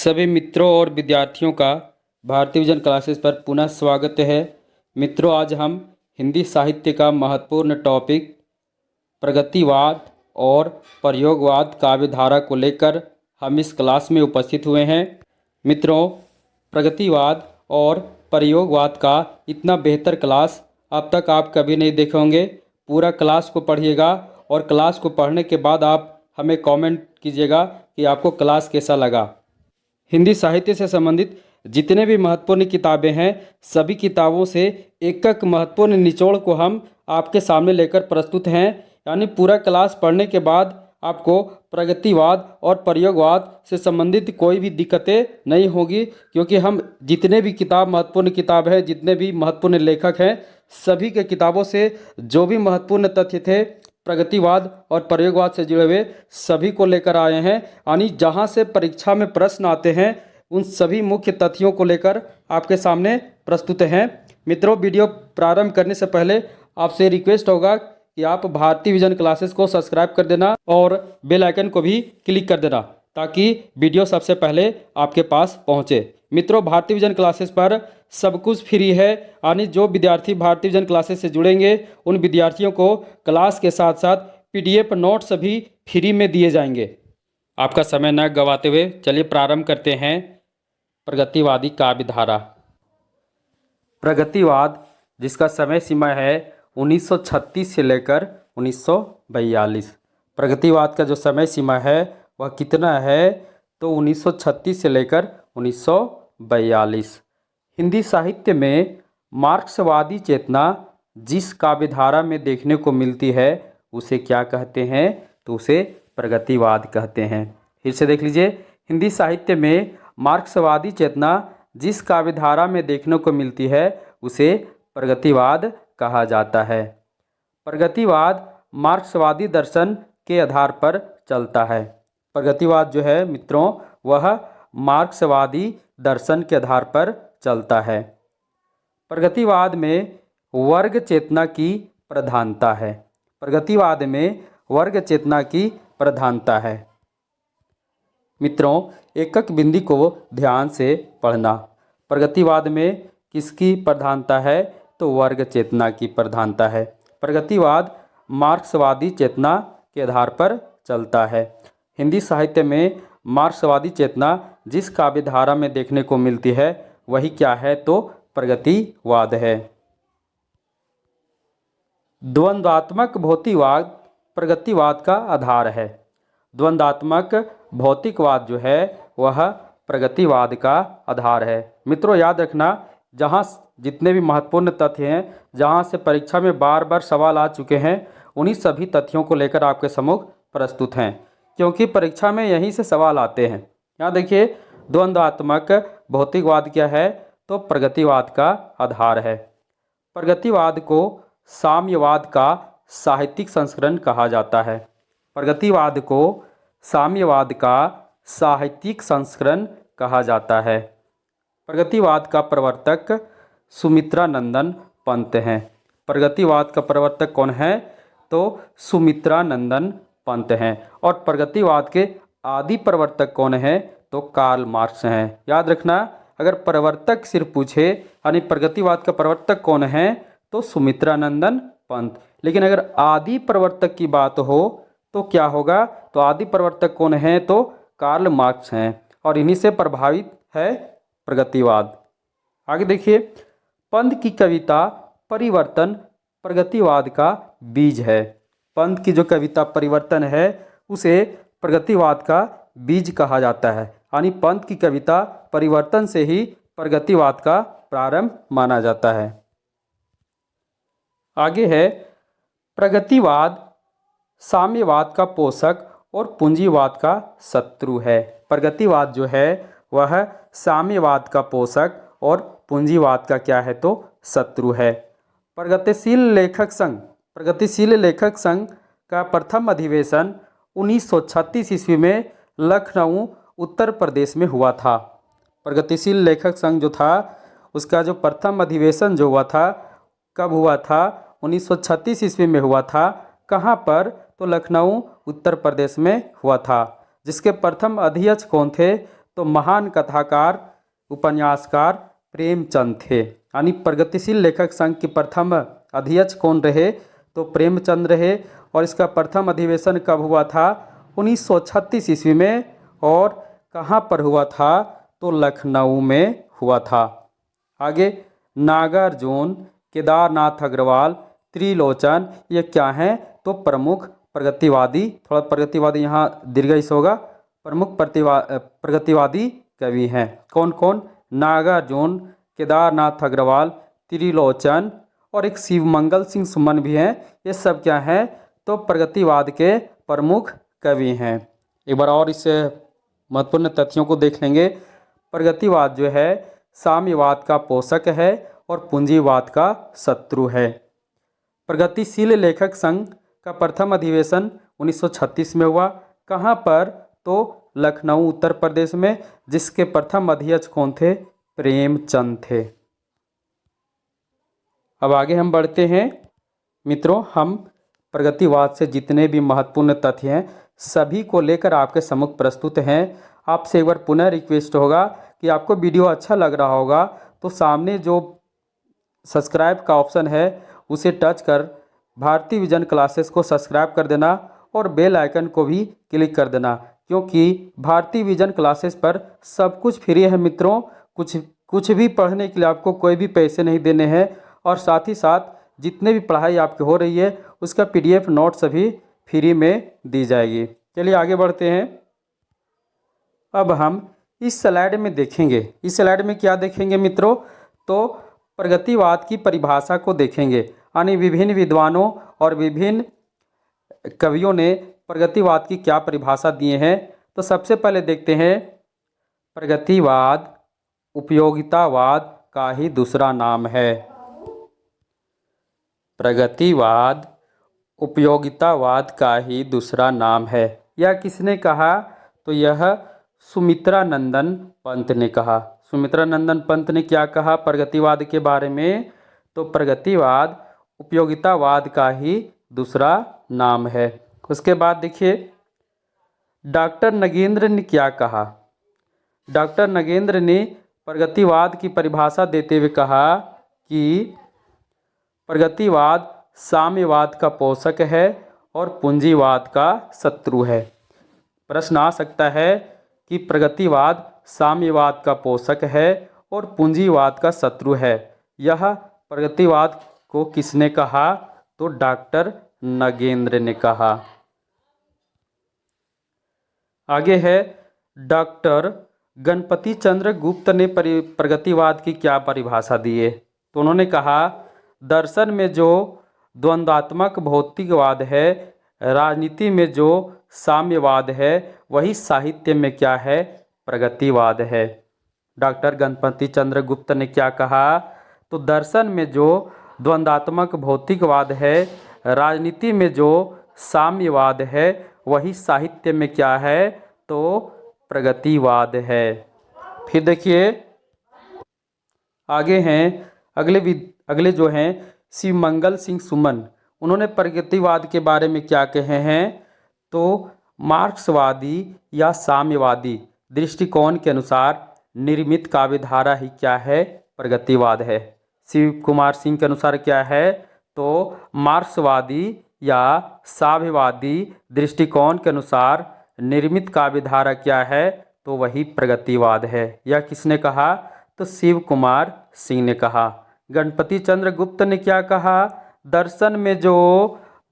सभी मित्रों और विद्यार्थियों का भारतीय विजन क्लासेस पर पुनः स्वागत है। मित्रों, आज हम हिंदी साहित्य का महत्वपूर्ण टॉपिक प्रगतिवाद और प्रयोगवाद काव्यधारा को लेकर हम इस क्लास में उपस्थित हुए हैं। मित्रों, प्रगतिवाद और प्रयोगवाद का इतना बेहतर क्लास अब तक आप कभी नहीं देखे होंगे। पूरा क्लास को पढ़िएगा और क्लास को पढ़ने के बाद आप हमें कमेंट कीजिएगा कि आपको क्लास कैसा लगा। हिंदी साहित्य से संबंधित जितने भी महत्वपूर्ण किताबें हैं, सभी किताबों से एक एक महत्वपूर्ण निचोड़ को हम आपके सामने लेकर प्रस्तुत हैं। यानी पूरा क्लास पढ़ने के बाद आपको प्रगतिवाद और प्रयोगवाद से संबंधित कोई भी दिक्कतें नहीं होगी, क्योंकि हम जितने भी महत्वपूर्ण किताब है, जितने भी महत्वपूर्ण लेखक हैं, सभी के किताबों से जो भी महत्वपूर्ण तथ्य थे प्रगतिवाद और प्रयोगवाद से जुड़े हुए सभी को लेकर आए हैं। यानी जहां से परीक्षा में प्रश्न आते हैं उन सभी मुख्य तथ्यों को लेकर आपके सामने प्रस्तुत हैं। मित्रों, वीडियो प्रारंभ करने से पहले आपसे रिक्वेस्ट होगा कि आप भारतीय विजन क्लासेस को सब्सक्राइब कर देना और बेल आइकन को भी क्लिक कर देना, ताकि वीडियो सबसे पहले आपके पास पहुंचे। मित्रों, भारतीय विजन क्लासेस पर सब कुछ फ्री है। यानी जो विद्यार्थी भारतीय विजन क्लासेस से जुड़ेंगे उन विद्यार्थियों को क्लास के साथ साथ PDF नोट्स भी फ्री में दिए जाएंगे। आपका समय न गवाते हुए चलिए प्रारंभ करते हैं। प्रगतिवादी काव्यधारा। प्रगतिवाद, जिसका समय सीमा है 1936 से लेकर 1942। प्रगतिवाद का जो समय सीमा है वह कितना है, तो 1936 से लेकर 1942। हिंदी साहित्य में मार्क्सवादी चेतना जिस काव्यधारा में देखने को मिलती है उसे क्या कहते हैं, तो उसे प्रगतिवाद कहते हैं। फिर से देख लीजिए, हिंदी साहित्य में मार्क्सवादी चेतना जिस काव्यधारा में देखने को मिलती है उसे प्रगतिवाद कहा जाता है। प्रगतिवाद मार्क्सवादी दर्शन के आधार पर चलता है। प्रगतिवाद जो है मित्रों, वह मार्क्सवादी दर्शन के आधार पर चलता है। प्रगतिवाद में वर्ग चेतना की प्रधानता है। प्रगतिवाद में वर्ग चेतना की प्रधानता है। मित्रों, एक एक बिंदी को ध्यान से पढ़ना। प्रगतिवाद में किसकी प्रधानता है, तो वर्ग चेतना की प्रधानता है। प्रगतिवाद मार्क्सवादी चेतना के आधार पर चलता है। हिंदी साहित्य में मार्क्सवादी चेतना जिस काव्यधारा में देखने को मिलती है वही क्या है, तो प्रगतिवाद है। द्वंद्वात्मक भौतिकवाद प्रगतिवाद का आधार है। द्वंद्वात्मक भौतिकवाद जो है वह प्रगतिवाद का आधार है। मित्रों, याद रखना, जहाँ जितने भी महत्वपूर्ण तथ्य हैं, जहाँ से परीक्षा में बार बार सवाल आ चुके हैं, उन्हीं सभी तथ्यों को लेकर आपके सम्मुख प्रस्तुत हैं, क्योंकि परीक्षा में यहीं से सवाल आते हैं। यहाँ देखिए, द्वंद्वात्मक भौतिकवाद क्या है, तो प्रगतिवाद का आधार है। प्रगतिवाद को साम्यवाद का साहित्यिक संस्करण कहा जाता है। प्रगतिवाद को साम्यवाद का साहित्यिक संस्करण कहा जाता है। प्रगतिवाद का प्रवर्तक सुमित्रानंदन पंत हैं। प्रगतिवाद का प्रवर्तक कौन है, तो सुमित्रानंदन पंत हैं। और प्रगतिवाद के आदि प्रवर्तक कौन है, तो कार्ल मार्क्स हैं। याद रखना, अगर प्रवर्तक सिर्फ पूछे यानी प्रगतिवाद का प्रवर्तक कौन है, तो सुमित्रानंदन पंत। लेकिन अगर आदि प्रवर्तक की बात हो तो क्या होगा, तो आदि प्रवर्तक कौन है, तो कार्ल मार्क्स हैं। और इन्हीं से प्रभावित है प्रगतिवाद। आगे देखिए, पंत की कविता परिवर्तन प्रगतिवाद का बीज है। पंत की जो कविता परिवर्तन है उसे प्रगतिवाद का बीज कहा जाता है। यानी पंत की कविता परिवर्तन से ही प्रगतिवाद का प्रारंभ माना जाता है। आगे है, प्रगतिवाद साम्यवाद का पोषक और पूंजीवाद का शत्रु है। प्रगतिवाद जो है वह साम्यवाद का पोषक और पूंजीवाद का क्या है, तो शत्रु है। प्रगतिशील लेखक संघ का प्रथम अधिवेशन 1936 ईस्वी में लखनऊ उत्तर प्रदेश में हुआ था। प्रगतिशील लेखक संघ जो था उसका जो प्रथम अधिवेशन जो हुआ था, कब हुआ था, 1936 ईस्वी में हुआ था। कहाँ पर, तो लखनऊ उत्तर प्रदेश में हुआ था। जिसके प्रथम अध्यक्ष कौन थे, तो महान कथाकार उपन्यासकार प्रेमचंद थे। यानी प्रगतिशील लेखक संघ के प्रथम अध्यक्ष कौन रहे? तो प्रेमचंद रहे। और इसका प्रथम अधिवेशन कब हुआ था? 1936 ईस्वी में। और कहाँ पर हुआ था? तो लखनऊ में हुआ था। आगे नागार्जुन, केदारनाथ अग्रवाल, त्रिलोचन, ये क्या हैं? तो प्रमुख प्रगतिवादी, थोड़ा प्रगतिवादी यहाँ दीर्घ होगा, प्रमुख प्रगतिवादी कवि हैं। कौन कौन? नागार्जुन, केदारनाथ अग्रवाल, त्रिलोचन और एक शिवमंगल सिंह सुमन भी हैं। ये सब क्या हैं? तो प्रगतिवाद के प्रमुख कवि हैं। एक बार और इस महत्वपूर्ण तथ्यों को देख लेंगे। प्रगतिवाद जो है साम्यवाद का पोषक है और पूंजीवाद का शत्रु है। प्रगतिशील लेखक संघ का प्रथम अधिवेशन 1936 में हुआ। कहाँ पर? तो लखनऊ उत्तर प्रदेश में, जिसके प्रथम अध्यक्ष कौन थे? प्रेमचंद थे। अब आगे हम बढ़ते हैं। मित्रों, हम प्रगतिवाद से जितने भी महत्वपूर्ण तथ्य हैं सभी को लेकर आपके सम्मुख प्रस्तुत हैं। आपसे एक बार पुनः रिक्वेस्ट होगा कि आपको वीडियो अच्छा लग रहा होगा तो सामने जो सब्सक्राइब का ऑप्शन है उसे टच कर भारती विजन क्लासेस को सब्सक्राइब कर देना और बेल आइकन को भी क्लिक कर देना, क्योंकि भारती विजन क्लासेस पर सब कुछ फ्री है मित्रों। कुछ भी पढ़ने के लिए आपको कोई भी पैसे नहीं देने हैं और साथ ही साथ जितने भी पढ़ाई आपकी हो रही है उसका PDF नोट्स भी फ्री में दी जाएगी। चलिए आगे बढ़ते हैं। अब हम इस स्लाइड में देखेंगे। इस स्लाइड में क्या देखेंगे मित्रों? तो प्रगतिवाद की परिभाषा को देखेंगे। यानी विभिन्न विद्वानों और विभिन्न कवियों ने प्रगतिवाद की क्या परिभाषा दिए हैं। तो सबसे पहले देखते हैं, प्रगतिवाद उपयोगितावाद का ही दूसरा नाम है। प्रगतिवाद उपयोगितावाद का ही दूसरा नाम है। यह किसने कहा? तो यह सुमित्रा नंदन पंत ने कहा। सुमित्रा नंदन पंत ने क्या कहा प्रगतिवाद के बारे में? तो प्रगतिवाद उपयोगितावाद का ही दूसरा नाम है। उसके बाद देखिए डॉक्टर नगेंद्र ने क्या कहा। डॉक्टर नगेंद्र ने प्रगतिवाद की परिभाषा देते हुए कहा कि प्रगतिवाद साम्यवाद का पोषक है और पूंजीवाद का शत्रु है। प्रश्न आ सकता है कि प्रगतिवाद साम्यवाद का पोषक है और पूंजीवाद का शत्रु है। यह प्रगतिवाद को किसने कहा? तो डॉक्टर नगेंद्र ने कहा। आगे है डॉक्टर गणपति चंद्र गुप्त ने प्रगतिवाद की क्या परिभाषा दी है? तो उन्होंने कहा दर्शन में जो द्वंद्वात्मक भौतिकवाद है, राजनीति में जो साम्यवाद है, वही साहित्य में क्या है? प्रगतिवाद है। डॉक्टर गणपति चंद्र गुप्त ने क्या कहा? तो दर्शन में जो द्वंद्वात्मक भौतिकवाद है, राजनीति में जो साम्यवाद है, वही साहित्य में क्या है? तो प्रगतिवाद है। फिर देखिए आगे हैं अगले जो हैं शिवमंगल सिंह सुमन। उन्होंने प्रगतिवाद के बारे में क्या कहे हैं? तो मार्क्सवादी या साम्यवादी दृष्टिकोण के अनुसार निर्मित काव्यधारा ही क्या है? प्रगतिवाद है। शिव कुमार सिंह के अनुसार क्या है? तो मार्क्सवादी या साम्यवादी दृष्टिकोण के अनुसार निर्मित काव्यधारा क्या है? तो वही प्रगतिवाद है। यह किसने कहा? तो शिव कुमार सिंह ने कहा। गणपति चंद्र गुप्त ने क्या कहा? दर्शन में जो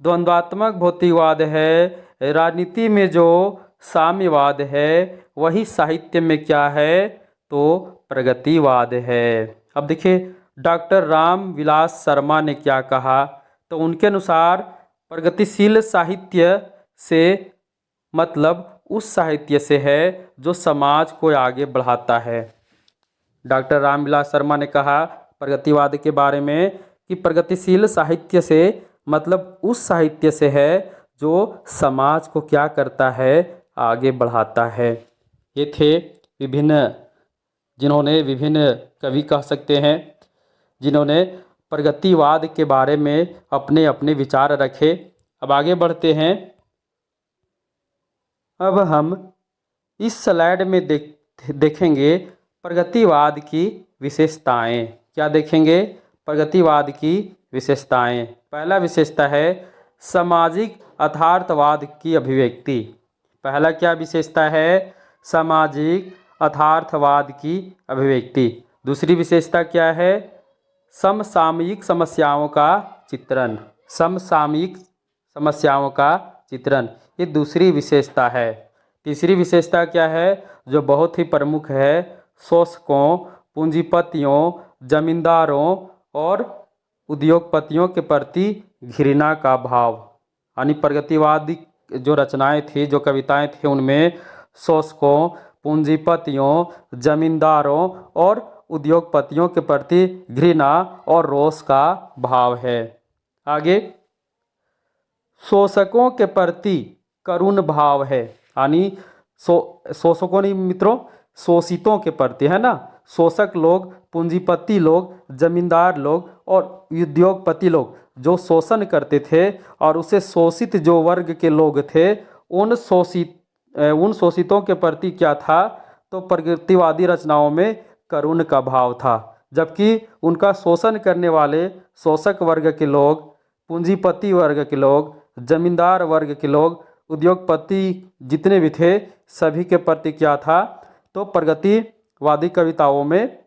द्वंद्वात्मक भौतिकवाद है, राजनीति में जो साम्यवाद है, वही साहित्य में क्या है? तो प्रगतिवाद है। अब देखिए डॉक्टर राम विलास शर्मा ने क्या कहा? तो उनके अनुसार प्रगतिशील साहित्य से मतलब उस साहित्य से है जो समाज को आगे बढ़ाता है। डॉक्टर रामविलास शर्मा ने कहा प्रगतिवाद के बारे में कि प्रगतिशील साहित्य से मतलब उस साहित्य से है जो समाज को क्या करता है? आगे बढ़ाता है। ये थे जिन्होंने विभिन्न कवि कह सकते हैं जिन्होंने प्रगतिवाद के बारे में अपने अपने विचार रखे। अब आगे बढ़ते हैं। अब हम इस स्लाइड में देखेंगे प्रगतिवाद की विशेषताएं। क्या देखेंगे? प्रगतिवाद की विशेषताएं। पहला विशेषता है सामाजिक यथार्थवाद की अभिव्यक्ति। पहला क्या विशेषता है? सामाजिक यथार्थवाद की अभिव्यक्ति। दूसरी विशेषता क्या है? समसामयिक समस्याओं का चित्रण। समसामयिक समस्याओं का चित्रण, ये दूसरी विशेषता है। तीसरी विशेषता क्या है, जो बहुत ही प्रमुख है? शोषकों, पूंजीपतियों, जमींदारों और उद्योगपतियों के प्रति घृणा का भाव। यानी प्रगतिवादी जो रचनाएं थी, जो कविताएं थी, उनमें शोषकों, पूंजीपतियों, जमींदारों और उद्योगपतियों के प्रति घृणा और रोष का भाव है। आगे, शोषकों के प्रति करुण भाव है। यानी शोषकों नहीं मित्रों, शोषितों के प्रति, है ना। शोषक लोग, पूंजीपति लोग, जमींदार लोग और उद्योगपति लोग जो शोषण करते थे, और उसे शोषित जो वर्ग के लोग थे, उन शोषितों के प्रति क्या था? तो प्रगतिवादी रचनाओं में करुण का भाव था। जबकि उनका शोषण करने वाले शोषक वर्ग के लोग, पूंजीपति वर्ग के लोग, जमींदार वर्ग के लोग, उद्योगपति जितने भी थे, सभी के प्रति क्या था? तो प्रगतिवादी कविताओं में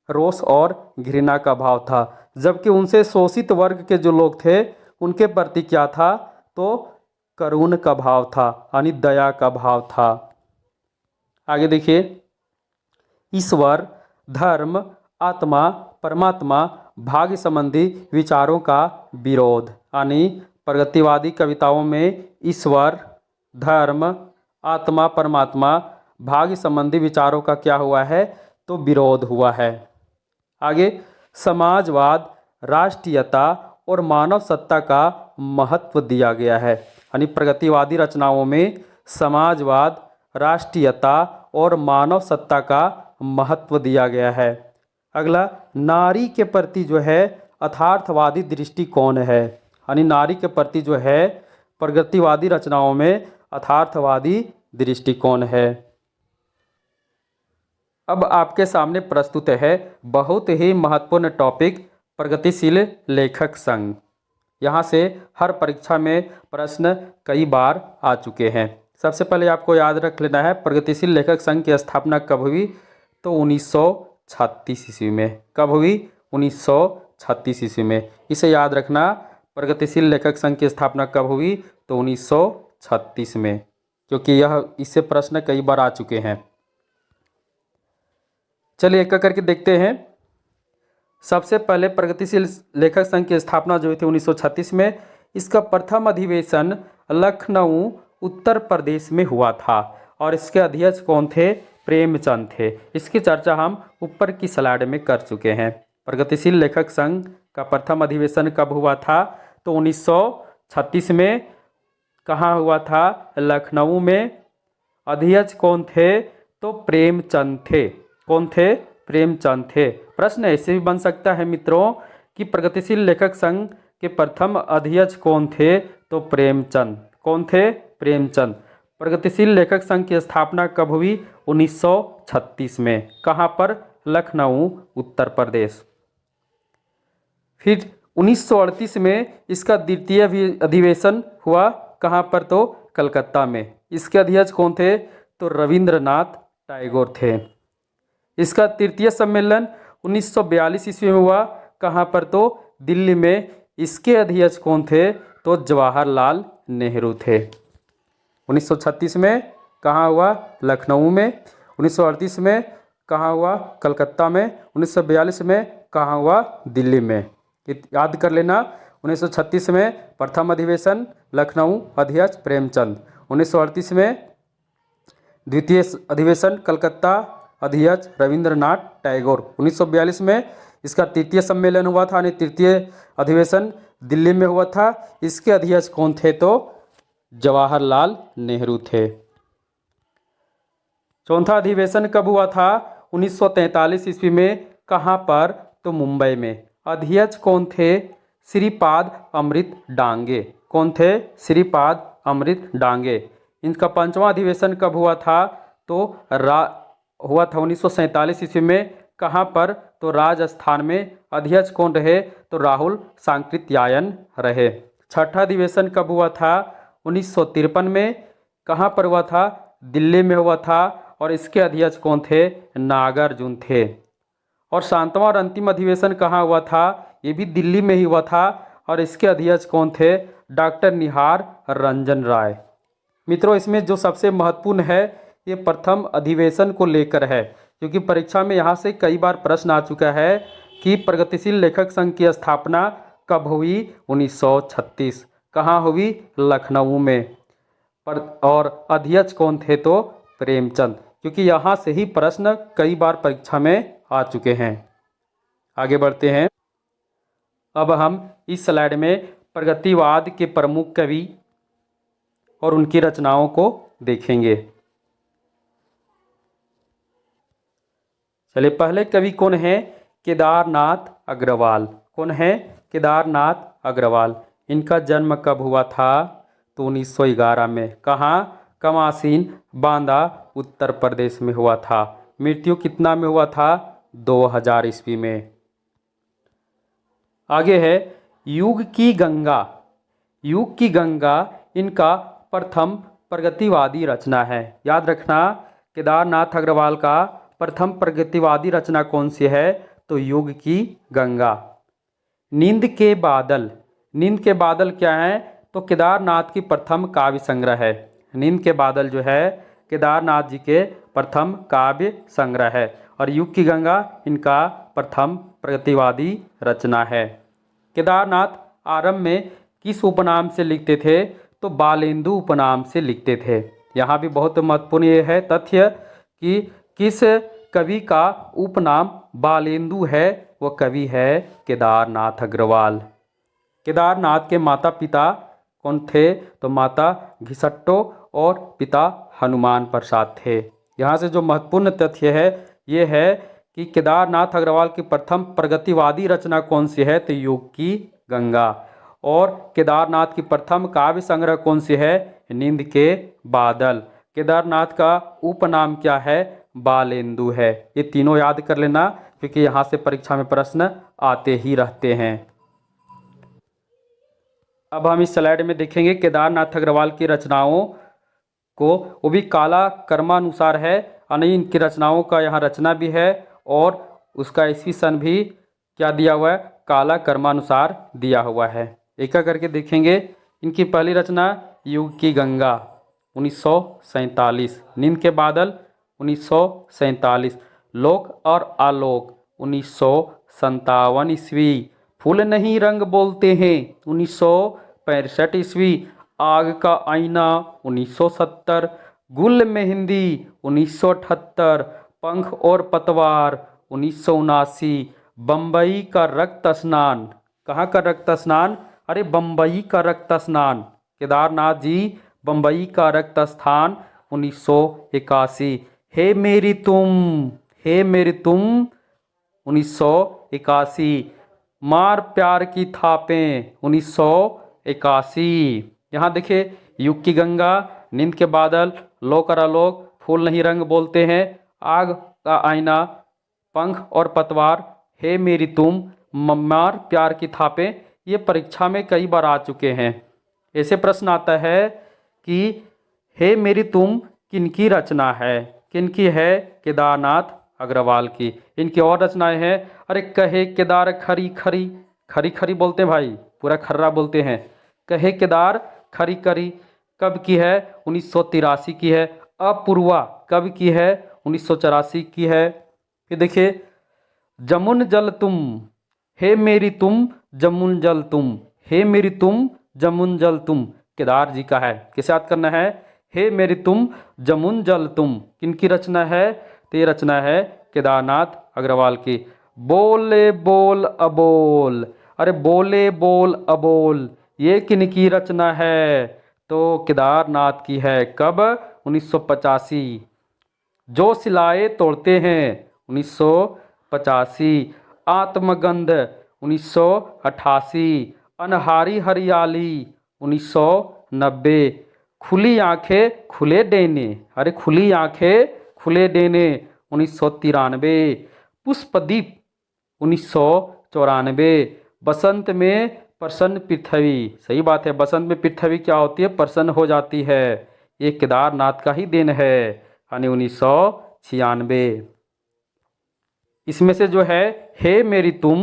रोष और घृणा का भाव था। जबकि उनसे शोषित वर्ग के जो लोग थे, उनके प्रति क्या था? तो करुण का भाव था, यानी दया का भाव था। आगे देखिए, ईश्वर, धर्म, आत्मा, परमात्मा, भाग्य संबंधी विचारों का विरोध। यानी प्रगतिवादी कविताओं में ईश्वर, धर्म, आत्मा, परमात्मा, भाग्य संबंधी विचारों का क्या हुआ है? तो विरोध हुआ है। आगे, समाजवाद, राष्ट्रीयता और मानव सत्ता का महत्व दिया गया है। यानी प्रगतिवादी रचनाओं में समाजवाद, राष्ट्रीयता और मानव सत्ता का महत्व दिया गया है। अगला, नारी के प्रति जो है यथार्थवादी दृष्टिकोण है। यानी नारी के प्रति जो है प्रगतिवादी रचनाओं में यथार्थवादी दृष्टिकोण है। अब आपके सामने प्रस्तुत है बहुत ही महत्वपूर्ण टॉपिक, प्रगतिशील लेखक संघ। यहाँ से हर परीक्षा में प्रश्न कई बार आ चुके हैं। सबसे पहले आपको याद रख लेना है, प्रगतिशील लेखक संघ की स्थापना कब हुई? तो 1936 ईस्वी में। कब हुई? 1936 ईस्वी में। इसे याद रखना, प्रगतिशील लेखक संघ की स्थापना कब हुई? तो 1936 में, क्योंकि इससे प्रश्न कई बार आ चुके हैं। चलिए एक करके देखते हैं। सबसे पहले प्रगतिशील लेखक संघ की स्थापना जो हुई थी 1936 में। इसका प्रथम अधिवेशन लखनऊ उत्तर प्रदेश में हुआ था, और इसके अध्यक्ष कौन थे? प्रेमचंद थे। इसकी चर्चा हम ऊपर की स्लाइड में कर चुके हैं। प्रगतिशील लेखक संघ का प्रथम अधिवेशन कब हुआ था? तो 1936 में। कहाँ हुआ था? लखनऊ में। अध्यक्ष कौन थे? तो प्रेमचंद थे। कौन थे? प्रेमचंद थे। प्रश्न ऐसे भी बन सकता है मित्रों कि प्रगतिशील लेखक संघ के प्रथम अध्यक्ष कौन थे? तो प्रेमचंद। कौन थे? प्रेमचंद। प्रगतिशील लेखक संघ की स्थापना कब हुई? 1936 में। कहाँ पर? लखनऊ उत्तर प्रदेश। फिर 1938 में इसका द्वितीय अधिवेशन हुआ। कहाँ पर? तो कलकत्ता में। इसके अध्यक्ष कौन थे? तो रविंद्रनाथ टैगोर थे। इसका तृतीय सम्मेलन 1942 ईस्वी में हुआ। कहाँ पर? तो दिल्ली में। इसके अध्यक्ष कौन थे? तो जवाहरलाल नेहरू थे। 1936 में कहाँ हुआ? लखनऊ में। 1938 में कहाँ हुआ? कलकत्ता में। 1942 में कहाँ हुआ? दिल्ली में। याद कर लेना, 1936 में प्रथम अधिवेशन लखनऊ, अध्यक्ष प्रेमचंद। 1938 में द्वितीय अधिवेशन कलकत्ता, अध्यक्ष रविंद्रनाथ टैगोर। 1942 में इसका तृतीय सम्मेलन हुआ था, यानी तृतीय अधिवेशन दिल्ली में हुआ था। इसके अध्यक्ष कौन थे? तो जवाहरलाल नेहरू थे। चौथा अधिवेशन कब हुआ था? 1943 ईस्वी में। कहाँ पर? तो मुंबई में। अध्यक्ष कौन थे? श्रीपाद अमृत डांगे। कौन थे? श्रीपाद अमृत डांगे। इनका पांचवा अधिवेशन कब हुआ था? तो हुआ था 1947 ईस्वी में। कहाँ पर? तो राजस्थान में। अध्यक्ष कौन रहे? तो राहुल सांकृत्यायन रहे। छठा अधिवेशन कब हुआ था? 1953 में। कहाँ पर हुआ था? दिल्ली में हुआ था। और इसके अध्यक्ष कौन थे? नागार्जुन थे। और सातवां और अंतिम अधिवेशन कहाँ हुआ था? ये भी दिल्ली में ही हुआ था। और इसके अध्यक्ष कौन थे? डॉक्टर निहार रंजन राय। मित्रों, इसमें जो सबसे महत्वपूर्ण है ये प्रथम अधिवेशन को लेकर है, क्योंकि परीक्षा में यहाँ से कई बार प्रश्न आ चुका है कि प्रगतिशील लेखक संघ की स्थापना कब हुई? 1936। कहाँ हुई? लखनऊ में। और अध्यक्ष कौन थे? तो प्रेमचंद। क्योंकि यहाँ से ही प्रश्न कई बार परीक्षा में आ चुके हैं। आगे बढ़ते हैं। अब हम इस स्लाइड में प्रगतिवाद के प्रमुख कवि और उनकी रचनाओं को देखेंगे। चलिए, पहले कवि कौन है? केदारनाथ अग्रवाल। कौन है? केदारनाथ अग्रवाल। इनका जन्म कब हुआ था? तो 1911 में। कहाँ? कमासीन बांदा, उत्तर प्रदेश में हुआ था। मृत्यु कितना में हुआ था? 2000 ईस्वी में। आगे है युग की गंगा। युग की गंगा इनका प्रथम प्रगतिवादी रचना है। याद रखना, केदारनाथ अग्रवाल का प्रथम प्रगतिवादी रचना कौन सी है? तो युग की गंगा। नींद के बादल। नींद के बादल क्या है? तो केदारनाथ की प्रथम काव्य संग्रह है। नींद के बादल जो है केदारनाथ जी के प्रथम काव्य संग्रह है। और युग की गंगा इनका प्रथम प्रगतिवादी रचना है। केदारनाथ आरंभ में किस उपनाम से लिखते थे? तो बालेंदु उपनाम से लिखते थे। यहाँ भी बहुत महत्वपूर्ण ये है तथ्य कि किस कवि का उपनाम बालेंदु है? वो कवि है केदारनाथ अग्रवाल। केदारनाथ के माता पिता कौन थे? तो माता घिसट्टो और पिता हनुमान प्रसाद थे। यहाँ से जो महत्वपूर्ण तथ्य है ये है कि केदारनाथ अग्रवाल की प्रथम प्रगतिवादी रचना कौन सी है? तो युग की गंगा। और केदारनाथ की प्रथम काव्य संग्रह कौन सी है? नींद के बादल। केदारनाथ का उपनाम क्या है? बालेंदु है। ये तीनों याद कर लेना, क्योंकि यहाँ से परीक्षा में प्रश्न आते ही रहते हैं। अब हम इस स्लाइड में देखेंगे केदारनाथ अग्रवाल की रचनाओं को। वो भी काला क्रमानुसार है, यानी इनकी रचनाओं का यहाँ रचना भी है और उसका ईस्वी सन भी क्या दिया हुआ है? काला क्रमानुसार दिया हुआ है। एक करके देखेंगे। इनकी पहली रचना युग की गंगा 1947। नींद के बादल 1947। लोक और आलोक 1957 ईस्वी। फूल नहीं रंग बोलते हैं 1965 ईस्वी। आग का आईना 1970। गुल मेहंदी 1978। पंख और पतवार 1979। बम्बई का रक्त स्नान। कहाँ का रक्त स्नान? अरे बम्बई का रक्त स्नान। केदारनाथ जी बम्बई का रक्त स्थान 1981। हे मेरी तुम, हे मेरी तुम 1981। मार प्यार की थापें 1981। यहाँ देखिए, युग की गंगा, नींद के बादल, लोक और आलोक, फूल नहीं रंग बोलते हैं, आग का आईना, पंख और पतवार, हे मेरी तुम, मार प्यार की थापें, ये परीक्षा में कई बार आ चुके हैं। ऐसे प्रश्न आता है कि हे मेरी तुम किनकी रचना है? किनकी है? केदारनाथ अग्रवाल की। इनकी और रचनाएं हैं। अरे कहे केदार खरी खरी, खरी खरी बोलते हैं भाई, पूरा खर्रा बोलते हैं। कहे केदार खरी खरी कब की है? 1983 की है। अपूर्वा कब की है? 1984 की है। फिर देखिए, जमुन जल तुम, हे मेरी तुम जमुन जल तुम, हे मेरी तुम जमुन जल तुम, केदार जी का है। किसे याद करना है? हे मेरी तुम जमुन जल तुम किनकी रचना है? तो ये रचना है केदारनाथ अग्रवाल की। बोले बोल अबोल, अरे बोले बोल अबोल, ये किनकी रचना है? तो केदारनाथ की है। कब? 1985। जो सिलाए तोड़ते हैं 1985। आत्मगंध 1988। अनहारी हरियाली 1990। खुली आंखें खुले डेने, अरे खुली आंखें खुले डेने 1993। पुष्पदीप 1994। बसंत में प्रसन्न पृथ्वी, सही बात है, बसंत में पृथ्वी क्या होती है, प्रसन्न हो जाती है। ये केदारनाथ का ही देन है, यानी 1996। इसमें से जो है हे मेरी तुम,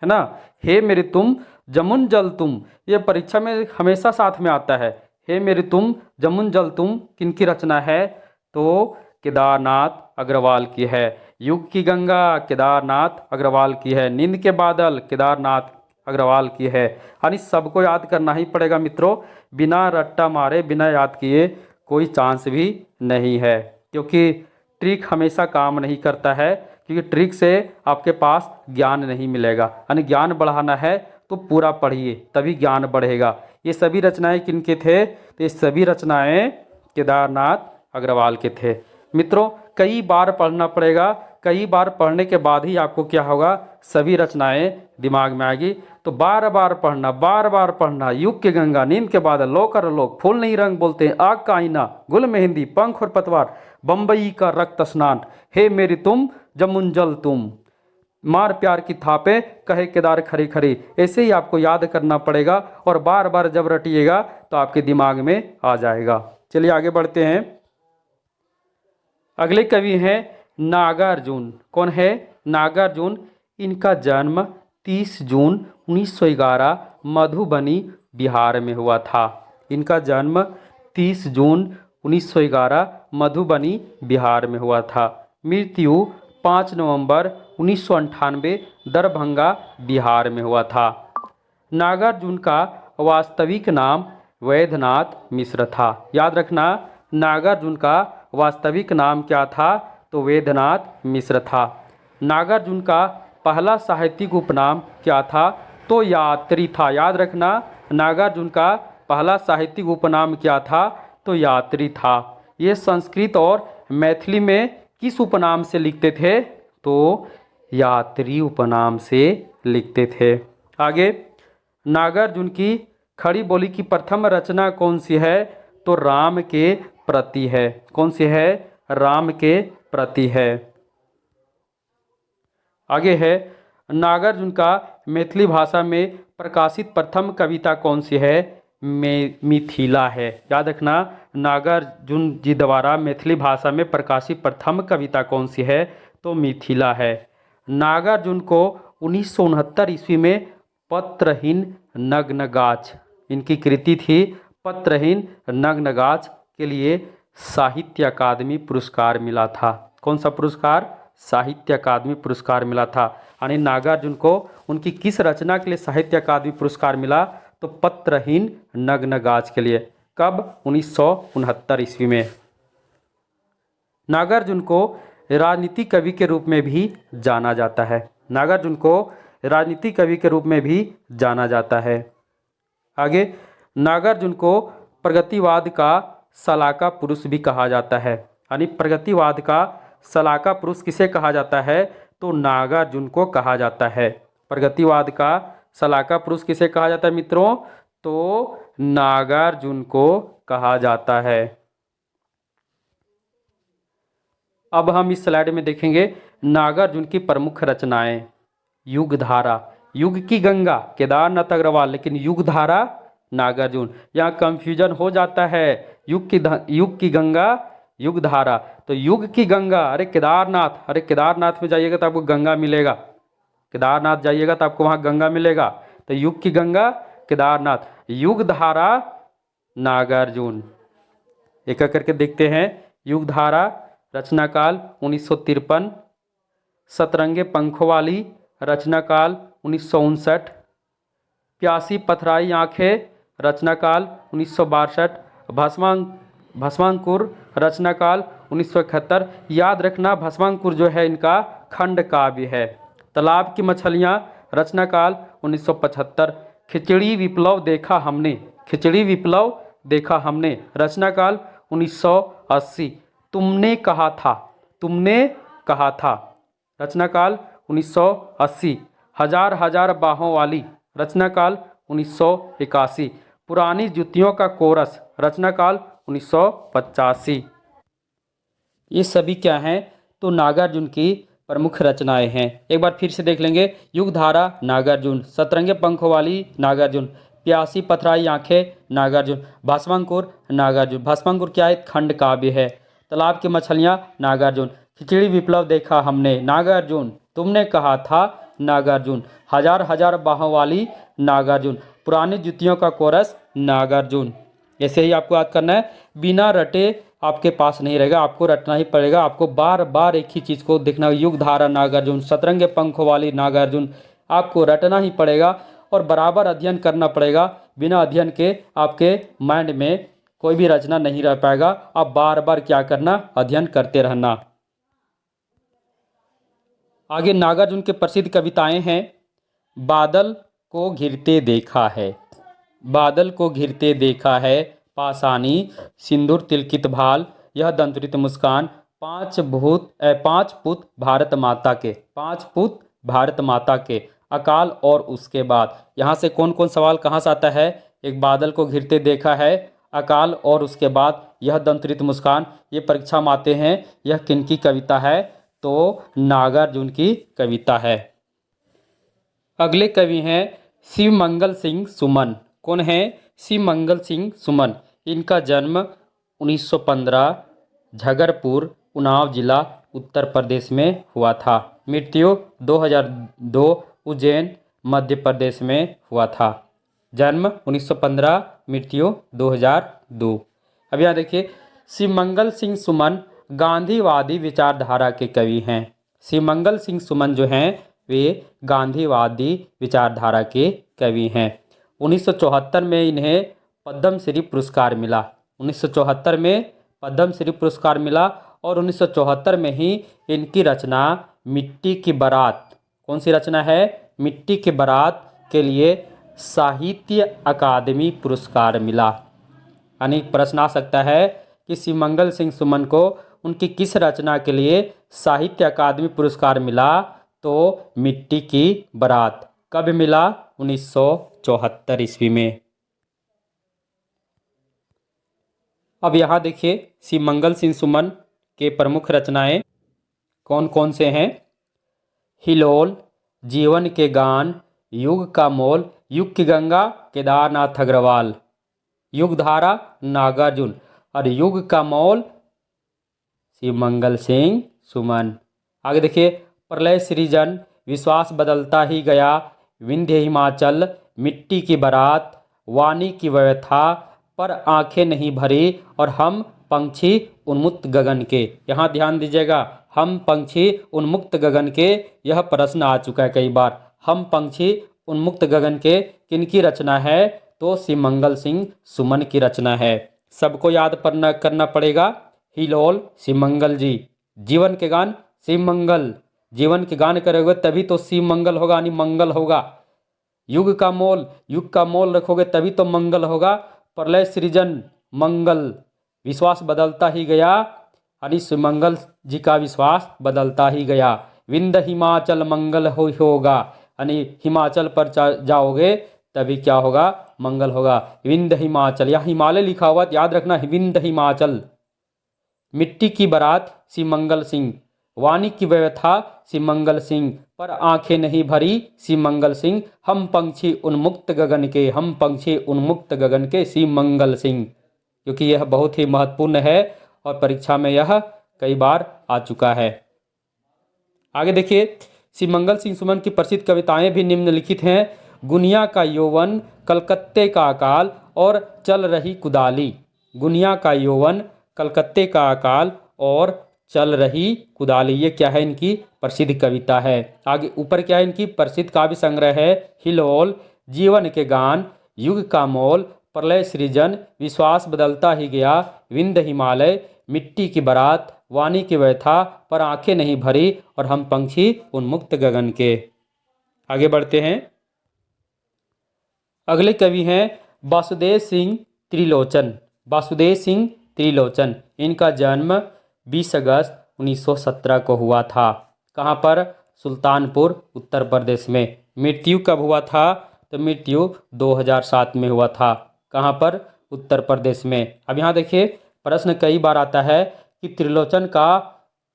है ना, हे मेरी तुम जमुन जल तुम, ये परीक्षा में हमेशा साथ में आता है। हे मेरी तुम जमुन जल तुम किनकी रचना है, तो केदारनाथ अग्रवाल की है। युग की गंगा केदारनाथ अग्रवाल की है। नींद के बादल केदारनाथ अग्रवाल की है। यानी सबको याद करना ही पड़ेगा मित्रों, बिना रट्टा मारे बिना याद किए कोई चांस भी नहीं है, क्योंकि ट्रिक हमेशा काम नहीं करता है, क्योंकि ट्रिक से आपके पास ज्ञान नहीं मिलेगा। यानी ज्ञान बढ़ाना है तो पूरा पढ़िए, तभी ज्ञान बढ़ेगा। ये सभी रचनाएं किनके थे, तो ये सभी रचनाएं केदारनाथ अग्रवाल के थे। मित्रों कई बार पढ़ना पड़ेगा, कई बार पढ़ने के बाद ही आपको क्या होगा, सभी रचनाएं दिमाग में आएगी। तो बार बार पढ़ना, बार बार पढ़ना। युग की गंगा, नींद के बादल, लो कर लोग, फूल नहीं रंग बोलते हैं, आग का आईना, गुल मेहंदी, पंख और पतवार, बम्बई का रक्त स्नान, हे मेरी तुम जमुन जल तुम, मार प्यार की थापे, कहे केदार खरी खरी। ऐसे ही आपको याद करना पड़ेगा और बार बार जब रटिएगा तो आपके दिमाग में आ जाएगा। चलिए आगे बढ़ते हैं। अगले कवि हैं नागार्जुन। कौन है, नागार्जुन। इनका जन्म 30 जून 1911 मधुबनी बिहार में हुआ था। इनका जन्म 30 जून 1911 मधुबनी बिहार में हुआ था। मृत्यु 5 नवंबर 1998 दरभंगा बिहार में हुआ था। नागार्जुन का वास्तविक नाम वैद्यनाथ मिश्र था। याद रखना, नागार्जुन का वास्तविक नाम क्या था, तो वैद्यनाथ मिश्र था। नागार्जुन का पहला साहित्यिक उपनाम क्या था, तो यात्री था। याद रखना, नागार्जुन का पहला साहित्यिक उपनाम क्या था, तो यात्री था। ये संस्कृत और मैथिली में किस उपनाम से लिखते थे, तो यात्री उपनाम से लिखते थे। आगे, नागार्जुन की खड़ी बोली की प्रथम रचना कौन सी है, तो राम के प्रति है। कौन सी है, राम के प्रति है। आगे है, नागार्जुन का मैथिली भाषा में प्रकाशित प्रथम कविता कौन सी है, मिथिला है। याद रखना, नागार्जुन जी द्वारा मैथिली भाषा में प्रकाशित प्रथम कविता कौन सी है, तो मिथिला है। नागार्जुन को 1969 ईस्वी में पत्रहीन नग्न गाछ, इनकी कृति थी पत्रहीन नग्न गाछ, के लिए साहित्य अकादमी पुरस्कार मिला था। कौन सा पुरस्कार, साहित्य अकादमी पुरस्कार मिला था। यानी नागार्जुन को उनकी किस रचना के लिए साहित्य अकादमी पुरस्कार मिला, तो पत्रहीन नग्न गाछ के लिए। कब, 1969 ईस्वी में। नागार्जुन को राजनीति कवि के रूप में भी जाना जाता है। नागार्जुन को राजनीति कवि के रूप में भी जाना जाता है। आगे, नागार्जुन को प्रगतिवाद का सलाका पुरुष भी कहा जाता है। यानी प्रगतिवाद का सलाका पुरुष किसे कहा जाता है, तो नागार्जुन को कहा जाता है। प्रगतिवाद का सलाका पुरुष किसे कहा जाता है मित्रों, तो नागार्जुन को कहा जाता है। अब हम इस स्लाइड में देखेंगे नागार्जुन की प्रमुख रचनाएं। युगधारा, युग की गंगा केदारनाथ अग्रवाल, लेकिन युगधारा नागार्जुन। यहाँ कंफ्यूजन हो जाता है, युग की गंगा युगधारा, तो युग की गंगा, अरे केदारनाथ, अरे केदारनाथ में जाइएगा तो आपको गंगा मिलेगा, केदारनाथ जाइएगा तो आपको वहाँ गंगा मिलेगा। तो युग की गंगा केदारनाथ, युगधारा नागार्जुन। एक एक करके देखते हैं। युगधारा रचनाकाल 1953, सतरंगे पंखों वाली रचनाकाल 1959, प्यासी पथराई आंखें रचनाकाल 1962, भस्मांकुर रचनाकाल 1971। याद रखना, भस्मांकुर जो है इनका खंड काव्य है। तालाब की मछलियाँ रचनाकाल 1975, खिचड़ी विप्लव देखा हमने, खिचड़ी विप्लव देखा हमने रचनाकाल 1980, तुमने कहा था, तुमने कहा था रचनाकाल 1980, हजार हजार बाहों वाली रचनाकाल 1981, पुरानी जुतियों का कोरस रचनाकाल 1985। ये सभी क्या हैं, तो नागार्जुन की प्रमुख रचनाएं हैं। एक बार फिर से देख लेंगे। युगधारा नागार्जुन, सतरंगे पंखों वाली नागार्जुन, प्यासी पथराई आंखें नागार्जुन, भस्मांकुर नागार्जुन। भस्मांकुर क्या है, खंड काव्य है। तालाब की मछलियां नागार्जुन, खिचड़ी विप्लव देखा हमने नागार्जुन, तुमने कहा था नागार्जुन, हजार हजार बाहों वाली नागार्जुन, पुरानी जुतियों का कोरस नागार्जुन। ऐसे ही आपको याद करना है। बिना रटे आपके पास नहीं रहेगा, आपको रटना ही पड़ेगा। आपको बार बार एक ही चीज़ को देखना। युगधारा नागार्जुन, सतरंगे पंखों वाली नागार्जुन, आपको रटना ही पड़ेगा और बराबर अध्ययन करना पड़ेगा। बिना अध्ययन के आपके माइंड में कोई भी रचना नहीं रह पाएगा। आप बार बार क्या करना, अध्ययन करते रहना। आगे नागार्जुन के प्रसिद्ध कविताएं हैं। बादल को घिरते देखा है, बादल को घिरते देखा है, पासानी सिंदूर तिलकित भाल, यह दंतुरित मुस्कान, पांच पुत भारत माता के, पांच पुत भारत माता के, अकाल और उसके बाद। यहाँ से कौन कौन सवाल कहाँ से आता है, एक बादल को घिरते देखा है, अकाल और उसके बाद, यह दंतुरित मुस्कान, ये परीक्षा में आते हैं। यह किनकी कविता है, तो नागार्जुन की कविता है। अगले कवि हैं शिव मंगल सिंह सुमन। कौन है, शिव मंगल सिंह सुमन। इनका जन्म 1915 झगरपुर उन्नाव जिला उत्तर प्रदेश में हुआ था। मृत्यु 2002 उज्जैन मध्य प्रदेश में हुआ था। जन्म 1915, मृत्यु 2002। अब यहाँ देखिए, शिव मंगल सिंह सुमन गांधीवादी विचारधारा के कवि हैं। शिव मंगल सिंह सुमन जो हैं वे गांधीवादी विचारधारा के कवि हैं। 1974 में इन्हें पद्मश्री पुरस्कार मिला। 1974 में पद्मश्री पुरस्कार मिला और 1974 में ही इनकी रचना मिट्टी की बारात, कौन सी रचना है, मिट्टी की बारात के लिए साहित्य अकादमी पुरस्कार मिला। यानी प्रश्न आ सकता है कि शिव मंगल सिंह सुमन को उनकी किस रचना के लिए साहित्य अकादमी पुरस्कार मिला, तो मिट्टी की बारात। कब मिला, 1974 ईस्वी में। अब यहाँ देखिए, शिव मंगल सिंह सुमन के प्रमुख रचनाएं कौन कौन से हैं। हिलोल, जीवन के गान, युग का मोल, युग की गंगा केदारनाथ अग्रवाल, युगधारा नागार्जुन और युग का मोल शिव मंगल सिंह सुमन। आगे देखिए, प्रलय सृजन, विश्वास बदलता ही गया, विंध्य हिमाचल, मिट्टी की बारात, वाणी की व्यथा, पर आंखें नहीं भरी और हम पंछी उन्मुक्त गगन के। यहाँ ध्यान दीजिएगा, हम पंछी उन्मुक्त गगन के, यह प्रश्न आ चुका है कई बार। हम पंछी उन्मुक्त गगन के किनकी रचना है, तो शिव मंगल सिंह सुमन की रचना है। सबको याद करना पड़ेगा। हिलोल शिव मंगल जी, जीवन के गान शिव मंगल, जीवन के गान करोगे तभी तो शिव मंगल होगा, यानी मंगल होगा। युग का मोल रखोगे तभी तो मंगल होगा। प्रलय सृजन मंगल, विश्वास बदलता ही गया, यानी शिव मंगल जी का विश्वास बदलता ही गया। विंध्य हिमाचल मंगल होगा, यानी हिमाचल पर जाओगे तभी क्या होगा, मंगल होगा। विंध्य हिमाचल, या हिमालय लिखा हुआ याद रखना, विंध्य हिमाचल। मिट्टी की बारात शिव मंगल सिंह, वाणी की व्यथा शिव मंगल सिंह, पर आंखें नहीं भरी शिव मंगल सिंह, हम पंछी उन्मुक्त गगन के, हम पंछी उन्मुक्त गगन के शिव मंगल सिंह। क्योंकि यह बहुत ही महत्वपूर्ण है और परीक्षा में यह कई बार आ चुका है। आगे देखिए, शिव मंगल सिंह सुमन की प्रसिद्ध कविताएं भी निम्नलिखित हैं। गुनिया का यौवन, कलकत्ते का अकाल और चल रही कुदाली। गुनिया का यौवन, कलकत्ते का अकाल और चल रही कुदाली, ये क्या है, इनकी प्रसिद्ध कविता है। आगे ऊपर क्या है, इनकी प्रसिद्ध काव्य संग्रह है। हिलोल, जीवन के गान, युग का मोल, प्रलय सृजन, विश्वास बदलता ही गया, विंध्य हिमालय, मिट्टी की बारात, वाणी की व्यथा, पर आंखें नहीं भरी और हम पंछी उन्मुक्त गगन के। आगे बढ़ते हैं। अगले कवि हैं वासुदेव सिंह त्रिलोचन। वासुदेव सिंह त्रिलोचन, इनका जन्म 20 अगस्त 1917 को हुआ था। कहाँ पर, सुल्तानपुर उत्तर प्रदेश में। मृत्यु कब हुआ था, तो मृत्यु 2007 में हुआ था। कहाँ पर, उत्तर प्रदेश में। अब यहाँ देखिए, प्रश्न कई बार आता है कि त्रिलोचन का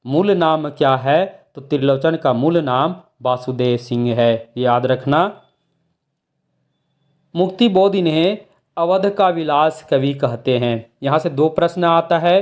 मूल नाम क्या है, तो त्रिलोचन का मूल नाम वासुदेव सिंह है, याद रखना। मुक्ति बोध इन्हें अवध का विलास कवि कहते हैं। यहाँ से दो प्रश्न आता है,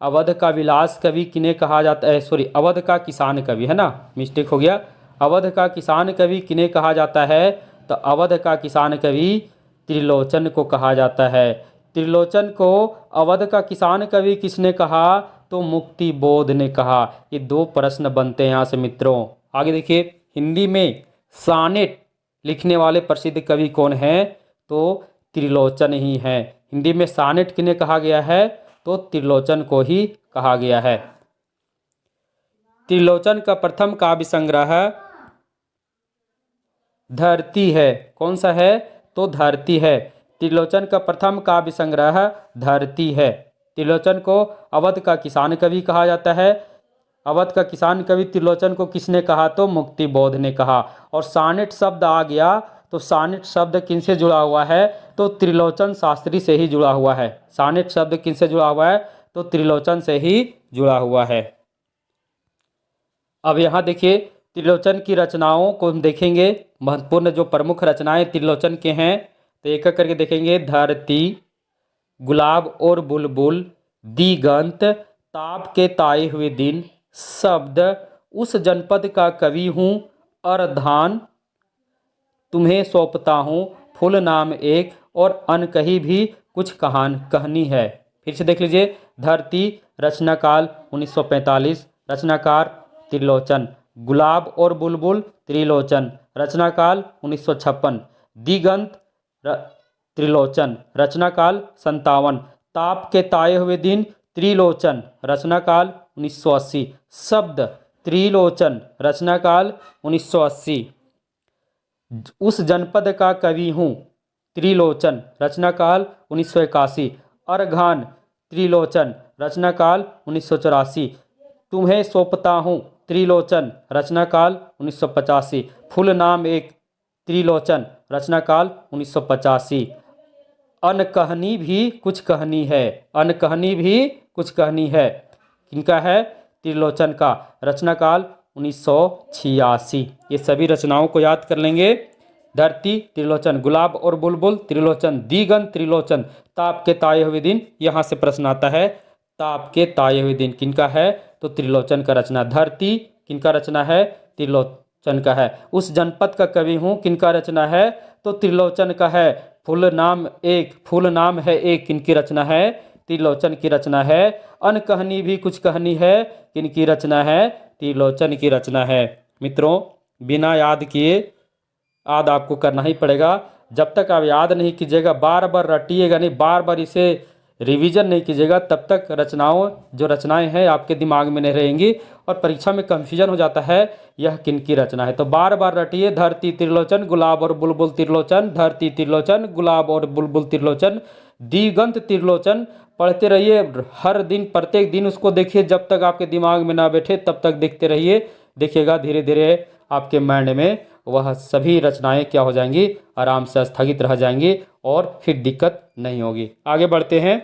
अवध का विलास कवि किन्हें कहा जाता है, सॉरी अवध का किसान कवि, है ना, मिस्टेक हो गया। अवध का किसान कवि किन्हें कहा जाता है, तो अवध का किसान कवि त्रिलोचन को कहा जाता है। त्रिलोचन को अवध का किसान कवि किसने कहा, तो मुक्ति बोध ने कहा। ये दो प्रश्न बनते हैं यहाँ से मित्रों। आगे देखिए, हिंदी में सानेट लिखने वाले प्रसिद्ध कवि कौन हैं, तो त्रिलोचन ही हैं। हिंदी में सानेट किन्हें कहा गया है, तो त्रिलोचन को ही कहा गया है। त्रिलोचन का प्रथम काव्य संग्रह धरती है। कौन सा है, तो धरती है। त्रिलोचन का प्रथम काव्य संग्रह धरती है। त्रिलोचन को अवध का किसान कवि कहा जाता है। अवध का किसान कवि त्रिलोचन को किसने कहा, तो मुक्ति बोध ने कहा। और सानेट शब्द आ गया, तो सानेट शब्द किनसे जुड़ा हुआ है, तो त्रिलोचन शास्त्री से ही जुड़ा हुआ है। सानेट शब्द किनसे जुड़ा हुआ है, तो त्रिलोचन से ही जुड़ा हुआ है। अब यहाँ देखिए, त्रिलोचन की रचनाओं को हम देखेंगे। महत्वपूर्ण जो प्रमुख रचनाएं त्रिलोचन के हैं, तो एक एक करके देखेंगे। धरती, गुलाब और बुलबुल, दिगंत, ताप के ताए हुए दिन, शब्द, उस जनपद का कवि हूँ, अरधान, तुम्हें सौंपता हूँ, फूल नाम एक, और अनकही भी कुछ कहनी है। फिर से देख लीजिए। धरती रचनाकाल 1945, रचनाकार त्रिलोचन। गुलाब और बुलबुल त्रिलोचन, रचनाकाल 1956। दिगंत त्रिलोचन, रचनाकाल 57। ताप के ताए हुए दिन त्रिलोचन, रचनाकाल 1980। शब्द त्रिलोचन, रचनाकाल 1980। उस जनपद का कवि हूँ त्रिलोचन, रचनाकाल 1981। अर्घान त्रिलोचन, रचनाकाल 1984। तुम्हें सौंपता हूँ त्रिलोचन, रचनाकाल 1985। फूल नाम एक त्रिलोचन, रचनाकाल 1985। अनकहनी भी कुछ कहनी है, अनकहनी भी कुछ कहनी है, किनका है, त्रिलोचन का, रचनाकाल 1986। ये सभी रचनाओं को याद कर लेंगे। धरती त्रिलोचन, गुलाब और बुलबुल त्रिलोचन, दिगंत त्रिलोचन, ताप के ताए हुए दिन। यहाँ से प्रश्न आता है, ताप के ताए हुए दिन किनका है, तो त्रिलोचन का रचना। धरती किनका रचना है, त्रिलोचन का है। उस जनपद का कवि हूँ किनका रचना है, तो त्रिलोचन का है। फूल नाम एक, फूल नाम है एक, किनकी रचना है, त्रिलोचन की रचना है। अनकहनी भी कुछ कहनी है, किनकी रचना है, त्रिलोचन की रचना है। मित्रों, बिना याद किए याद आपको करना ही पड़ेगा। जब तक आप याद नहीं कीजिएगा, बार बार रटिएगा नहीं, बार बार इसे रिवीजन नहीं कीजिएगा, तब तक जो रचनाएं हैं आपके दिमाग में नहीं रहेंगी और परीक्षा में कंफ्यूजन हो जाता है यह किनकी रचना है। तो बार बार रटिए, धरती त्रिलोचन, गुलाब और बुलबुल त्रिलोचन, धरती त्रिलोचन, गुलाब और बुलबुल त्रिलोचन, दिगंत त्रिलोचन। पढ़ते रहिए हर दिन, प्रत्येक दिन उसको देखिए, जब तक आपके दिमाग में ना बैठे तब तक देखते रहिए। देखिएगा धीरे धीरे आपके माइंड में वह सभी रचनाएं क्या हो जाएंगी, आराम से स्थगित रह जाएंगी और फिर दिक्कत नहीं होगी। आगे बढ़ते हैं।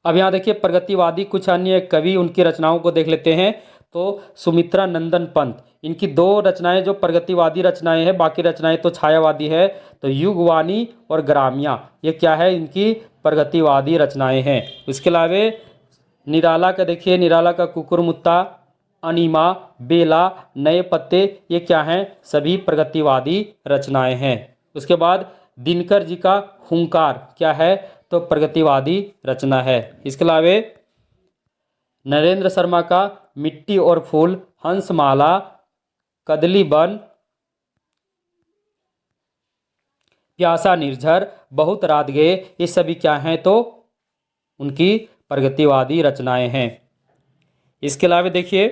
अब यहाँ देखिए, प्रगतिवादी कुछ अन्य कवि, उनकी रचनाओं को देख लेते हैं। तो सुमित्रा नंदन पंत, इनकी दो रचनाएं जो प्रगतिवादी रचनाएं हैं, बाकी रचनाएं तो छायावादी है। तो युगवाणी और ग्राम्या, ये क्या है, इनकी प्रगतिवादी रचनाएं हैं। इसके अलावा निराला का देखिए, निराला का कुकुरमुत्ता, अनिमा, बेला, नए पत्ते, ये क्या हैं, सभी प्रगतिवादी रचनाएं हैं। उसके बाद दिनकर जी का हुंकार क्या है, तो प्रगतिवादी रचना है। इसके अलावा नरेंद्र शर्मा का मिट्टी और फूल, हंसमाला, कदली वन, प्यासा निर्झर, बहुत रात गए, ये सभी क्या हैं, तो उनकी प्रगतिवादी रचनाएं हैं। इसके अलावा देखिए,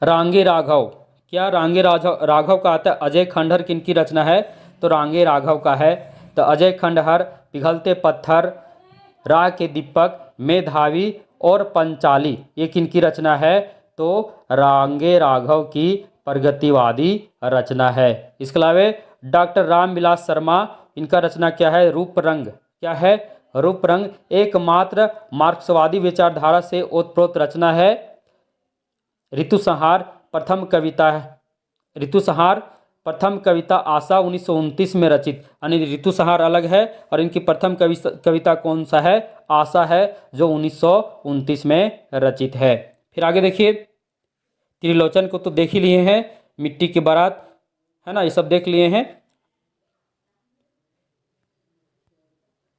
रांगे राघव, क्या रांगे राघव का आता है, अजय खंडहर किनकी रचना है, तो रांगे राघव का है। तो अजय खंडहर, पिघलते पत्थर, राह के दीपक, मेधावी और पंचाली, ये किनकी रचना है, तो रांगे राघव की प्रगतिवादी रचना है। इसके अलावा डॉक्टर रामविलास शर्मा, इनका रचना क्या है, रूप रंग, क्या है, रूप रंग एकमात्र मार्क्सवादी विचारधारा से ओतप्रोत रचना है। ऋतुसंहार प्रथम कविता है। ऋतुसंहार प्रथम कविता आशा 1929 में रचित, यानी ऋतुसंहार अलग है और इनकी प्रथम कविता कौन सा है? आशा है, जो 1929 में रचित है। फिर आगे देखिए, त्रिलोचन को तो देख ही लिए हैं, मिट्टी की बारात है ना, ये सब देख लिए हैं।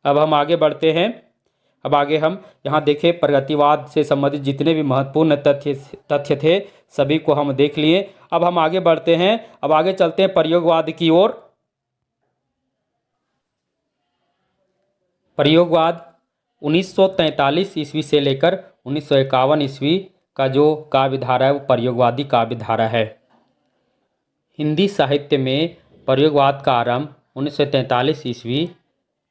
अब हम आगे बढ़ते हैं। अब आगे हम यहाँ देखें, प्रगतिवाद से संबंधित जितने भी महत्वपूर्ण तथ्य थे सभी को हम देख लिए। अब हम आगे बढ़ते हैं, अब आगे चलते हैं प्रयोगवाद की ओर। प्रयोगवाद 1943 ईस्वी से लेकर 1951 ईस्वी का जो काव्य धारा है वो प्रयोगवादी काव्य धारा है। हिंदी साहित्य में प्रयोगवाद का आरंभ 1943 ईस्वी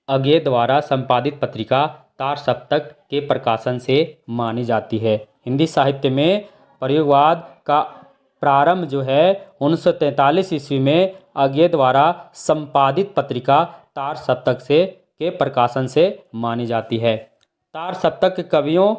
अज्ञे द्वारा संपादित पत्रिका तार सप्तक के प्रकाशन से मानी जाती है। हिंदी साहित्य में प्रयोगवाद का प्रारंभ जो है 1943 ईस्वी में अज्ञे द्वारा संपादित पत्रिका तार सप्तक से के प्रकाशन से मानी जाती है। तार सप्तक के कवियों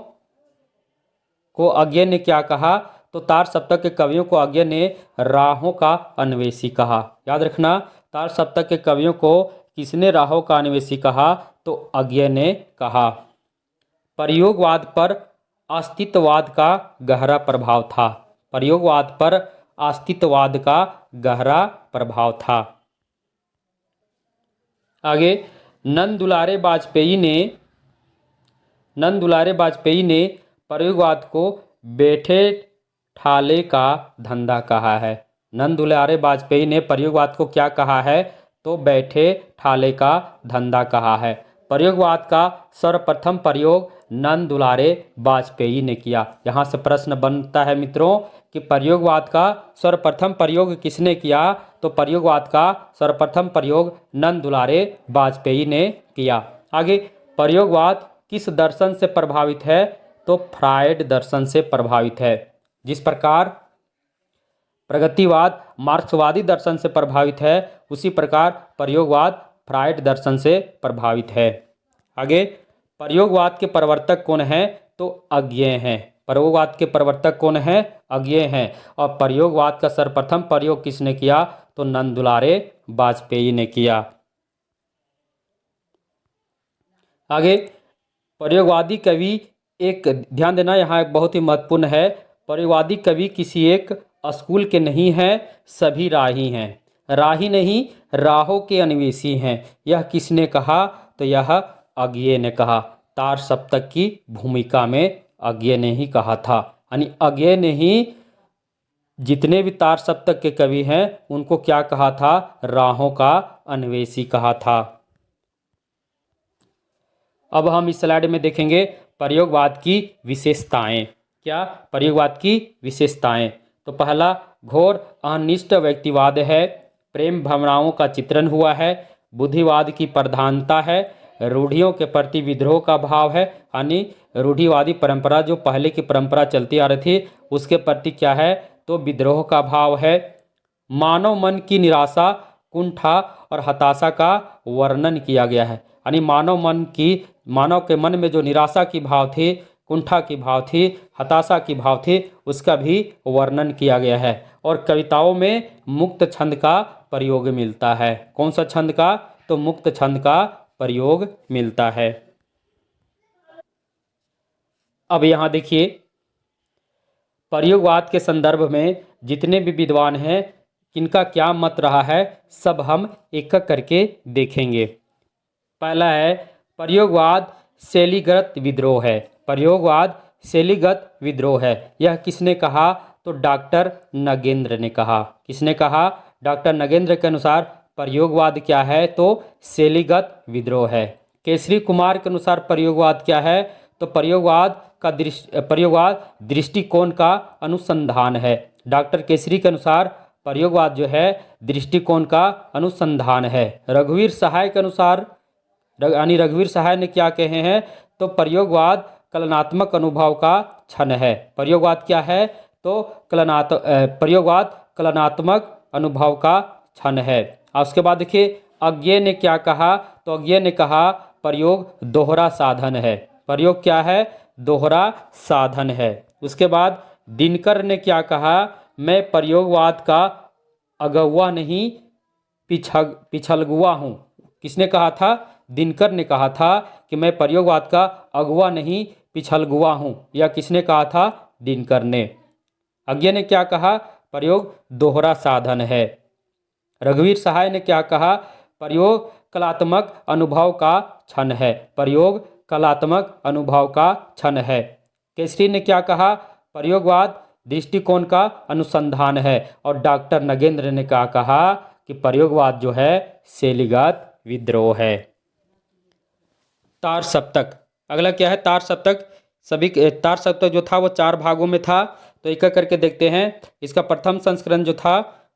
को अज्ञे ने क्या कहा? तो तार सप्तक के कवियों को अज्ञे ने राहों का अन्वेषी कहा। याद रखना, तार सप्तक के कवियों को किसने राहों का अन्वेषी कहा? तो अज्ञे ने कहा। प्रयोगवाद पर अस्तित्ववाद का गहरा प्रभाव था। प्रयोगवाद पर अस्तित्ववाद का गहरा प्रभाव था। आगे, नंद दुलारे वाजपेयी ने प्रयोगवाद को बैठे ठाले का धंधा कहा है। नंद दुलारे वाजपेयी ने प्रयोगवाद को क्या कहा है? तो बैठे ठाले का धंधा कहा है। प्रयोगवाद का सर्वप्रथम प्रयोग नंद दुलारे वाजपेयी ने किया। यहाँ से प्रश्न बनता है मित्रों कि प्रयोगवाद का सर्वप्रथम प्रयोग किसने किया? तो प्रयोगवाद का सर्वप्रथम प्रयोग नंद दुलारे वाजपेयी ने किया। आगे, प्रयोगवाद किस दर्शन से प्रभावित है? तो फ्रायड दर्शन से प्रभावित है। जिस प्रकार प्रगतिवाद मार्क्सवादी दर्शन से प्रभावित है, उसी प्रकार प्रयोगवाद फ्रायड दर्शन से प्रभावित है। आगे, प्रयोगवाद के प्रवर्तक कौन हैं? तो अज्ञे हैं। प्रयोगवाद के प्रवर्तक कौन हैं? अज्ञे हैं। और प्रयोगवाद का सर्वप्रथम प्रयोग किसने किया? तो नंद दुलारे वाजपेयी ने किया। आगे, प्रयोगवादी कवि एक, ध्यान देना यहाँ एक बहुत ही महत्वपूर्ण है, प्रयोगवादी कवि किसी एक स्कूल के नहीं हैं, सभी राही हैं। राही नहीं, राहों के अन्वेषी हैं। यह किसने कहा? तो यह अज्ञे ने कहा। तार सप्तक की भूमिका में अज्ञे ने ही कहा था, यानी अज्ञे ने ही जितने भी तार सप्तक के कवि हैं उनको क्या कहा था? राहों का अन्वेषी कहा था। अब हम इस स्लाइड में देखेंगे प्रयोगवाद की विशेषताएं। क्या? प्रयोगवाद की विशेषताएं। तो पहला, घोर अनिष्ट व्यक्तिवाद है, प्रेम भावनाओं का चित्रण हुआ है, बुद्धिवाद की प्रधानता है, रूढ़ियों के प्रति विद्रोह का भाव है, यानी रूढ़िवादी परंपरा जो पहले की परंपरा चलती आ रही थी उसके प्रति क्या है? तो विद्रोह का भाव है। मानव मन की निराशा, कुंठा और हताशा का वर्णन किया गया है, यानी मानव के मन में जो निराशा की भाव थी, कुंठा की भाव थी, हताशा की भाव थी, उसका भी वर्णन किया गया है। और कविताओं में मुक्त छंद का प्रयोग मिलता है। कौन सा छंद का? तो मुक्त छंद का प्रयोग मिलता है। अब यहाँ देखिए, प्रयोगवाद के संदर्भ में जितने भी विद्वान हैं किनका क्या मत रहा है, सब हम एक एक करके देखेंगे। पहला है, प्रयोगवाद शैलीगत विद्रोह है। प्रयोगवाद शैलीगत विद्रोह है। यह किसने कहा? तो डॉक्टर नगेंद्र ने कहा। किसने कहा? डॉक्टर नगेंद्र के अनुसार प्रयोगवाद क्या है? तो शैलीगत विद्रोह है। केसरी कुमार के अनुसार प्रयोगवाद क्या है? तो प्रयोगवाद दृष्टिकोण का अनुसंधान है। डॉक्टर केसरी के अनुसार प्रयोगवाद जो है दृष्टिकोण का अनुसंधान है। रघुवीर सहाय के अनुसार, यानी रघुवीर सहाय ने क्या कहे हैं? तो प्रयोगवाद कलनात्मक अनुभव का क्षण है। प्रयोगवाद क्या है? तो प्रयोगवाद कलनात्मक अनुभव का क्षण है। और उसके बाद देखिए, अज्ञे ने क्या कहा? तो अज्ञे ने कहा प्रयोग दोहरा साधन है। प्रयोग क्या है? दोहरा साधन है। उसके बाद दिनकर ने क्या कहा? मैं प्रयोगवाद का अगुवा नहीं पिछलगुआ हूँ। किसने कहा था? दिनकर ने कहा था कि मैं प्रयोगवाद का अगुवा नहीं पिछलगुआ हूँ। यह किसने कहा था? दिनकर ने। अज्ञे ने क्या कहा? प्रयोग दोहरा साधन है। रघुवीर सहाय ने क्या कहा? प्रयोग कलात्मक अनुभव का क्षण है। प्रयोग कलात्मक अनुभव का क्षण है। केसरी ने क्या कहा? प्रयोगवाद दृष्टिकोण का अनुसंधान है। और डॉक्टर नगेंद्र ने क्या कहा? कि प्रयोगवाद जो है शैलीगत विद्रोह है। तार सप्तक, अगला क्या है? तार सप्तक। सभी तार सप्तक जो था वो 4 भागों में था। तो एक एक करके देखते हैं। इसका प्रथम संस्करण जो था,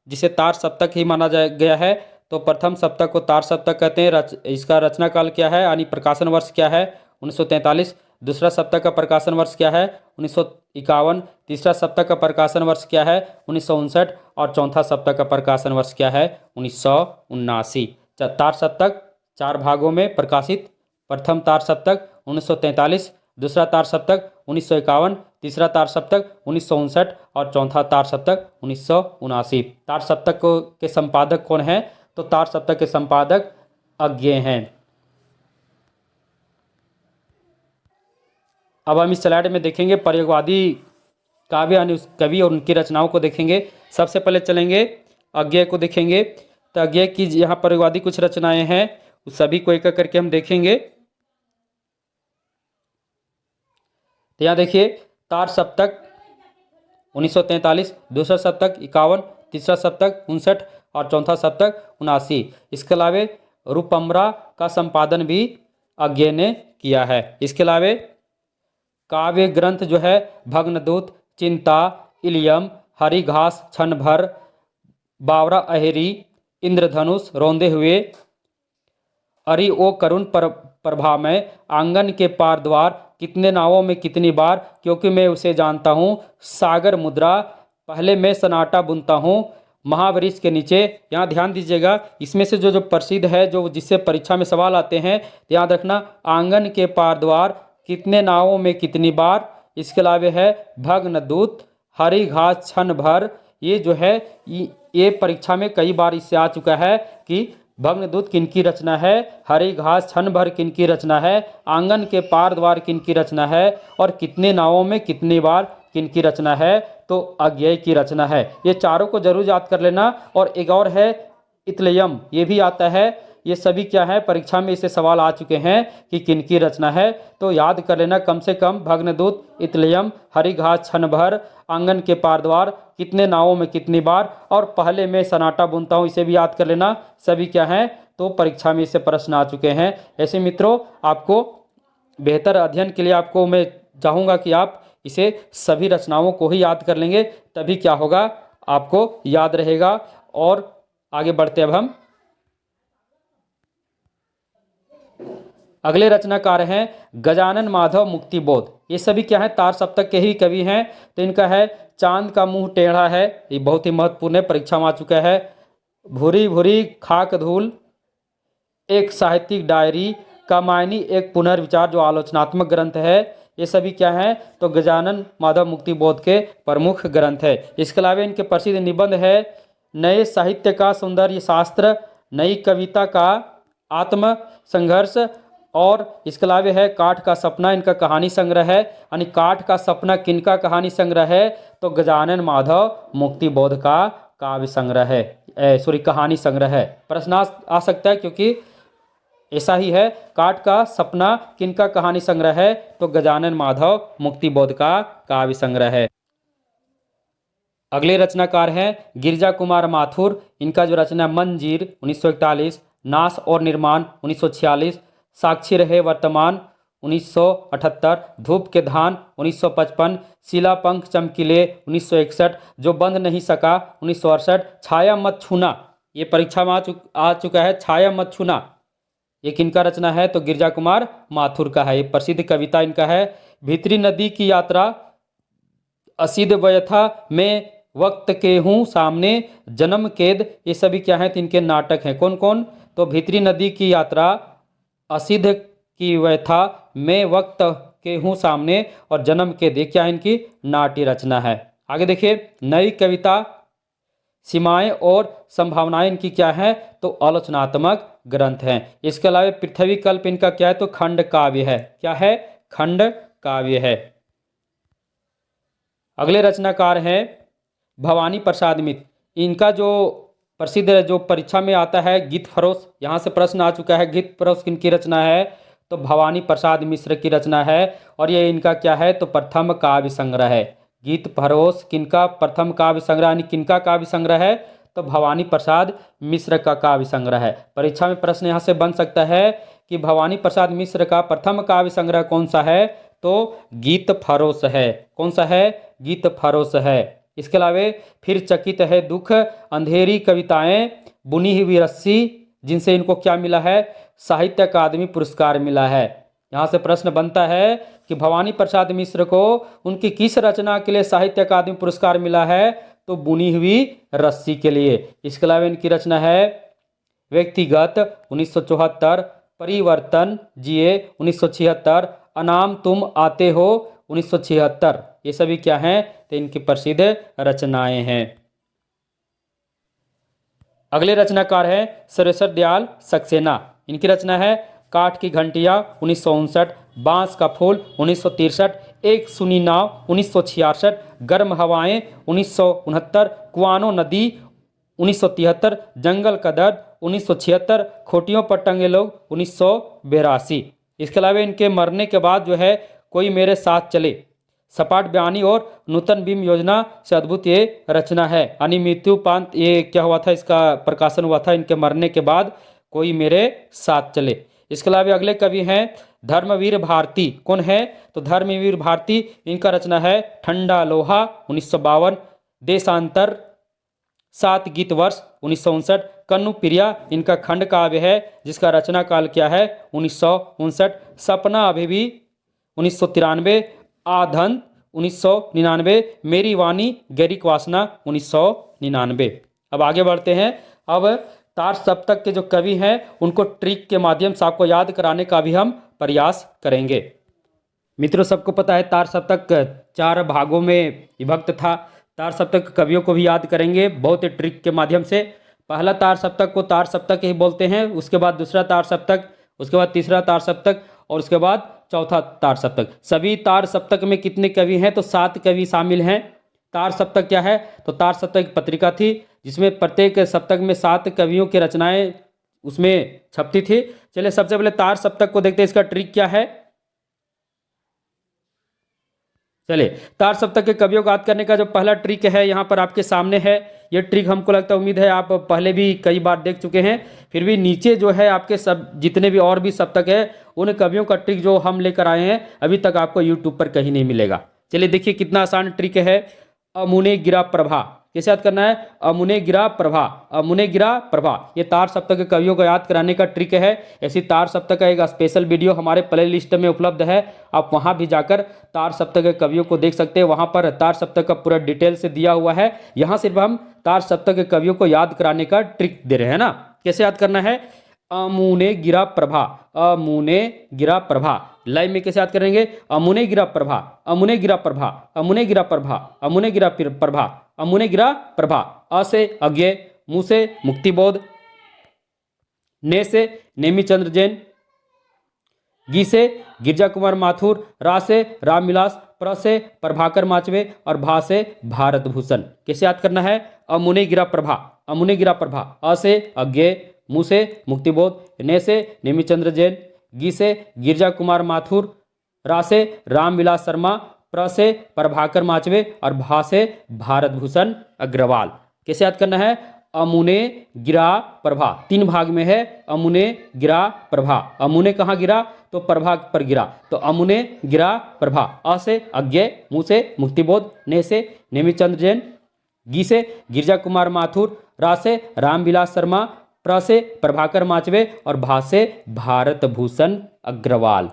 जिसे तार सप्तक ही माना गया है, तो प्रथम सप्तक को तार सप्तक कहते हैं। इसका रचना काल क्या है, यानी प्रकाशन वर्ष क्या है? 1943। दूसरा सप्तक का प्रकाशन वर्ष क्या है? 1951। तीसरा सप्तक का प्रकाशन वर्ष क्या है? 1959। और चौथा सप्तक का प्रकाशन वर्ष क्या है? 1979। तार सप्तक 4 भागों में प्रकाशित। प्रथम तार सप्तक 1943, दूसरा तार सप्तक 1951, तीसरा तार सप्तक 1959 और चौथा तार सप्तक 1979। तार सप्तक के संपादक कौन हैं? तो तार सप्तक के संपादक अज्ञे हैं। अब हम इस स्लाइड में देखेंगे प्रयोगवादी काव्य यानी कवि और उनकी रचनाओं को देखेंगे। सबसे पहले चलेंगे अज्ञे को देखेंगे। तो अज्ञे की यहाँ प्रयोगवादी कुछ रचनाएं हैं, उस सभी को एक एक करके हम देखेंगे। तो यहाँ देखिए, तार सप्तक 1943, दूसरा सप्तक 51, तीसरा सप्तक 59 और चौथा सप्तक 79। इसके अलावे रूपम्बरा का संपादन भी अज्ञे ने किया है। इसके अलावे काव्य ग्रंथ जो है भग्नदूत, चिंता, इलियम, हरिघास, क्षण भर, बावरा अहेरी, इंद्रधनुष, रोंदे हुए, अरि ओ करुण प्रभा में, आंगन के पार द्वार, कितने नावों में कितनी बार, क्योंकि मैं उसे जानता हूँ, सागर मुद्रा, पहले मैं सन्नाटा बुनता हूँ, महावृक्ष के नीचे। यहाँ ध्यान दीजिएगा, इसमें से जो प्रसिद्ध है, जो जिससे परीक्षा में सवाल आते हैं, ध्यान रखना। आंगन के पार द्वार, कितने नावों में कितनी बार। इसके अलावा है भग्नदूत, हरी घास, क्षण भर। ये जो है ये परीक्षा में कई बार इससे आ चुका है कि भग्नदूत किनकी रचना है, हरी घास, क्षण भर किनकी रचना है, आंगन के पार द्वार किनकी रचना है, और कितने नावों में कितनी बार किनकी रचना है, तो अज्ञेय की रचना है। ये चारों को जरूर याद कर लेना। और एक और है इतलयम, ये भी आता है। ये सभी क्या है, परीक्षा में इससे सवाल आ चुके हैं कि किनकी रचना है, तो याद कर लेना कम से कम। भग्नदूत, इतलयम, हरी घास, क्षण भर, आंगन के पार द्वार, कितने नावों में कितनी बार, और पहले मैं सन्नाटा बुनता हूँ, इसे भी याद कर लेना। सभी क्या हैं, तो परीक्षा में इससे प्रश्न आ चुके हैं। ऐसे मित्रों, आपको बेहतर अध्ययन के लिए आपको मैं चाहूँगा कि आप इसे सभी रचनाओं को ही याद कर लेंगे, तभी क्या होगा, आपको याद रहेगा। और आगे बढ़ते अब हम अगले रचनाकार हैं गजानन माधव मुक्तिबोध। ये सभी क्या है, तार सप्तक के ही कवि हैं। तो इनका है चांद का मुंह टेढ़ा है, ये बहुत ही महत्वपूर्ण है, परीक्षा में आ चुका है। भूरी भूरी खाक धूल, एक साहित्यिक डायरी, कामायनी एक पुनर्विचार जो आलोचनात्मक ग्रंथ है। ये सभी क्या हैं, तो गजानन माधव मुक्तिबोध के प्रमुख ग्रंथ है। इसके अलावा इनके प्रसिद्ध निबंध है नए साहित्य का सौंदर्य शास्त्र, नई कविता का आत्म संघर्ष, और इसके अलावा है काठ का सपना, इनका कहानी संग्रह है। यानी काठ का सपना किनका कहानी संग्रह है, तो गजानन माधव मुक्तिबोध का काव्य संग्रह है, कहानी संग्रह है। प्रश्न आ सकता है क्योंकि ऐसा ही है। काठ का सपना किनका कहानी संग्रह है, तो गजानन माधव मुक्तिबोध का काव्य संग्रह है। अगले रचनाकार हैं गिरिजा कुमार माथुर। इनका जो रचना मंजीर 1941, नाश और निर्माण 1946, साक्षी रहे वर्तमान 1978, धूप के धान 1955, शिला पंख चमकीले 1961, जो बंध नहीं सका 1968, छाया मत छूना, ये परीक्षा में आ चुका है। छाया मत छूना ये किनका रचना है, तो गिरिजा कुमार माथुर का है। ये प्रसिद्ध कविता इनका है। भीतरी नदी की यात्रा, असीद व्यथा में वक्त के हूँ सामने, जन्म कैद, ये सभी क्या हैं, तो इनके नाटक हैं। कौन कौन, तो भीतरी नदी की यात्रा, असिध की व्यथा मैं वक्त के हूँ सामने और जन्म के दे, क्या इनकी नाट्य रचना है। आगे देखिए, नई कविता सीमाएं और संभावनाएं इनकी क्या है, तो आलोचनात्मक ग्रंथ हैं। इसके अलावा पृथ्वी कल्प इनका क्या है, तो खंड काव्य है। क्या है, खंड काव्य है। अगले रचनाकार हैं भवानी प्रसाद मित्र। इनका जो प्रसिद्ध जो परीक्षा में आता है गीत फरोश, यहाँ से प्रश्न आ चुका है, गीत फरोश किनकी रचना है, तो भवानी प्रसाद मिश्र की रचना है। और ये इनका क्या है, तो प्रथम काव्य संग्रह है। गीत फरोश किनका प्रथम काव्य संग्रह, यानी किनका काव्य संग्रह है, तो भवानी प्रसाद मिश्र का काव्य संग्रह है। परीक्षा में प्रश्न यहाँ से बन सकता है कि भवानी प्रसाद मिश्र का प्रथम काव्य संग्रह कौन सा है, तो गीत फरोश है। कौन सा है, गीत फरोश है। इसके अलावा फिर चकित है दुख, अंधेरी कविताएं, बुनी हुई रस्सी, जिनसे इनको क्या मिला है, साहित्य अकादमी पुरस्कार मिला है। यहाँ से प्रश्न बनता है कि भवानी प्रसाद मिश्र को उनकी किस रचना के लिए साहित्य अकादमी पुरस्कार मिला है, तो बुनी हुई रस्सी के लिए। इसके अलावा इनकी रचना है व्यक्तिगत 1974, परिवर्तन जिए 1976, अनाम तुम आते हो 1976। ये सभी क्या हैं, तो इनकी प्रसिद्ध रचनाएं हैं। अगले रचनाकार हैं सर्वेश्वर दयाल सक्सेना। इनकी रचना है काठ की घंटियां 1959, बांस का फूल 1963, एक सुनी नाव 1966, गर्म हवाएं 1969, कुआनो नदी 1973, जंगल का दर्द 1976, खोटियों पर टंगे लोग 1982। इसके अलावा इनके मरने के बाद जो है कोई मेरे साथ चले, सपाट बयानी और नूतन बीम योजना से अद्भुत ये रचना है। यानी मृत्युपांत ये क्या हुआ था, इसका प्रकाशन हुआ था इनके मरने के बाद, कोई मेरे साथ चले। इसके अलावा अगले कवि हैं धर्मवीर भारती। कौन है, तो धर्मवीर भारती। इनका रचना है ठंडा लोहा 1952, देशांतर 7 गीत वर्ष 1959, कन्नू प्रिया इनका खंड काव्य है जिसका रचना काल क्या है 1959, सपना अभी भी 1993, आधन 1999, मेरी वाणी गैरिक वासना 1999। अब आगे बढ़ते हैं। अब तार सप्तक के जो कवि हैं उनको ट्रिक के माध्यम से आपको याद कराने का भी हम प्रयास करेंगे। मित्रों, सबको पता है तार सप्तक 4 भागों में विभक्त था। तार सप्तक कवियों को भी याद करेंगे बहुत ही ट्रिक के माध्यम से। पहला तार सप्तक को तार सप्तक ही बोलते हैं, उसके बाद दूसरा तार सप्तक, उसके बाद तीसरा तार सप्तक और उसके बाद चौथा तार सप्तक। सभी तार सप्तक में कितने कवि हैं, तो 7 कवि शामिल हैं। तार सप्तक क्या है, तो तार सप्तक पत्रिका थी जिसमें प्रत्येक सप्तक में 7 कवियों की रचनाएं उसमें छपती थी। चलिए सबसे पहले तार सप्तक को देखते हैं, इसका ट्रिक क्या है। चलिए तार सप्तक के कवियों को याद करने का जो पहला ट्रिक है यहाँ पर आपके सामने है। ये ट्रिक हमको लगता है, उम्मीद है आप पहले भी कई बार देख चुके हैं, फिर भी नीचे जो है आपके सब जितने भी और भी सप्तक है उन कवियों का ट्रिक जो हम लेकर आए हैं अभी तक आपको यूट्यूब पर कहीं नहीं मिलेगा। चलिए देखिए कितना आसान ट्रिक है। अमुने गिरा प्रभा, कैसे याद करना है, अमुने गिरा प्रभा, अमुने गिरा प्रभा। ये तार सप्तक के कवियों को याद कराने का ट्रिक है। ऐसी तार सप्तक का एक स्पेशल वीडियो हमारे प्ले लिस्ट में उपलब्ध है, आप वहां भी जाकर तार सप्तक के कवियों को देख सकते हैं। वहां पर तार सप्तक का पूरा डिटेल से दिया हुआ है। यहाँ सिर्फ हम तार सप्तक के कवियों को याद कराने का ट्रिक दे रहे हैं ना। कैसे याद करना है, अमुने गिरा प्रभा, अमुने गिरा प्रभा। लाइव में कैसे याद करेंगे, अमुने गिरा प्रभा, अमुने गिरा प्रभा, अमुने गिरा प्रभा, अमुने गिरा प्रभा, अमुने गिरा प्रभा। अ से अज्ञे, मु से मुक्तिबोध, ने से नेमीचंद्र जैन, गी से गिरजा कुमार माथुर, रा से रामविलास, प्र से प्रभाकर माचवे और भा से भारत भूषण। कैसे याद करना है, अमुने गिरा प्रभा, अमुने गिरा प्रभा। अ से अज्ञे, मु से मुक्तिबोध, ने से नेमीचंद्र जैन, गी से गिरजा कुमार माथुर, रा से रामविलास शर्मा, प्र से प्रभाकर माचवे और भा से भारत भूषण अग्रवाल। कैसे याद करना है, अमुने गिरा प्रभा। 3 भाग में है अमुने गिरा प्रभा। अमुने कहाँ गिरा, तो प्रभा पर गिरा, तो अमुने गिरा प्रभा। अ से अज्ञे, मु से मुक्तिबोध, ने से नेमीचंद्र जैन, गी से गिरजा कुमार माथुर, रा से रामविलास शर्मा, प्र से प्रभाकर माचवे और भा से भारत भूषण अग्रवाल।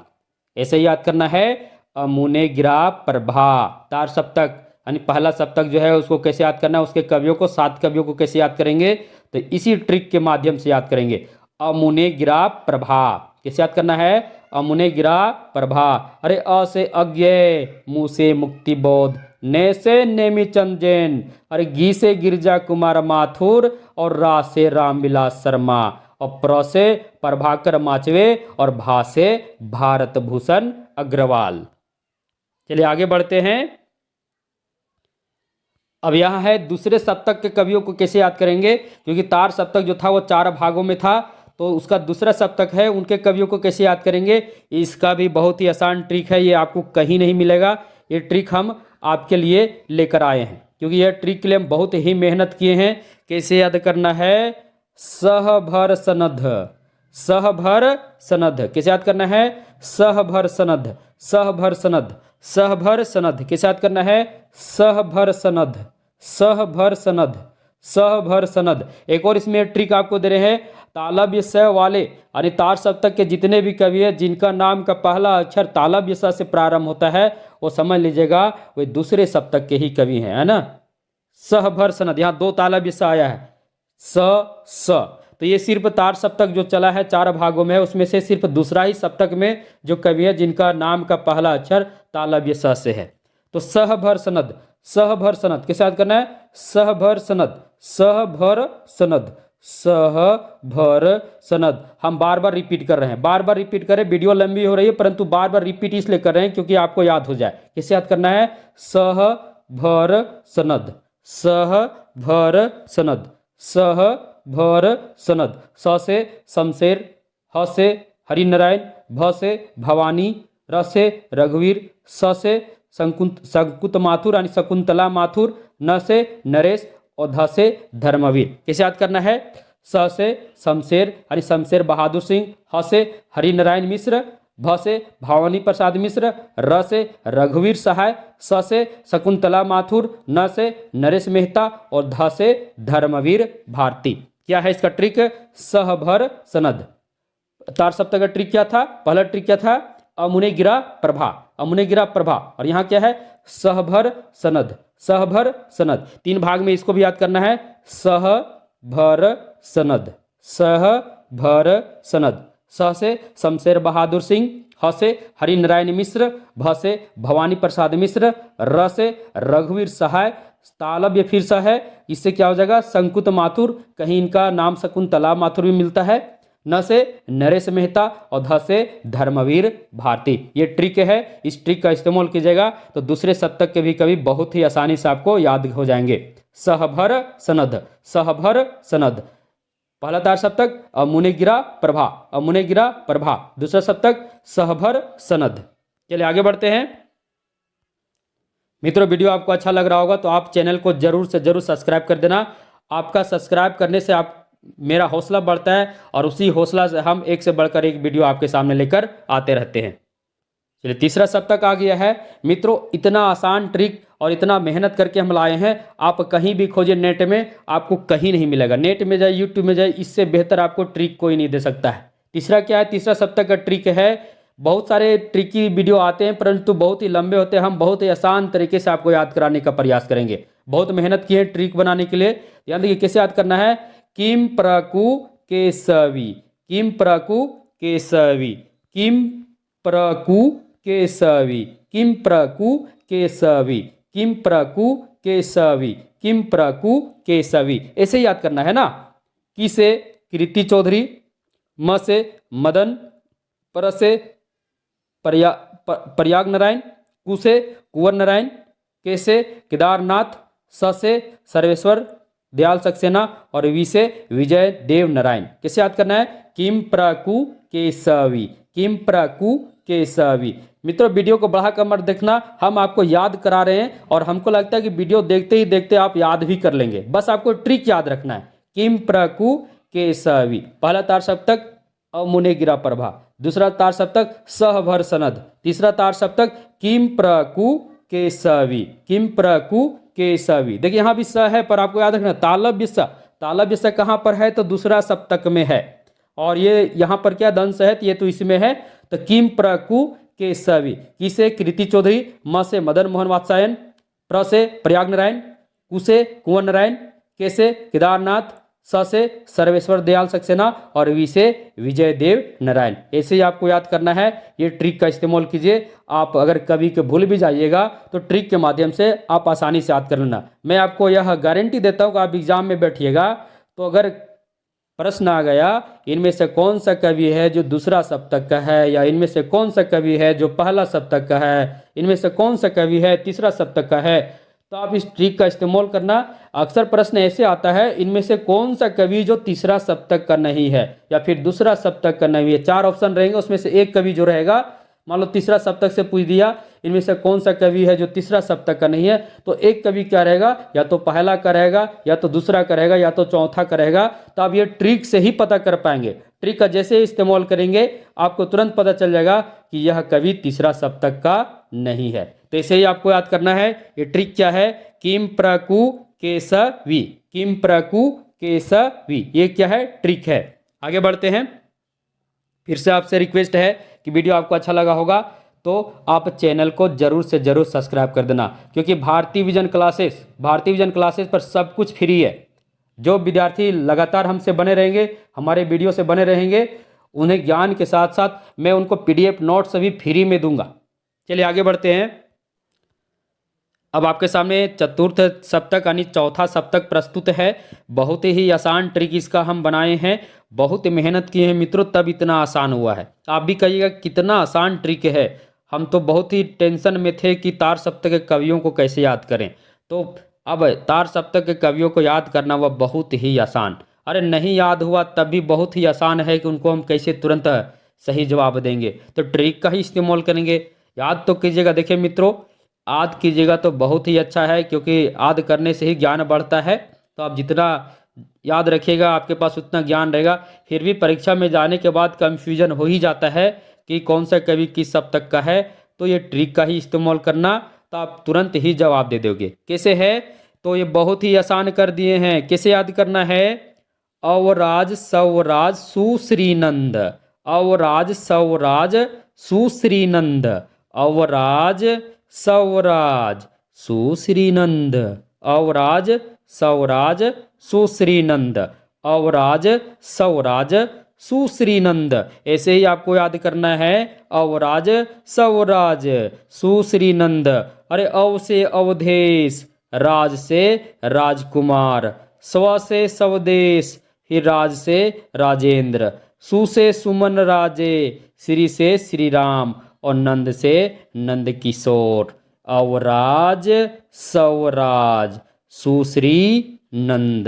ऐसे ही याद करना है, अमुने गिरा प्रभा। तार सप्तक यानी पहला सप्तक जो है उसको कैसे याद करना है, उसके कवियों को 7 कवियों को कैसे याद करेंगे, तो इसी ट्रिक के माध्यम से याद करेंगे। अमुने गिरा प्रभा, किसे याद करना है? अमुने गिरा प्रभा। अरे अ से अज्ञेय, मु से मुक्ति बोध, ने से नेमी चंद जैन, अरे गी से गिरजा कुमार माथुर और रा से रामविलास शर्मा और प्र से प्रभाकर माचवे और भा से भारत भूषण अग्रवाल। चलिए आगे बढ़ते हैं। अब यहाँ है दूसरे सप्तक के कवियों को कैसे याद करेंगे, क्योंकि तार सप्तक जो था वो 4 भागों में था, तो उसका दूसरा सप्तक है, उनके कवियों को कैसे याद करेंगे। इसका भी बहुत ही आसान ट्रिक है, ये आपको कहीं नहीं मिलेगा। ये ट्रिक हम आपके लिए लेकर आए हैं, क्योंकि यह ट्रिक के लिए हम बहुत ही मेहनत किए हैं। कैसे याद करना है? सहभर सनध, सहभर सनध। कैसे याद करना है? सहभर सनध, सहभर सनध, सहभर सनध। कैसे याद करना है? सहभर सनध, सहभर सनध, सहभर सनद। एक और इसमें ट्रिक आपको दे रहे हैं, तालव्य स वाले यानी तार सप्तक के जितने भी कवि हैं जिनका नाम का पहला अक्षर तालव्य स से प्रारंभ होता है, वो समझ लीजिएगा वे दूसरे सप्तक के ही कवि हैं, है ना। सहभर सनद, यहाँ 2 तालव्य स आया है, स। तो ये सिर्फ तार सप्तक जो चला है 4 भागों में है, उसमें से सिर्फ दूसरा ही सप्तक में जो कवि है जिनका नाम का पहला अक्षर तालव्य स से है। तो सहभर सनद, सहभर सनद। किसे याद करना है? सहभर सनद, सहभर सनद, सहभर सनद। हम बार बार रिपीट कर रहे हैं, बार बार रिपीट करें। वीडियो लंबी हो रही है परंतु बार बार रिपीट इसलिए कर रहे हैं क्योंकि आपको याद हो जाए। किसे याद करना है? सहभर सनद, सहभर सनद, सहभर सनद। स से शमशेर, ह से हरिनारायण, भ से भवानी, र से रघुवीर, स से संकुत माथुर यानी शकुंतला माथुर, न से नरेश और ध से धर्मवीर। कैसे याद करना है? स से शमशेर यानी शमशेर बहादुर सिंह, ह से हरिनारायण मिश्र, भ से भवानी प्रसाद मिश्र, र से रघुवीर सहाय, स से शकुंतला माथुर, न से नरेश मेहता और ध से धर्मवीर भारती। क्या है इसका ट्रिक? सहभर सनद। तार सप्तक का ट्रिक क्या था? पहला ट्रिक क्या था? अमुने गिरा प्रभा, अमुने गिरा प्रभा। और यहाँ क्या है? सहभर सनद, सहभर सनद। 3 भाग में इसको भी याद करना है। सहभर सनद, सहभर सनद। स से शमशेर बहादुर सिंह, ह से हरिनारायण मिश्र, भ से भवानी प्रसाद मिश्र, र से रघुवीर सहाय, तालव्य फिर सा है, इससे क्या हो जाएगा? संकुत माथुर, कहीं इनका नाम शकुंतला माथुर भी मिलता है, न से नरेश मेहता और ध से धर्मवीर भारती। ये ट्रिक है, इस ट्रिक का इस्तेमाल कीजिएगा तो दूसरे सप्तक के भी कवि बहुत ही आसानी से आपको याद हो जाएंगे। सहभर सनद, सहभर सनद। पहला तार सप्तक अमुने गिरा प्रभा, अमुने गिरा प्रभा। दूसरा सप्तक सहभर सनद। चलिए आगे बढ़ते हैं। मित्रों, वीडियो आपको अच्छा लग रहा होगा तो आप चैनल को जरूर से जरूर सब्सक्राइब कर देना। आपका सब्सक्राइब करने से आप मेरा हौसला बढ़ता है और उसी हौसला से हम एक से बढ़कर एक वीडियो आपके सामने लेकर आते रहते हैं। चलिए तीसरा सप्तक आ गया है। मित्रों, इतना आसान ट्रिक और इतना मेहनत करके हम लाए हैं, आप कहीं भी खोजिए नेट में, आपको कहीं नहीं मिलेगा। नेट में जाए, यूट्यूब में जाए, इससे बेहतर आपको ट्रिक कोई नहीं दे सकता है। तीसरा क्या है? तीसरा सप्तक का ट्रिक है, बहुत सारे ट्रिकी वीडियो आते हैं परंतु बहुत ही लंबे होते हैं। हम बहुत ही आसान तरीके से आपको याद कराने का प्रयास करेंगे। बहुत मेहनत की है ट्रिक बनाने के लिए। ध्यान देखिए कैसे याद करना है। किम प्रकु केसवी, किम प्रकु केसवी, किम प्रकु केसवी, किम प्रकु केसवी, किम प्रकु केसवी, किम प्रकु केसवी। ऐसे याद करना है ना। कि से कृति चौधरी, म से मदन, पर से प्रयाग नारायण, कु से कुंवर नारायण, के से केदारनाथ, स से सर्वेश्वर दयाल सक्सेना और वी से विजय देव नारायण। कैसे याद करना है? किम प्रकु केसवी, किम प्रकु केसवी। मित्रों, वीडियो को बढ़ा कर मत देखना, हम आपको याद करा रहे हैं और हमको लगता है कि वीडियो देखते ही देखते आप याद भी कर लेंगे। बस आपको ट्रिक याद रखना है। किम प्रकु केसवी। पहला तार सप्तक अमुने गिरा प्रभा, दूसरा तार सप्तक सहभर सनद, तीसरा तार सप्तक किम प्रकु केसवी, किम प्रकु केसवी। देखिए यहाँ भी स है पर आपको याद रखना तालव्य स, तालव्य स कहाँ पर है? तो दूसरा सप्तक में है। और ये यहाँ पर क्या दंश है? तो ये तो इसमें है। तो किम प्रकु केसवी। कि से कृति चौधरी, म से मदन मोहन वात्सायन, प्र से प्रयाग नारायण, कु से कुंवर नारायण, के से केदारनाथ, स से सर्वेश्वर दयाल सक्सेना और वी से विजय देव नारायण। ऐसे ही आपको याद करना है। ये ट्रिक का इस्तेमाल कीजिए। आप अगर कभी के भूल भी जाइएगा तो ट्रिक के माध्यम से आप आसानी से याद कर लेना। मैं आपको यह गारंटी देता हूँ कि आप एग्जाम में बैठिएगा तो अगर प्रश्न आ गया इनमें से कौन सा कवि है जो दूसरा सप्तक का है, या इनमें से कौन सा कवि है जो पहला सप्तक का है, इनमें से कौन सा कवि है तीसरा सप्तक का है, तो आप इस ट्रिक का इस्तेमाल करना। अक्सर प्रश्न ऐसे आता है इनमें से कौन सा कवि जो तीसरा सप्तक का नहीं है या फिर दूसरा सप्तक का नहीं है। 4 ऑप्शन रहेंगे, उसमें से एक कवि जो रहेगा, मान लो तीसरा सप्तक से पूछ दिया इनमें से कौन सा कवि है जो तीसरा सप्तक का नहीं है, तो एक कवि क्या रहेगा, या तो पहला का रहेगा, या तो दूसरा का रहेगा, या तो चौथा का रहेगा। तो आप ये ट्रिक से ही पता कर पाएंगे। ट्रिक का जैसे ही इस्तेमाल करेंगे आपको तुरंत पता चल जाएगा कि यह कवि तीसरा सप्तक का नहीं है। तो ऐसे ही आपको याद करना है। ये ट्रिक क्या है, किम प्रकु केसवी, किम प्रकु केसवी, ये क्या है, ट्रिक है। आगे बढ़ते हैं। फिर से आपसे रिक्वेस्ट है कि वीडियो आपको अच्छा लगा होगा तो आप चैनल को जरूर से जरूर सब्सक्राइब कर देना, क्योंकि भारतीय विजन क्लासेस पर सब कुछ फ्री है। जो विद्यार्थी लगातार हमसे बने रहेंगे, हमारे वीडियो से बने रहेंगे, उन्हें ज्ञान के साथ साथ मैं उनको PDF नोट्स भी फ्री में दूंगा। चलिए आगे बढ़ते हैं। अब आपके सामने चतुर्थ सप्तक यानी चौथा सप्तक प्रस्तुत है। बहुत ही आसान ट्रिक इसका हम बनाए हैं, बहुत मेहनत किए हैं मित्रों, तब इतना आसान हुआ है। आप भी कहिएगा कितना आसान ट्रिक है। हम तो बहुत ही टेंशन में थे कि तार सप्तक के कवियों को कैसे याद करें, तो अब तार सप्तक के कवियों को याद करना वह बहुत ही आसान। अरे नहीं याद हुआ तब भी बहुत ही आसान है कि उनको हम कैसे तुरंत सही जवाब देंगे। तो ट्रिक का ही इस्तेमाल करेंगे। याद तो कीजिएगा। देखिए मित्रों, याद कीजिएगा तो बहुत ही अच्छा है, क्योंकि याद करने से ही ज्ञान बढ़ता है। तो आप जितना याद रखिएगा आपके पास उतना ज्ञान रहेगा। फिर भी परीक्षा में जाने के बाद कंफ्यूजन हो ही जाता है कि कौन सा कवि किस सप्तक का है, तो ये ट्रिक का ही इस्तेमाल करना, तो आप तुरंत ही जवाब दे दोगे। कैसे है, तो ये बहुत ही आसान कर दिए हैं। कैसे याद करना है, अवराज सवराज सुश्रीनंद, अवराज सवराज सुश्रीनंद, अवराज सवराज सुश्रीनंद, अवराज सवराज सुश्रीनंद, अवराज सवराज सुश्रीनंद। ऐसे ही आपको याद करना है, अवराज सवराज सुश्रीनंद। अरे अव से अवधेश, राज से राजकुमार, स्व से स्वदेश, फिर राज से राजेंद्र, सु से सुमन राजे, श्री से श्री राम और नंद से नंद किशोर। अवराज सवराज सुश्री नंद,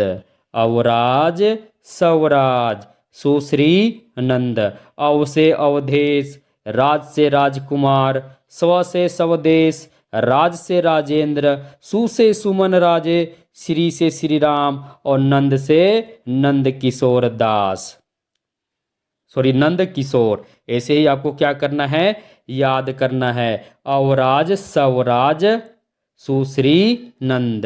अवराज सवराज सुश्री नंद। अव से अवधेश, राज से राजकुमार, स्व से स्वदेश, राज से राजेंद्र, सु से सुमन राजे, श्री से श्री राम और नंद से नंद किशोर दास, सॉरी नंद किशोर। ऐसे ही आपको क्या करना है, याद करना है। अवराज सवराज सुश्री नंद,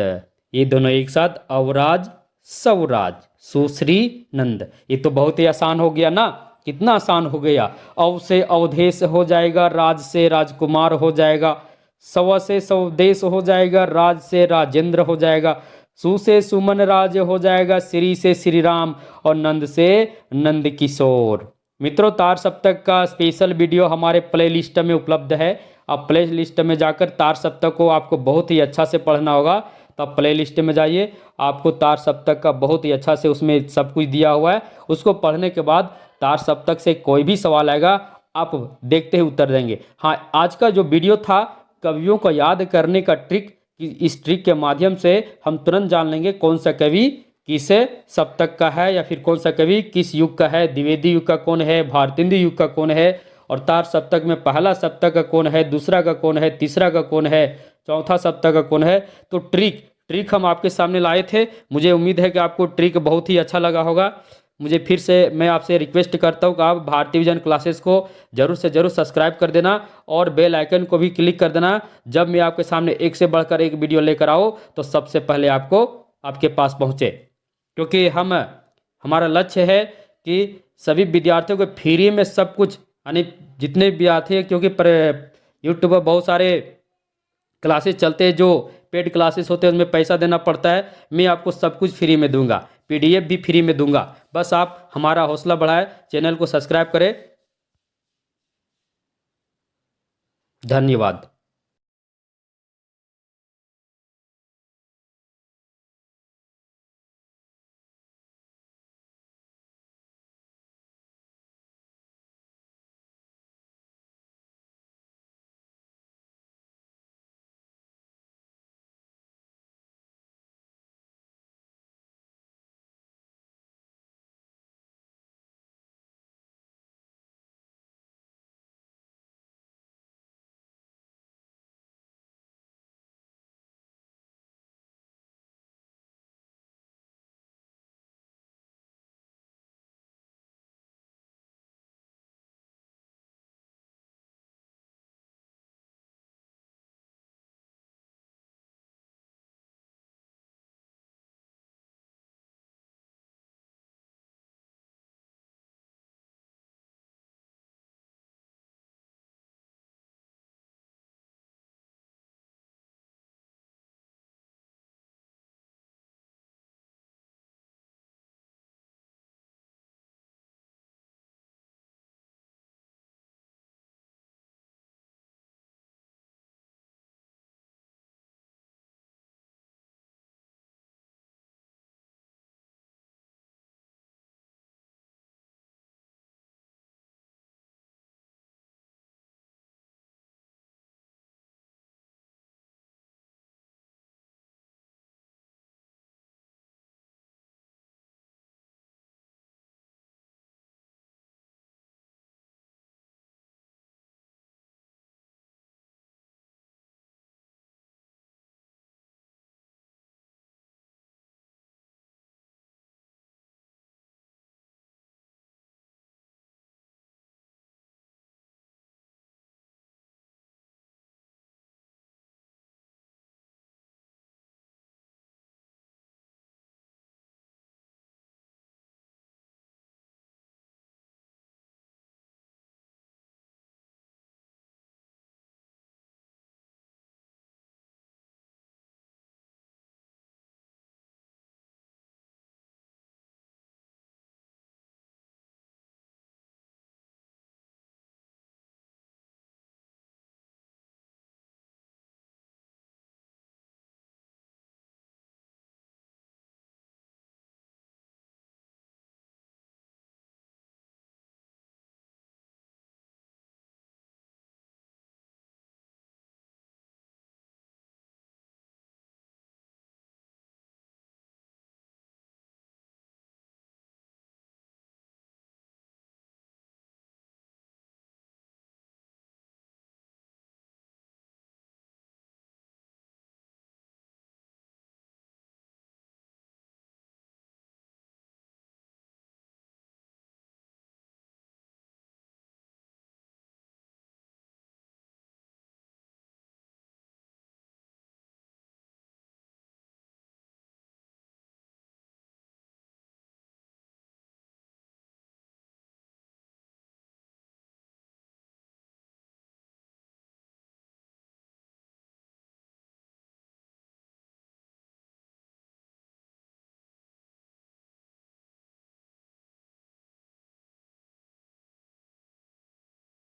ये दोनों एक साथ, अवराज सवराज सुश्री नंद। ये तो बहुत ही आसान हो गया ना, कितना आसान हो गया। अव से अवधेश हो जाएगा, राज से राजकुमार हो जाएगा, स्व से स्वदेश हो जाएगा, राज से राजेंद्र हो जाएगा, सु से सुमन राज हो जाएगा, श्री से श्री राम और नंद से नंद किशोर। मित्रों, तार सप्तक का स्पेशल वीडियो हमारे प्ले लिस्ट में उपलब्ध है। आप प्ले लिस्ट में जाकर तार सप्तक को आपको बहुत ही अच्छा से पढ़ना होगा, तो आप प्ले लिस्ट में जाइए, आपको तार सप्तक का बहुत ही अच्छा से उसमें सब कुछ दिया हुआ है। उसको पढ़ने के बाद तार सप्तक से कोई भी सवाल आएगा आप देखते ही उत्तर देंगे। हाँ, आज का जो वीडियो था कवियों को याद करने का ट्रिक, इस ट्रिक के माध्यम से हम तुरंत जान लेंगे कौन सा कवि किस सप्तक का है, या फिर कौन सा कवि किस युग का है, द्विवेदी युग का कौन है, भारतेंदु युग का कौन है, और तार सप्तक में पहला सप्तक का कौन है, दूसरा का कौन है, तीसरा का कौन है, चौथा सप्तक का कौन है। तो ट्रिक हम आपके सामने लाए थे। मुझे उम्मीद है कि आपको ट्रिक बहुत ही अच्छा लगा होगा। मुझे फिर से मैं आपसे रिक्वेस्ट करता हूँ कि आप भारतीय विजन क्लासेस को जरूर से जरूर सब्सक्राइब कर देना और बेल आइकन को भी क्लिक कर देना। जब मैं आपके सामने एक से बढ़कर एक वीडियो लेकर आऊँ तो सबसे पहले आपको आपके पास पहुँचे, क्योंकि हमारा लक्ष्य है कि सभी विद्यार्थियों को फ्री में सब कुछ, यानी जितने विद्यार्थी हैं, क्योंकि यूट्यूब पर बहुत सारे क्लासेस चलते हैं जो पेड क्लासेस होते हैं, उसमें पैसा देना पड़ता है। मैं आपको सब कुछ फ्री में दूंगा। PDF भी फ्री में दूंगा। बस आप हमारा हौसला बढ़ाएं, चैनल को सब्सक्राइब करें। धन्यवाद।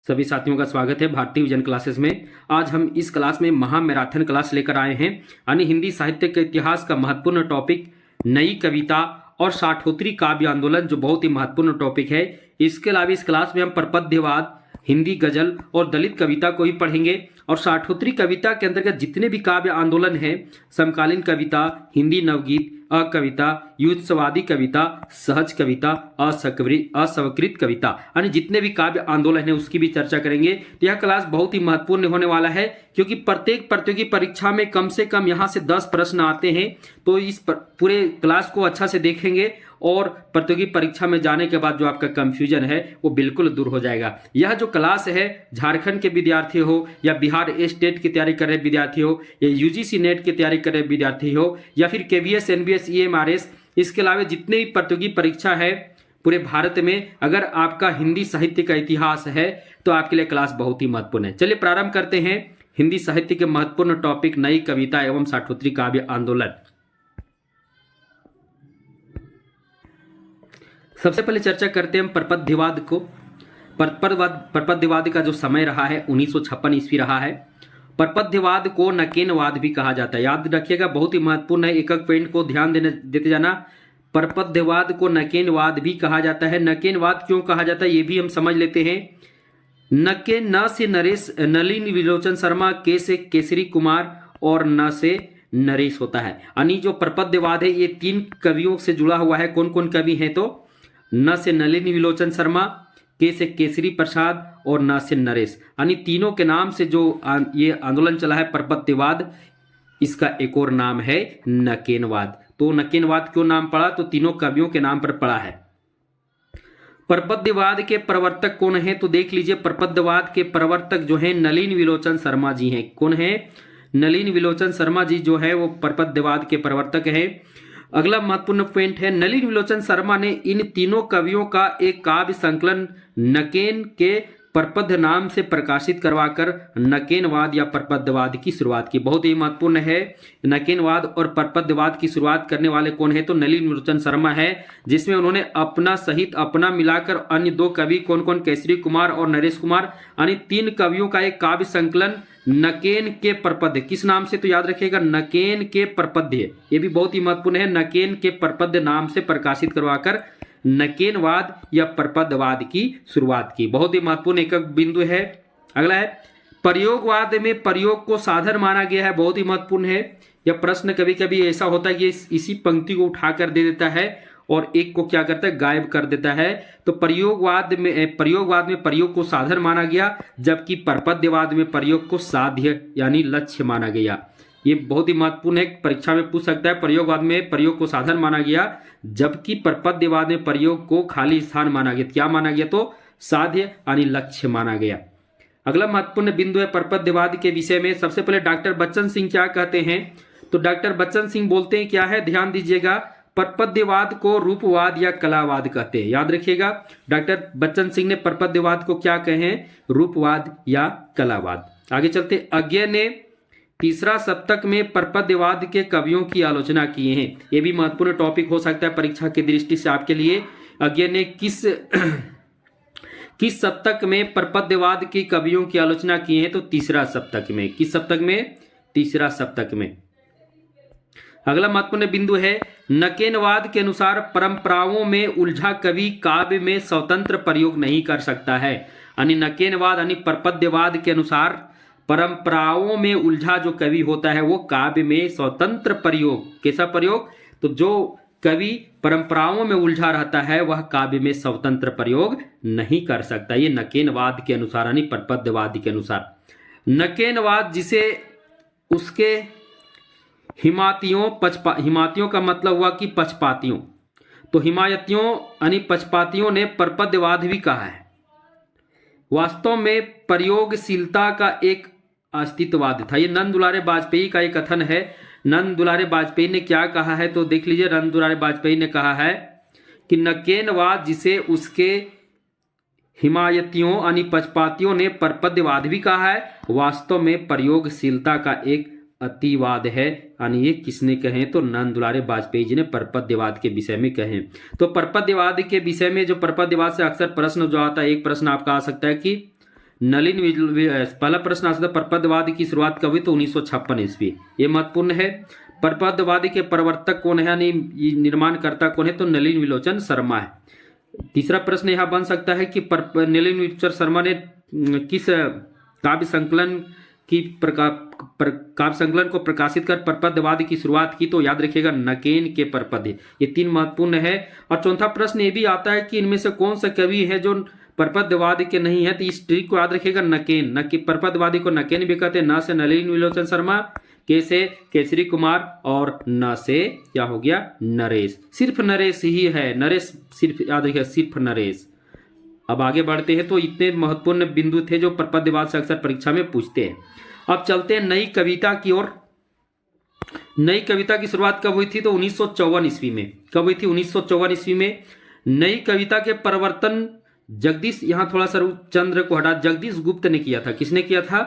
सभी साथियों का स्वागत है भारतीय विजन क्लासेस में। आज हम इस क्लास में महामैराथन क्लास लेकर आए हैं, यानी हिंदी साहित्य के इतिहास का महत्वपूर्ण टॉपिक नई कविता और साठोत्तरी काव्य आंदोलन, जो बहुत ही महत्वपूर्ण टॉपिक है। इसके अलावा इस क्लास में हम प्रपद्यवाद, हिंदी गजल और दलित कविता को ही पढ़ेंगे। और साठोत्तरी कविता के अंतर्गत जितने भी काव्य आंदोलन हैं, समकालीन कविता, हिंदी नवगीत, अकविता, युत्सवादी कविता, सहज कविता, असंस्कृत कविता, यानी जितने भी काव्य आंदोलन है उसकी भी चर्चा करेंगे। तो यह क्लास बहुत ही महत्वपूर्ण होने वाला है, क्योंकि प्रत्येक प्रतियोगी परीक्षा में कम से कम यहाँ से 10 प्रश्न आते हैं। तो इस पूरे क्लास को अच्छा से देखेंगे और प्रतियोगी परीक्षा में जाने के बाद जो आपका कंफ्यूजन है वो बिल्कुल दूर हो जाएगा। यह जो क्लास है, झारखंड के विद्यार्थी हो या बिहार स्टेट की तैयारी कर रहे विद्यार्थी हो या यूजीसी नेट की तैयारी कर रहे विद्यार्थी हो या फिर केवीएस, एनबीएस, ईएमआरएस, इसके अलावा जितने भी प्रतियोगी परीक्षा है पूरे भारत में, अगर आपका हिंदी साहित्य का इतिहास है तो आपके लिए क्लास बहुत ही महत्वपूर्ण है। चलिए प्रारंभ करते हैं हिंदी साहित्य के महत्वपूर्ण टॉपिक नई कविता एवं साठोत्तरी काव्य आंदोलन। सबसे पहले चर्चा करते हैं हम प्रपद्यवाद को। प्रपद्यवाद का जो समय रहा है 1956 ईस्वी रहा है। प्रपद्यवाद को नकेनवाद भी कहा जाता है। याद रखिएगा, बहुत ही महत्वपूर्ण है, एक एक पॉइंट को ध्यान देते जाना। प्रपद्यवाद को नकेनवाद भी कहा जाता है। नकेनवाद क्यों कहा जाता है ये भी हम समझ लेते हैं। नकेन न से नरेश, नलिन विलोचन शर्मा, के से केसरी कुमार और न से नरेश होता है। यानी जो प्रपद्यवाद है ये 3 कवियों से जुड़ा हुआ है। कौन कौन कवि हैं? तो न से नलिन विलोचन शर्मा, के से केसरी प्रसाद और न से नरेश, यानी तीनों के नाम से जो ये आंदोलन चला है प्रपद्यवाद, इसका एक और नाम है नकेनवाद। तो नकेनवाद क्यों नाम पड़ा? तो तीनों कवियों के नाम पर पड़ा है। प्रपद्यवाद के प्रवर्तक कौन है? तो देख लीजिए, प्रपद्यवाद के प्रवर्तक जो हैं नलिन विलोचन शर्मा जी हैं। कौन है? नलिन विलोचन शर्मा जी जो है वो प्रपद्यवाद के प्रवर्तक हैं। अगला महत्वपूर्ण पॉइंट है, नलिन विलोचन शर्मा ने इन तीनों कवियों का एक काव्य संकलन नकेन के प्रपद्य नाम से प्रकाशित करवाकर नकेनवाद या प्रपद्यवाद की शुरुआत की। बहुत ही महत्वपूर्ण है, नकेनवाद और प्रपद्यवाद की शुरुआत करने वाले कौन है? तो नलिन विलोचन शर्मा है, जिसमें उन्होंने अपना सहित अपना मिलाकर अन्य 2 कवि कौन कौन, केसरी कुमार और नरेश कुमार, यानी 3 कवियों का एक काव्य संकलन नकेन के प्रपद्य, किस नाम से? तो याद रखिएगा, नकेन के प्रपद्य। ये भी बहुत ही महत्वपूर्ण है, नकेन के प्रपद्य नाम से प्रकाशित करवाकर नकेनवाद या प्रपद्यवाद की शुरुआत की। बहुत ही महत्वपूर्ण एक बिंदु है। अगला है, प्रयोगवाद में प्रयोग को साधन माना गया है। बहुत ही महत्वपूर्ण है। यह प्रश्न कभी कभी ऐसा होता है कि इसी पंक्ति को उठाकर दे देता है और एक को क्या करता है, गायब कर देता है। तो प्रयोगवाद में प्रयोग को साधन माना गया, जबकि प्रपद्यवाद में प्रयोग को साध्य यानी लक्ष्य माना गया। ये बहुत ही महत्वपूर्ण है, परीक्षा में पूछ सकता है। प्रयोगवाद में प्रयोग को साधन माना गया, जबकि प्रपद्यवाद में प्रयोग को खाली स्थान माना गया। क्या माना गया? तो साध्य यानी लक्ष्य माना गया। अगला महत्वपूर्ण बिंदु है प्रपद्यवाद के विषय में। सबसे पहले डॉक्टर बच्चन सिंह क्या कहते हैं? तो डॉक्टर बच्चन सिंह बोलते हैं क्या है, ध्यान दीजिएगा, प्रपद्यवाद को रूपवाद या कलावाद कहते हैं। याद रखिएगा, डॉक्टर बच्चन सिंह ने प्रपद्यवाद को क्या कहे? रूपवाद या कलावाद। आगे चलते, अज्ञ ने तीसरा सप्तक में प्रपद्यवाद के कवियों की आलोचना किए हैं। यह भी महत्वपूर्ण टॉपिक हो सकता है परीक्षा की दृष्टि से आपके लिए। अज्ञ ने किस सप्तक में प्रपद्यवाद के कवियों की आलोचना की है? तो तीसरा सप्तक में। किस सप्तक में? तीसरा सप्तक में। अगला महत्वपूर्ण बिंदु है, नकेनवाद के अनुसार परंपराओं में उलझा कवि काव्य में स्वतंत्र प्रयोग नहीं कर सकता है। यानी नकेनवाद यानी प्रपद्यवाद के अनुसार परंपराओं में उलझा जो कवि होता है वो काव्य में स्वतंत्र प्रयोग, कैसा प्रयोग? तो जो कवि परंपराओं में उलझा रहता है वह काव्य में स्वतंत्र प्रयोग नहीं कर सकता। ये नकेनवाद के अनुसार यानी प्रपद्यवाद के अनुसार। नकेनवाद जिसे उसके हिमातियों का मतलब हुआ कि पक्षपातियों, तो हिमायतियों यानी पक्षपातियों ने प्रपद्यवाद भी कहा है। वास्तव में प्रयोगशीलता का एक अस्तित्ववाद था। ये नंद दुलारे वाजपेयी का एक कथन है। नंद दुलारे वाजपेयी ने क्या कहा है? तो देख लीजिए, नंद दुलारे वाजपेयी ने कहा है कि नकेनवाद जिसे उसके हिमायतियों यानी पक्षपातियों ने प्रपद्यवाद भी कहा है, वास्तव में प्रयोगशीलता का एक अतिवाद है। यानी ये किसने कहे? तो नंद दुलारे वाजपेयी जी ने प्रपद्यवाद के विषय में कहे। तो प्रपद्यवाद के विषय में जो प्रपद्यवाद से अक्सर प्रश्न जो आता है, एक प्रश्न आपका आ सकता है कि पहला प्रश्न आ सकता है प्रपद्यवाद की शुरुआत कब हुई? तो 1956 ईस्वी। ये महत्वपूर्ण है। प्रपद्यवाद के प्रवर्तक कौन है यानी निर्माणकर्ता कौन है? तो नलिन विलोचन शर्मा है। तीसरा प्रश्न यह बन सकता है कि नलिन विलोचन शर्मा ने किस काव्य संकलन को प्रकाशित कर प्रपद्यवाद की शुरुआत की? तो याद रखिएगा, नकेन के प्रपद्य। ये 3 महत्वपूर्ण है। और चौथा प्रश्न ये भी आता है कि इनमें से कौन सा कवि है जो प्रपद्यवाद के नहीं है? तो इस ट्रिक को याद रखिएगा, नकेन। प्रपद्यवादी को नकेन भी कहते हैं। न से नलिन विलोचन शर्मा, के से केसरी कुमार और न से क्या हो गया? नरेश। सिर्फ नरेश ही है, नरेश सिर्फ, याद रखिएगा, सिर्फ नरेश। अब आगे बढ़ते हैं। तो इतने महत्वपूर्ण बिंदु थे जो प्रपद्यवाद से अक्सर परीक्षा में पूछते हैं। अब चलते हैं नई कविता की ओर। नई कविता की शुरुआत कब हुई थी? तो 1954 ईस्वी में। कब हुई थी? 1954 ईस्वी में। नई कविता के प्रवर्तन जगदीश, यहां थोड़ा सा चंद्र को हटा, जगदीश गुप्त ने किया था। किसने किया था?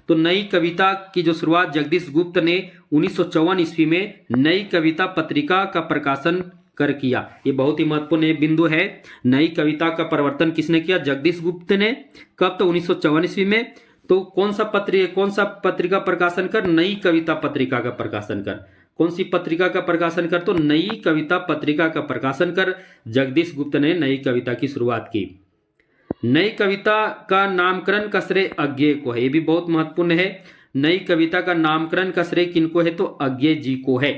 तो नई कविता की जो शुरुआत जगदीश गुप्त ने 1954 ईस्वी में नई कविता पत्रिका का प्रकाशन कर किया। ये बहुत ही महत्वपूर्ण एक बिंदु है। नई कविता का प्रवर्तन किसने किया? जगदीश गुप्त ने। कब? तो 1954 ईस्वी में। तो कौन सा पत्रिका प्रकाशन कर? नई कविता पत्रिका का प्रकाशन कर। कौन सी पत्रिका का प्रकाशन कर? तो नई कविता पत्रिका का प्रकाशन कर जगदीश गुप्त ने नई कविता की शुरुआत की। नई कविता का नामकरण का श्रेय अज्ञेय को है। ये भी बहुत महत्वपूर्ण है। नई कविता का नामकरण का श्रेय किनको है? तो अज्ञेय जी को है।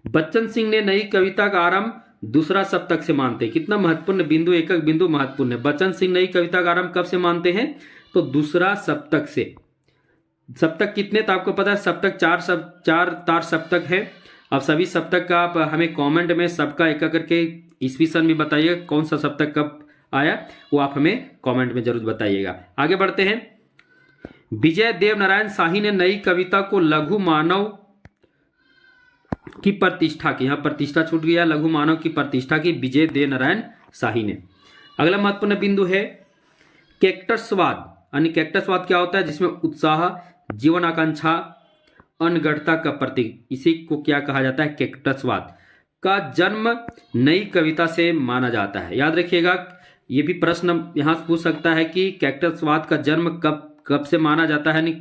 बच्चन सिंह ने नई कविता का आरंभ दूसरा सप्तक से मानते हैं। कितना महत्वपूर्ण बिंदु, एक एक बिंदु महत्वपूर्ण है। बच्चन सिंह नई कविता का आरंभ कब से मानते हैं? तो दूसरा सप्तक से। सप्तक कितने? तो आपको पता है सप्तक चार तार सप्तक है। अब सभी सप्तक का आप हमें कमेंट में सबका एक करके ईस्वी सन भी बताइएगा, कौन सा सप्तक कब आया, वो आप हमें कमेंट में जरूर बताइएगा। आगे बढ़ते हैं। विजय देव नारायण शाही ने नई कविता को लघु मानव की प्रतिष्ठा की। यहां प्रतिष्ठा छूट गया। लघु मानव की प्रतिष्ठा की विजय देव नारायण शाही ने। अगला महत्वपूर्ण बिंदु है कैक्टसवाद। यानी कैक्टसवाद क्या होता है? जिसमें उत्साह, जीवन आकांक्षा, अनगढ़ता का प्रतीक, इसी को क्या कहा जाता है? कैक्टसवाद का जन्म नई कविता से माना जाता है। याद रखिएगा, ये भी प्रश्न यहां से पूछ सकता है कि कैक्टसवाद का जन्म कब से माना जाता है। नहीं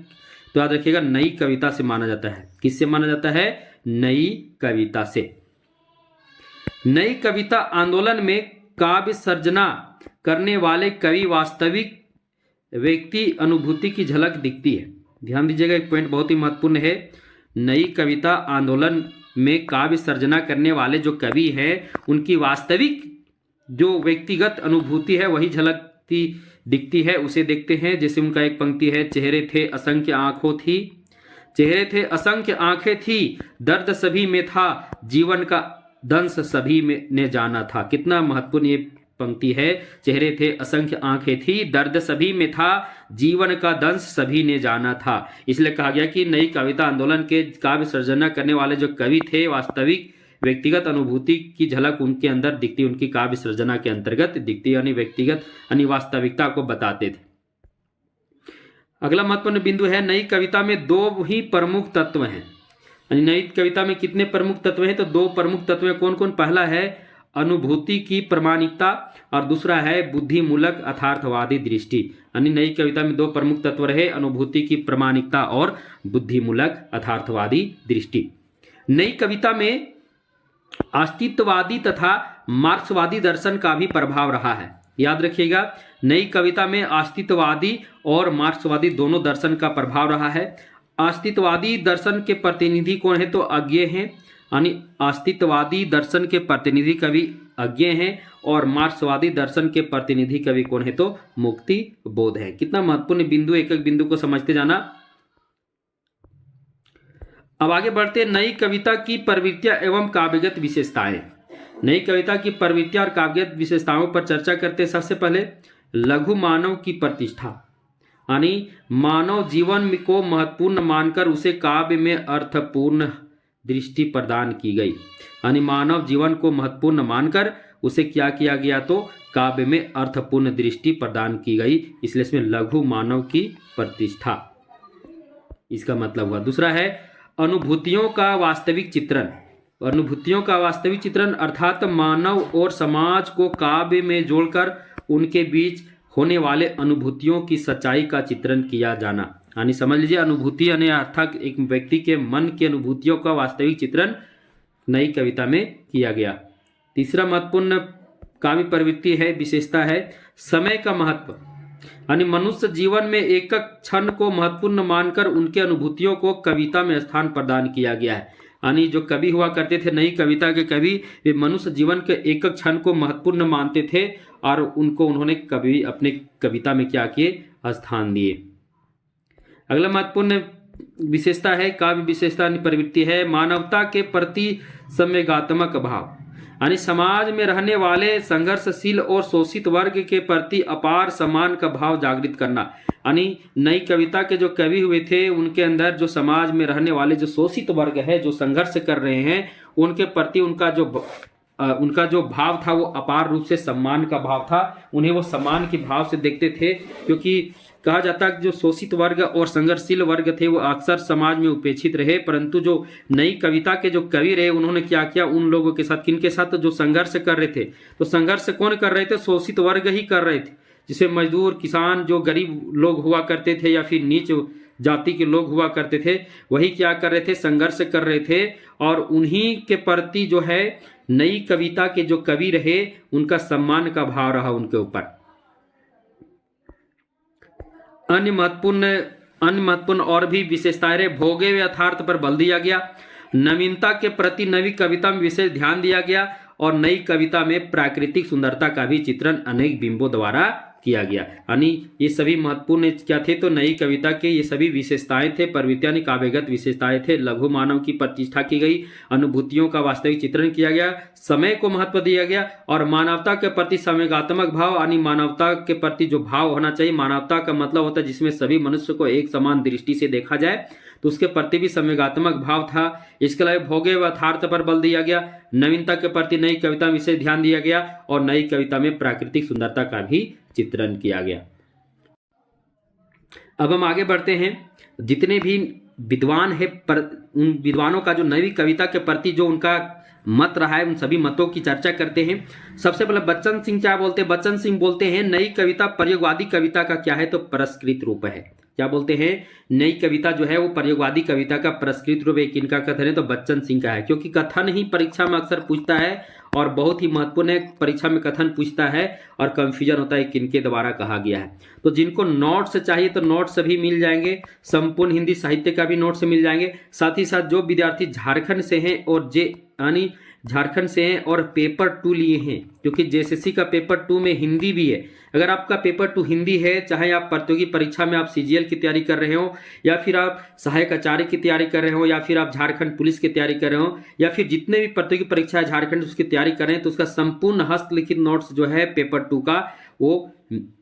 तो याद रखिएगा नई कविता से माना जाता है। किससे माना जाता है? नई कविता से। नई कविता आंदोलन में काव्य सर्जना करने वाले कवि वास्तविक व्यक्ति अनुभूति की झलक दिखती है। ध्यान दीजिएगा, एक पॉइंट बहुत ही महत्वपूर्ण है। नई कविता आंदोलन में काव्य सर्जना करने वाले जो कवि हैं उनकी वास्तविक जो व्यक्तिगत अनुभूति है वही झलकती दिखती है। उसे देखते हैं। जैसे उनका एक पंक्ति है, चेहरे थे असंख्य आंखों थी, चेहरे थे असंख्य आंखें थी, दर्द सभी में था, जीवन का दंश सभी में ने जाना था। कितना महत्वपूर्ण ये पंक्ति है। चेहरे थे असंख्य आंखें थी, दर्द सभी में था, जीवन का दंश सभी ने जाना था। इसलिए कहा गया कि नई कविता आंदोलन के काव्य सर्जना करने वाले जो कवि थे वास्तविक व्यक्तिगत अनुभूति की झलक उनके अंदर दिखती, उनकी काव्य सृजना के अंतर्गत दिखती, यानी व्यक्तिगत यानी वास्तविकता को बताते थे। अगला महत्वपूर्ण बिंदु है नई कविता में दो ही प्रमुख तत्व हैं। नई कविता में कितने प्रमुख तत्व हैं? तो दो प्रमुख तत्व हैं। कौन कौन? पहला है अनुभूति की प्रामाणिकता और दूसरा है बुद्धिमूलक अर्थार्थवादी दृष्टि। यानी नई कविता में दो प्रमुख तत्व रहे, अनुभूति की प्रामाणिकता और बुद्धिमूलक अर्थार्थवादी दृष्टि। नई कविता में अस्तित्ववादी तथा मार्क्सवादी दर्शन का भी प्रभाव रहा है। याद रखिएगा, नई कविता में अस्तित्ववादी और मार्क्सवादी दोनों दर्शन का प्रभाव रहा है। अस्तित्ववादी दर्शन के प्रतिनिधि कौन है? तो अज्ञेय हैं। यानी अस्तित्ववादी दर्शन के प्रतिनिधि कवि अज्ञेय हैं और मार्क्सवादी दर्शन के प्रतिनिधि कवि कौन है? तो मुक्ति बोध है। कितना महत्वपूर्ण बिंदु, एक एक बिंदु को समझते जाना। अब आगे बढ़ते। नई कविता की प्रवृत्तियां एवं काव्यगत विशेषताएं। नई कविता की प्रवृत्तियां और काव्यगत विशेषताओं पर चर्चा करते। सबसे पहले लघु मानव की प्रतिष्ठा, यानी मानव जीवन को महत्वपूर्ण मानकर उसे काव्य में अर्थपूर्ण दृष्टि प्रदान की गई। यानी मानव जीवन को महत्वपूर्ण मानकर उसे क्या किया गया? तो काव्य में अर्थपूर्ण दृष्टि प्रदान की गई। इसलिए इसमें लघु मानव की प्रतिष्ठा इसका मतलब हुआ। दूसरा है अनुभूतियों का वास्तविक चित्रण। अनुभूतियों का वास्तविक चित्रण अर्थात मानव और समाज को काव्य में जोड़कर उनके बीच होने वाले अनुभूतियों की सच्चाई का चित्रण किया जाना। यानी समझ लीजिए अनुभूति यानी अर्थात एक व्यक्ति के मन की अनुभूतियों का वास्तविक चित्रण नई कविता में किया गया। तीसरा महत्वपूर्ण काव्य प्रवृत्ति है, विशेषता है समय का महत्व। यानी मनुष्य जीवन में एक क्षण को महत्वपूर्ण मानकर उनके अनुभूतियों को कविता में स्थान प्रदान किया गया है। यानी जो कवि हुआ करते थे नई कविता के कवि, वे मनुष्य जीवन के एक क्षण को महत्वपूर्ण मानते थे और उनको उन्होंने कवि अपने कविता में क्या किए? स्थान दिए। अगला महत्वपूर्ण विशेषता है काव्य विशेषता प्रवृत्ति है मानवता के प्रति संवेगात्मक भाव। यानी समाज में रहने वाले संघर्षशील और शोषित वर्ग के प्रति अपार सम्मान का भाव जागृत करना। यानी नई कविता के जो कवि हुए थे उनके अंदर जो समाज में रहने वाले जो शोषित वर्ग है, जो संघर्ष कर रहे हैं, उनके प्रति उनका जो भाव था वो अपार रूप से सम्मान का भाव था। उन्हें वो सम्मान के भाव से देखते थे, क्योंकि कहा जाता है कि जो शोषित वर्ग और संघर्षशील वर्ग थे वो अक्सर समाज में उपेक्षित रहे, परंतु जो नई कविता के जो कवि रहे उन्होंने क्या किया, उन लोगों के साथ, किनके साथ, जो संघर्ष कर रहे थे, तो संघर्ष कौन कर रहे थे, शोषित वर्ग ही कर रहे थे, जिसे मजदूर, किसान, जो गरीब लोग हुआ करते थे या फिर नीच जाति के लोग हुआ करते थे, वही क्या कर रहे थे, संघर्ष कर रहे थे। और उन्हीं के प्रति जो है नई कविता के जो कवि रहे उनका सम्मान का भाव रहा उनके ऊपर। अन्य महत्वपूर्ण और भी विशेषताएं रहे। भोगे व यथार्थ पर बल दिया गया, नवीनता के प्रति नवी कविता में विशेष ध्यान दिया गया, और नई कविता में प्राकृतिक सुंदरता का भी चित्रण अनेक बिंबों द्वारा किया गया। यानी ये सभी महत्वपूर्ण क्या थे, तो नई कविता के ये सभी विशेषताएं थे, प्रवृत्ति यानी काव्यगत विशेषताएं थे। लघु मानव की प्रतिष्ठा की गई, अनुभूतियों का वास्तविक चित्रण किया गया, समय को महत्व दिया गया, और मानवता के प्रति संवेगात्मक भाव, यानी मानवता के प्रति जो भाव होना चाहिए, मानवता का मतलब होता है जिसमें सभी मनुष्य को एक समान दृष्टि से देखा जाए, तो उसके प्रति भी संवेगात्मक भाव था। इसके अलावा भोगे व यथार्थ पर बल दिया गया, नवीनता के प्रति नई कविता में विशेष ध्यान दिया गया, और नई कविता में प्राकृतिक सुंदरता का भी चित्रण किया गया। अब हम आगे बढ़ते हैं। जितने भी विद्वान है, उन विद्वानों का जो नई कविता के प्रति जो उनका मत रहा है, उन सभी मतों की चर्चा करते हैं। सबसे पहले बच्चन सिंह क्या बोलते हैं, बच्चन सिंह बोलते हैं नई कविता प्रयोगवादी कविता का क्या है, तो पुरस्कृत रूप है। क्या बोलते हैं, नई कविता जो है वो प्रयोगवादी कविता का पुरस्कृत रूप है। किनका कथन है, तो बच्चन सिंह का है, क्योंकि कथन ही परीक्षा में अक्सर पूछता है और बहुत ही महत्वपूर्ण है। परीक्षा में कथन पूछता है और कंफ्यूजन होता है किनके द्वारा कहा गया है। तो जिनको नोट्स चाहिए तो नोट्स भी मिल जाएंगे, संपूर्ण हिंदी साहित्य का भी नोट्स मिल जाएंगे। साथ ही साथ जो विद्यार्थी झारखंड से हैं और यानी झारखंड से हैं और पेपर 2 लिए हैं, क्योंकि जेएसएससी का पेपर 2 में हिंदी भी है। अगर आपका पेपर 2 हिंदी है, चाहे आप प्रतियोगी परीक्षा में आप सीजीएल की तैयारी कर रहे हो, या फिर आप सहायक आचार्य की तैयारी कर रहे हो, या फिर आप झारखंड पुलिस की तैयारी कर रहे हो, या फिर जितने भी प्रतियोगी परीक्षा है झारखंड उसकी तैयारी कर रहे हैं, तो उसका संपूर्ण हस्तलिखित नोट्स जो है पेपर 2 का वो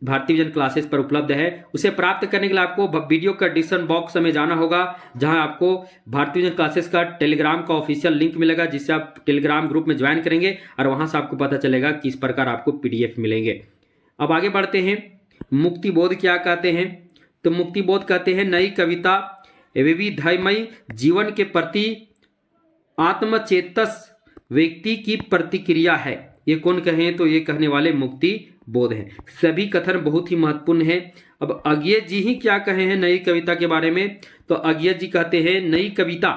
भारतीय विजन क्लासेस पर उपलब्ध है। उसे प्राप्त करने के लिए आपको वीडियो का डिस्क्रिप्शन बॉक्स में जाना होगा, जहां आपको भारतीय विजन क्लासेस का टेलीग्राम का ऑफिशियल लिंक मिलेगा, जिससे आप टेलीग्राम ग्रुप में ज्वाइन करेंगे और वहां से आपको पता चलेगा किस प्रकार आपको पीडीएफ मिलेंगे। अब आगे बढ़ते हैं। मुक्तिबोध क्या कहते हैं, तो मुक्तिबोध कहते हैं नई कविता विविधमय जीवन के प्रति आत्मचेतस व्यक्ति की प्रतिक्रिया है। ये कौन कहें, तो ये कहने वाले मुक्ति बोध है। सभी कथन बहुत ही महत्वपूर्ण है। अब अज्ञे जी ही क्या कहे हैं नई कविता के बारे में, तो अज्ञे जी कहते हैं नई कविता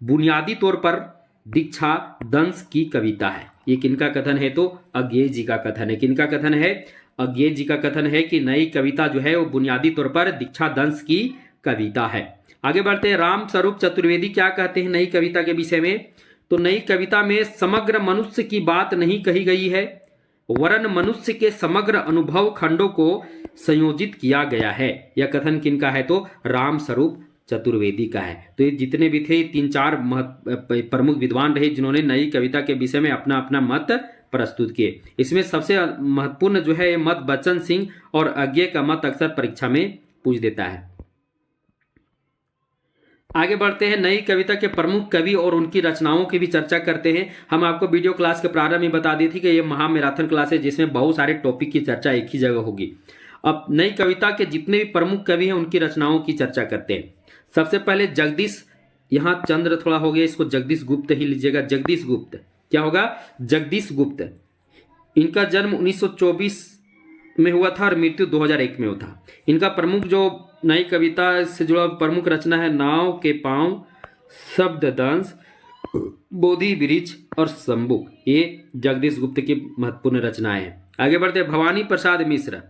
बुनियादी तौर पर दीक्षा दंश की कविता है। ये किनका कथन है, तो अज्ञे जी का कथन है। किनका कथन है, अज्ञे जी का कथन है कि नई कविता जो है वो बुनियादी तौर पर दीक्षा दंश की कविता है। आगे बढ़ते हैं। राम स्वरूप चतुर्वेदी क्या कहते हैं नई कविता के विषय में, तो नई कविता में समग्र मनुष्य की बात नहीं कही गई है, वरन मनुष्य के समग्र अनुभव खंडों को संयोजित किया गया है। यह कथन किनका है, तो राम स्वरूप चतुर्वेदी का है। तो ये जितने भी थे 3-4 प्रमुख विद्वान रहे जिन्होंने नई कविता के विषय में अपना अपना मत प्रस्तुत किए। इसमें सबसे महत्वपूर्ण जो है मत बच्चन सिंह और अज्ञे का मत अक्सर परीक्षा में पूछ देता है। आगे बढ़ते हैं। नई कविता के प्रमुख कवि और उनकी रचनाओं की भी चर्चा करते हैं। हम आपको वीडियो क्लास के प्रारंभ में बता दी थी कि ये महामैराथन क्लास है जिसमें बहुत सारे टॉपिक की चर्चा एक ही जगह होगी। अब नई कविता के जितने भी प्रमुख कवि हैं उनकी रचनाओं की चर्चा करते हैं। सबसे पहले जगदीश, यहाँ चंद्र थोड़ा हो गया, इसको जगदीश गुप्त ही लीजिएगा। जगदीश गुप्त क्या होगा, जगदीश गुप्त। इनका जन्म 1924 में हुआ था और मृत्यु 2001 में हुआ था। इनका प्रमुख जो नई कविता से जुड़ा प्रमुख रचना है नाव के पांव, शब्द दंश, बोधि वृक्ष और शंबुक। ये जगदीश गुप्त की महत्वपूर्ण रचनाएं हैं। आगे बढ़ते हैं। भवानी प्रसाद मिश्र,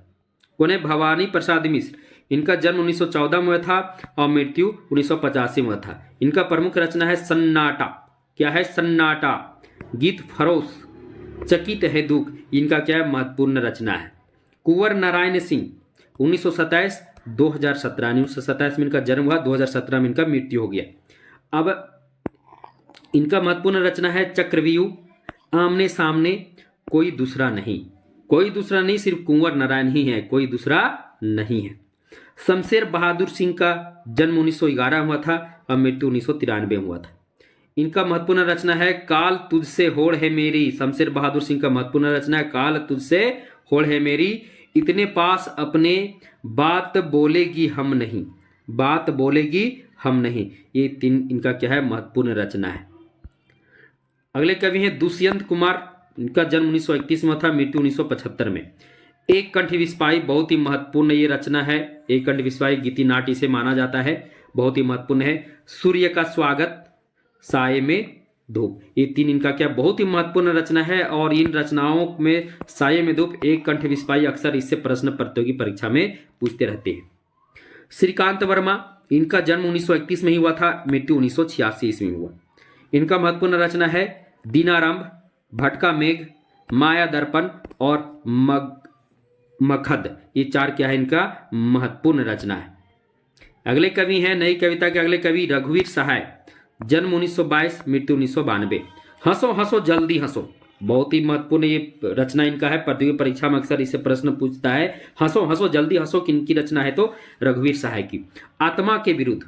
कौन है, भवानी प्रसाद मिश्र। इनका जन्म 1914 में हुआ था और मृत्यु 1985 में हुआ था। इनका प्रमुख रचना है सन्नाटा। क्या है, सन्नाटा, गीत फरोश, चकित है दुख। इनका क्या है, महत्वपूर्ण रचना है। कुंवर नारायण सिंह 1927 2017, 1927 में इनका जन्म हुआ, 2017 में इनका मृत्यु हो गया। अब इनका महत्वपूर्ण रचना है चक्रव्यूह, आमने सामने, कोई दूसरा नहीं। कोई दूसरा नहीं, सिर्फ कुंवर नारायण ही है, कोई दूसरा नहीं है। शमशेर बहादुर सिंह का जन्म 1911 हुआ था और मृत्यु 1993 में हुआ था। इनका महत्वपूर्ण रचना है काल तुझसे होड़ है मेरी। शमशेर बहादुर सिंह का महत्वपूर्ण रचना है काल तुझसे होड़ है मेरी। इतने पास अपने बात बोलेगी हम नहीं, बात बोलेगी हम नहीं। ये तीन इनका क्या है, महत्वपूर्ण रचना है। अगले कवि हैं दुष्यंत कुमार। इनका जन्म 1931 में था, मृत्यु 1975 में। एक कंठ विस्पाई बहुत ही महत्वपूर्ण ये रचना है। एक कंठ विस्पाई गीति नाट्य इसे माना जाता है, बहुत ही महत्वपूर्ण है। सूर्य का स्वागत, साये में धूप, ये तीन इनका क्या बहुत ही महत्वपूर्ण रचना है। और इन रचनाओं में साये में धूप, एक कंठ विस्पाई अक्सर इससे प्रश्न प्रतियोगी परीक्षा में पूछते रहते हैं। श्रीकांत वर्मा, इनका जन्म 1931 में ही हुआ था, मृत्यु 1986 ईस्वी में हुआ। इनका महत्वपूर्ण रचना है दीनारंभ, भटका मेघ, माया दर्पण और मखद। ये चार क्या है, इनका महत्वपूर्ण रचना है। अगले कवि हैं नई कविता के अगले कवि रघुवीर सहाय। जन्म 1922, मृत्यु 1992। हंसो हंसो जल्दी हंसो, बहुत ही महत्वपूर्ण ये रचना इनका है। प्रतियोगी परीक्षा में अक्सर इससे प्रश्न पूछता है। हंसो हंसो जल्दी हंसो किनकी रचना है, तो रघुवीर सहाय की। आत्मा के विरुद्ध,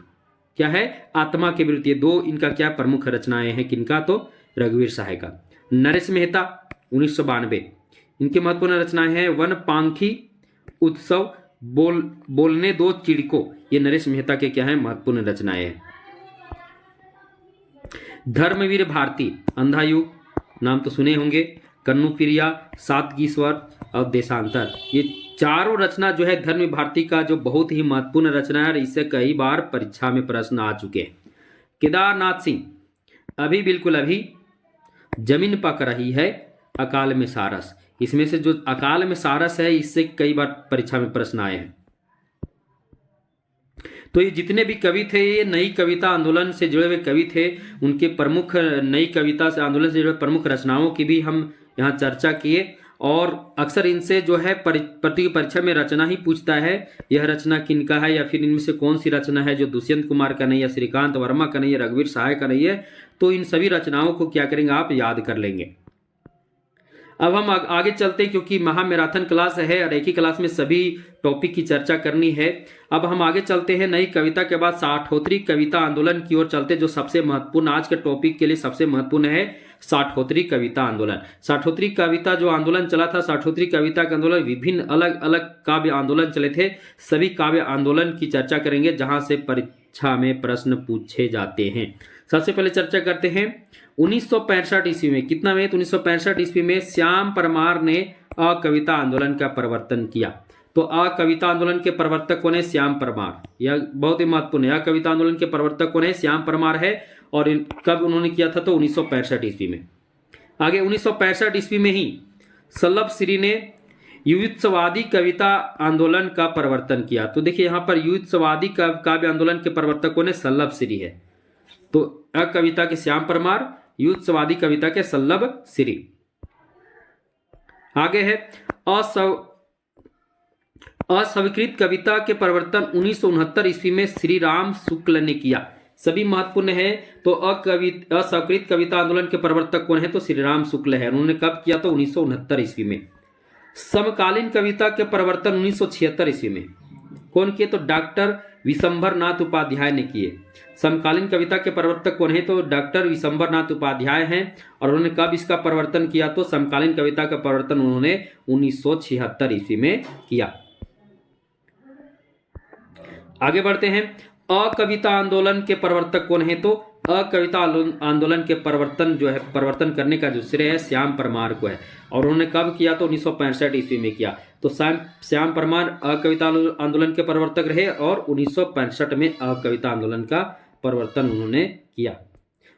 क्या है, आत्मा के विरुद्ध, ये दो इनका क्या प्रमुख रचनाएं हैं किनका, तो रघुवीर सहाय का। नरेश मेहता 1992, इनकी महत्वपूर्ण रचनाएं हैं वन पांखी उत्सव, बोलने दो चिड़को, ये नरेश मेहता के क्या है, महत्वपूर्ण रचनाएं हैं। धर्मवीर भारती, अंधा युग नाम तो सुने होंगे, कन्नू प्रिया, सातगी स्वर और देशांतर, ये चारों रचना जो है धर्म भारती का जो बहुत ही महत्वपूर्ण रचना है। इससे कई बार परीक्षा में प्रश्न आ चुके हैं। केदारनाथ सिंह, अभी बिल्कुल अभी, जमीन पक रही है, अकाल में सारस, इसमें से जो अकाल में सारस है इससे कई बार परीक्षा में प्रश्न आए हैं। तो ये जितने भी कवि थे ये नई कविता आंदोलन से जुड़े हुए कवि थे। उनके प्रमुख नई कविता से आंदोलन से जुड़े प्रमुख रचनाओं की भी हम यहाँ चर्चा किए। और अक्सर इनसे जो है प्रतियोगी परीक्षा में रचना ही पूछता है, यह रचना किनका है, या फिर इनमें से कौन सी रचना है जो दुष्यंत कुमार का नहीं, या श्रीकांत वर्मा का नहीं, या रघुवीर सहाय का नहीं है। तो इन सभी रचनाओं को क्या करेंगे, आप याद कर लेंगे। अब हम आगे चलते हैं क्योंकि महा मैराथन क्लास है और एक ही क्लास में सभी टॉपिक की चर्चा करनी है। अब हम आगे चलते हैं नई कविता के बाद साठोत्तरी कविता आंदोलन की ओर चलते, जो सबसे महत्वपूर्ण आज के टॉपिक के लिए सबसे महत्वपूर्ण है, साठोत्तरी कविता आंदोलन। साठोत्तरी कविता जो आंदोलन चला था, साठोत्तरी कविता का आंदोलन, विभिन्न अलग अलग काव्य आंदोलन चले थे। सभी काव्य आंदोलन की चर्चा करेंगे जहां से परीक्षा में प्रश्न पूछे जाते हैं। सबसे पहले चर्चा करते हैं 1965 ईस्वी में, कितना में, तो 1965 ईस्वी में श्याम परमार ने अकविता आंदोलन का प्रवर्तन किया। तो अकविता आंदोलन के प्रवर्तक कौन है, श्याम परमार, यह बहुत ही महत्वपूर्ण है। अकविता आंदोलन के प्रवर्तक कौन है, श्याम परमार है। और कब उन्होंने किया था, तो 1965 ईस्वी में। आगे 1965 ईस्वी में ही सल्लभ श्री ने युत्सवादी कविता आंदोलन का प्रवर्तन किया। तो देखिए यहाँ पर युत्सवादी काव्य आंदोलन के प्रवर्तक कौन है, सल्लभ श्री है। तो अकविता के श्याम परमार, युत्सवादी कविता के सल्लभ श्री। आगे है अस्वीकृत कविता के प्रवर्तन 1969 ईस्वी में श्री राम शुक्ल ने किया। सभी महत्वपूर्ण है। तो अस्वीकृत कविता आंदोलन के प्रवर्तक कौन है, तो श्री राम शुक्ल है। उन्होंने कब किया, तो 1969 ईस्वी में। समकालीन कविता के प्रवर्तन 1976 ईस्वी में कौन किए, तो डॉक्टर विशंभर नाथ उपाध्याय ने किए। समकालीन कविता के प्रवर्तक कौन है, तो डॉक्टर विशंभर नाथ उपाध्याय हैं। और उन्होंने कब इसका प्रवर्तन किया, तो समकालीन कविता का प्रवर्तन उन्होंने 1976 ईस्वी में किया। आगे बढ़ते हैं, अकविता आंदोलन के प्रवर्तक कौन है, तो अकविता आंदोलन के प्रवर्तन करने का जो श्रेय है श्याम परमार को है। और उन्होंने कब किया, तो 1965 ईस्वी में किया। तो श्याम परमार अकविता आंदोलन के प्रवर्तक रहे और 1965 में अकविता आंदोलन का प्रवर्तन उन्होंने किया।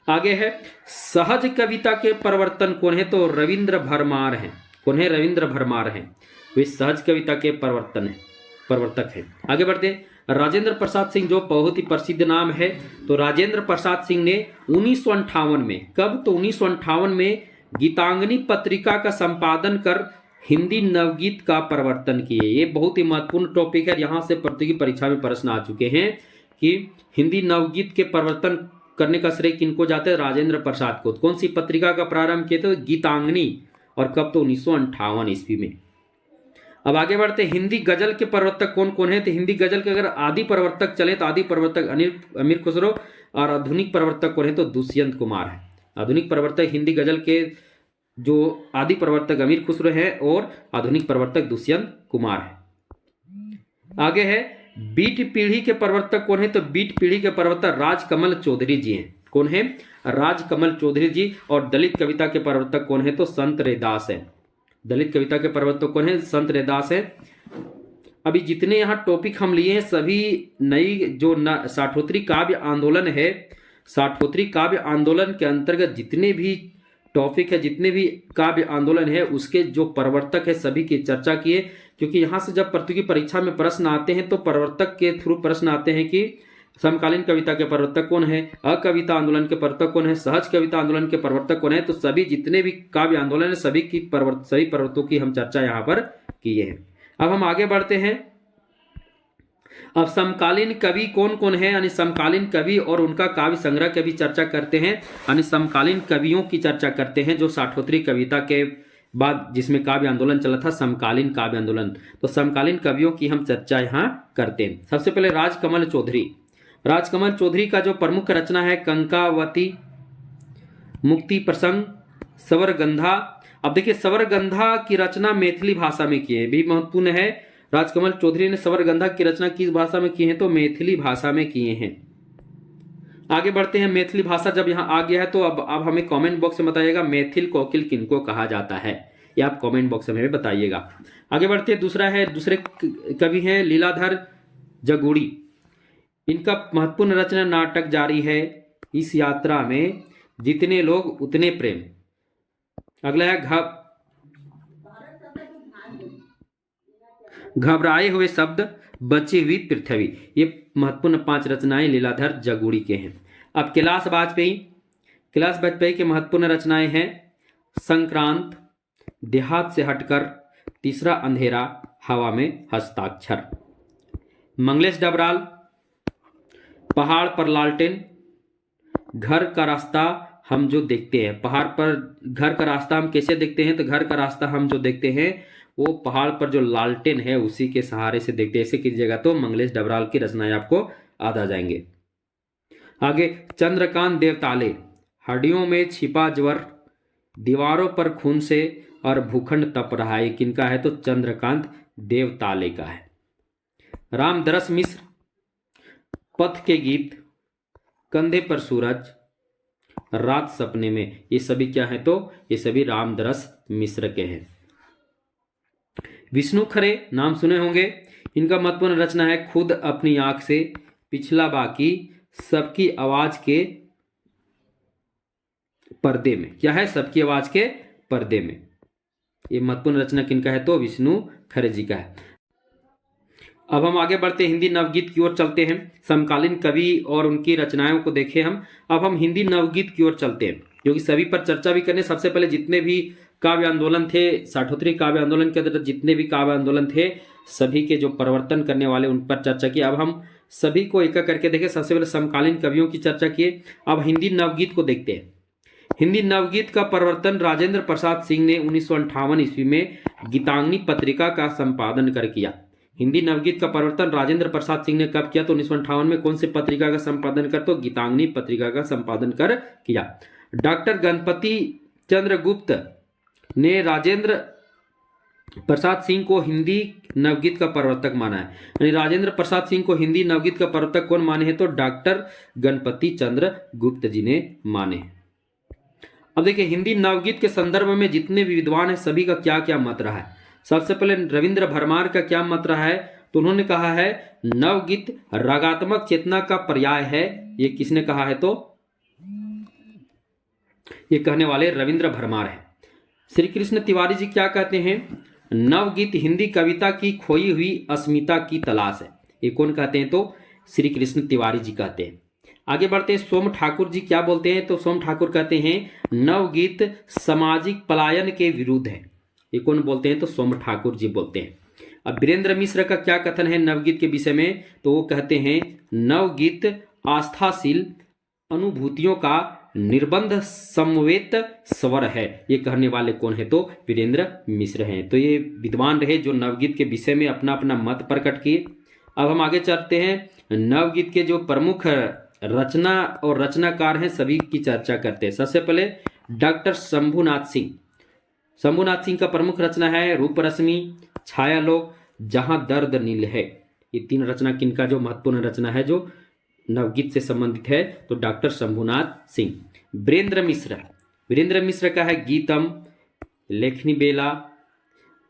आगे है सहज कविता के प्रवर्तन कौन है, तो रविंद्र भरमार हैं। कौन है, रविंद्र भरमार हैं, वे सहज कविता के प्रवर्तक हैं। आगे बढ़ते, राजेंद्र प्रसाद सिंह जो बहुत ही प्रसिद्ध नाम है। तो राजेंद्र प्रसाद सिंह ने 1958 में, कब, तो 1958 में गीतांगनी पत्रिका का संपादन कर हिंदी नवगीत का प्रवर्तन किए। ये बहुत ही महत्वपूर्ण टॉपिक है, यहाँ से प्रतियोगी परीक्षा में प्रश्न आ चुके हैं कि हिंदी नवगीत के प्रवर्तन करने का श्रेय किनको जाता है, राजेंद्र प्रसाद को। कौन सी पत्रिका का प्रारंभ किए थे, गीतांगनी, और कब, तो 1958 ईस्वी में। अब आगे बढ़ते, हिंदी गजल के प्रवर्तक कौन कौन है। तो हिंदी गजल के अगर आदि प्रवर्तक चले तो आदि प्रवर्तक अमीर खुसरो, और आधुनिक प्रवर्तक कौन है, तो दुष्यंत कुमार है। आधुनिक प्रवर्तक हिंदी गजल के जो आदि प्रवर्तक अमीर खुसरो है और आधुनिक प्रवर्तक दुष्यंत कुमार है। आगे है बीट पीढ़ी के प्रवर्तक कौन है, तो बीट पीढ़ी के प्रवर्तक राजकमल चौधरी जी हैं। कौन है, राजकमल चौधरी जी। और दलित कविता के प्रवर्तक कौन है, तो संत रैदास है। दलित कविता के प्रवर्तक कौन है, संत रैदास है। अभी जितने यहाँ टॉपिक हम लिए हैं सभी नई जो साठोत्तरी काव्य आंदोलन है, साठोत्तरी काव्य आंदोलन के अंतर्गत जितने भी टॉपिक है, जितने भी काव्य आंदोलन है उसके जो प्रवर्तक है सभी की चर्चा किए। क्योंकि यहाँ से जब प्रतियोगी परीक्षा में प्रश्न आते हैं तो प्रवर्तक के थ्रू प्रश्न आते हैं कि समकालीन कविता के प्रवर्तक कौन है, अकविता आंदोलन के प्रवर्तक कौन है, सहज कविता आंदोलन के प्रवर्तक कौन है। तो सभी जितने भी काव्य आंदोलन है सभी प्रवर्तकों की हम चर्चा यहाँ पर किए हैं। अब हम आगे बढ़ते हैं। अब समकालीन कवि कौन कौन है, यानी समकालीन कवि और उनका काव्य संग्रह की भी चर्चा करते हैं, यानी समकालीन कवियों की चर्चा करते हैं जो साठोत्तरी कविता के बाद जिसमें काव्य आंदोलन चला था, समकालीन काव्य आंदोलन। तो समकालीन कवियों की हम चर्चा यहाँ करते हैं। सबसे पहले राजकमल चौधरी। राजकमल चौधरी का जो प्रमुख रचना है कंकावती, मुक्ति प्रसंग, सवरगंधा। अब देखिए सवरगंधा की रचना मैथिली भाषा में की है, भी महत्वपूर्ण है। राजकमल चौधरी ने सवरगंधा की रचना किस भाषा में की है, तो मैथिली भाषा में किए हैं। आगे बढ़ते हैं। मैथिली भाषा जब यहाँ आ गया है तो अब हमें कमेंट बॉक्स में बताइएगा मैथिल कोकिल किनको कहा जाता है, ये आप कमेंट बॉक्स में बताइएगा। आगे बढ़ते हैं। दूसरे कवि हैं लीलाधर जगुड़ी। इनका महत्वपूर्ण रचना नाटक जारी है, इस यात्रा में जितने लोग उतने प्रेम। अगला है घबराए हुए शब्द, बची हुई पृथ्वी। ये महत्वपूर्ण 5 रचनाएं लीलाधर जगुड़ी के हैं। अब कैलाश वाजपेयी के महत्वपूर्ण रचनाएं हैं संक्रांत, देहात से हटकर, तीसरा अंधेरा, हवा में हस्ताक्षर। मंगलेश डबराल पहाड़ पर लालटेन, घर का रास्ता हम जो देखते हैं। पहाड़ पर घर का रास्ता हम कैसे देखते हैं, तो घर का रास्ता हम जो देखते हैं वो पहाड़ पर जो लालटेन है उसी के सहारे से देखते हैं। ऐसे कीजिएगा तो मंगलेश डबराल की रचनाएं आपको याद आ जाएंगे। आगे चंद्रकांत देवताले, हड्डियों में छिपा ज्वर, दीवारों पर खून से और भूखंड तप रहा है। किनका है, तो चंद्रकांत देवताले का है। रामदरस मिश्र पथ के गीत, कंधे पर सूरज, रात सपने में, ये सभी क्या है, तो ये सभी रामदरस मिश्र के हैं। विष्णु खरे नाम सुने होंगे। इनका महत्वपूर्ण रचना है खुद अपनी आंख से, पिछला बाकी, सबकी आवाज के पर्दे में। क्या है, सबकी आवाज के पर्दे में। ये महत्वपूर्ण रचना किनका है, तो विष्णु खरे जी का है। अब हम आगे बढ़ते हिंदी नवगीत की ओर चलते हैं। समकालीन कवि और उनकी रचनाओं को देखें हम। अब हम हिंदी नवगीत की ओर चलते हैं, जो कि सभी पर चर्चा भी करने। सबसे पहले जितने भी काव्य आंदोलन थे, साठोत्तरी काव्य आंदोलन के अंतर्गत जितने भी काव्य आंदोलन थे सभी के जो परिवर्तन करने वाले उन पर चर्चा की। अब हम सभी को एक एक करके देखें। सबसे पहले समकालीन कवियों की चर्चा किए। अब हिंदी नवगीत को देखते हैं। हिंदी नवगीत का परिवर्तन राजेंद्र प्रसाद सिंह ने 1958 ईस्वी में गीतांगनी पत्रिका का संपादन कर किया। हिंदी नवगीत का परिवर्तन राजेंद्र प्रसाद सिंह ने कब किया, तो 1958 में कौन से पत्रिका का संपादन कर, तो गीतांगनी पत्रिका का संपादन कर किया। डॉक्टर गणपति चंद्र गुप्त ने राजेंद्र प्रसाद सिंह को हिंदी नवगीत का प्रवर्तक माना है। यानी राजेंद्र प्रसाद सिंह को हिंदी नवगीत का प्रवर्तक कौन माने हैं, तो डॉक्टर गणपति चंद्र गुप्त जी ने माने। अब देखिए हिंदी नवगीत के संदर्भ में जितने भी विद्वान हैं सभी का क्या क्या मत रहा है। सबसे पहले रविंद्र भरमार का क्या मत रहा है, तो उन्होंने कहा है नवगीत रागात्मक चेतना का पर्याय है। ये किसने कहा है, तो ये कहने वाले रविंद्र भरमार है। श्री कृष्ण तिवारी जी क्या कहते हैं, नवगीत हिंदी कविता की खोई हुई अस्मिता की तलाश है। ये कौन कहते हैं, तो श्री कृष्ण तिवारी जी कहते हैं। आगे बढ़ते हैं। सोम ठाकुर जी क्या बोलते हैं, तो सोम ठाकुर कहते हैं नवगीत सामाजिक पलायन के विरुद्ध है। ये कौन बोलते हैं, तो सोम ठाकुर जी बोलते हैं। अब वीरेंद्र मिश्र का क्या कथन है नवगीत के विषय में, तो वो कहते हैं नवगीत आस्थाशील अनुभूतियों का निर्बंध समवेत स्वर है। ये कहने वाले कौन है, तो वीरेंद्र मिश्र हैं। तो ये विद्वान रहे जो नवगीत के विषय में अपना अपना मत प्रकट किए। अब हम आगे चलते हैं। नवगीत के जो प्रमुख रचना और रचनाकार हैं सभी की चर्चा करते हैं। सबसे पहले डॉक्टर शंभुनाथ सिंह। शंभुनाथ सिंह का प्रमुख रचना है रूप रश्मि, छायालोक, जहां दर्द नील है। ये तीन रचना किनका जो महत्वपूर्ण रचना है जो नवगीत से संबंधित है, तो डॉक्टर शंभुनाथ सिंह। वीरेंद्र मिश्र, वीरेंद्र मिश्र का है गीतम, लेखनी बेला,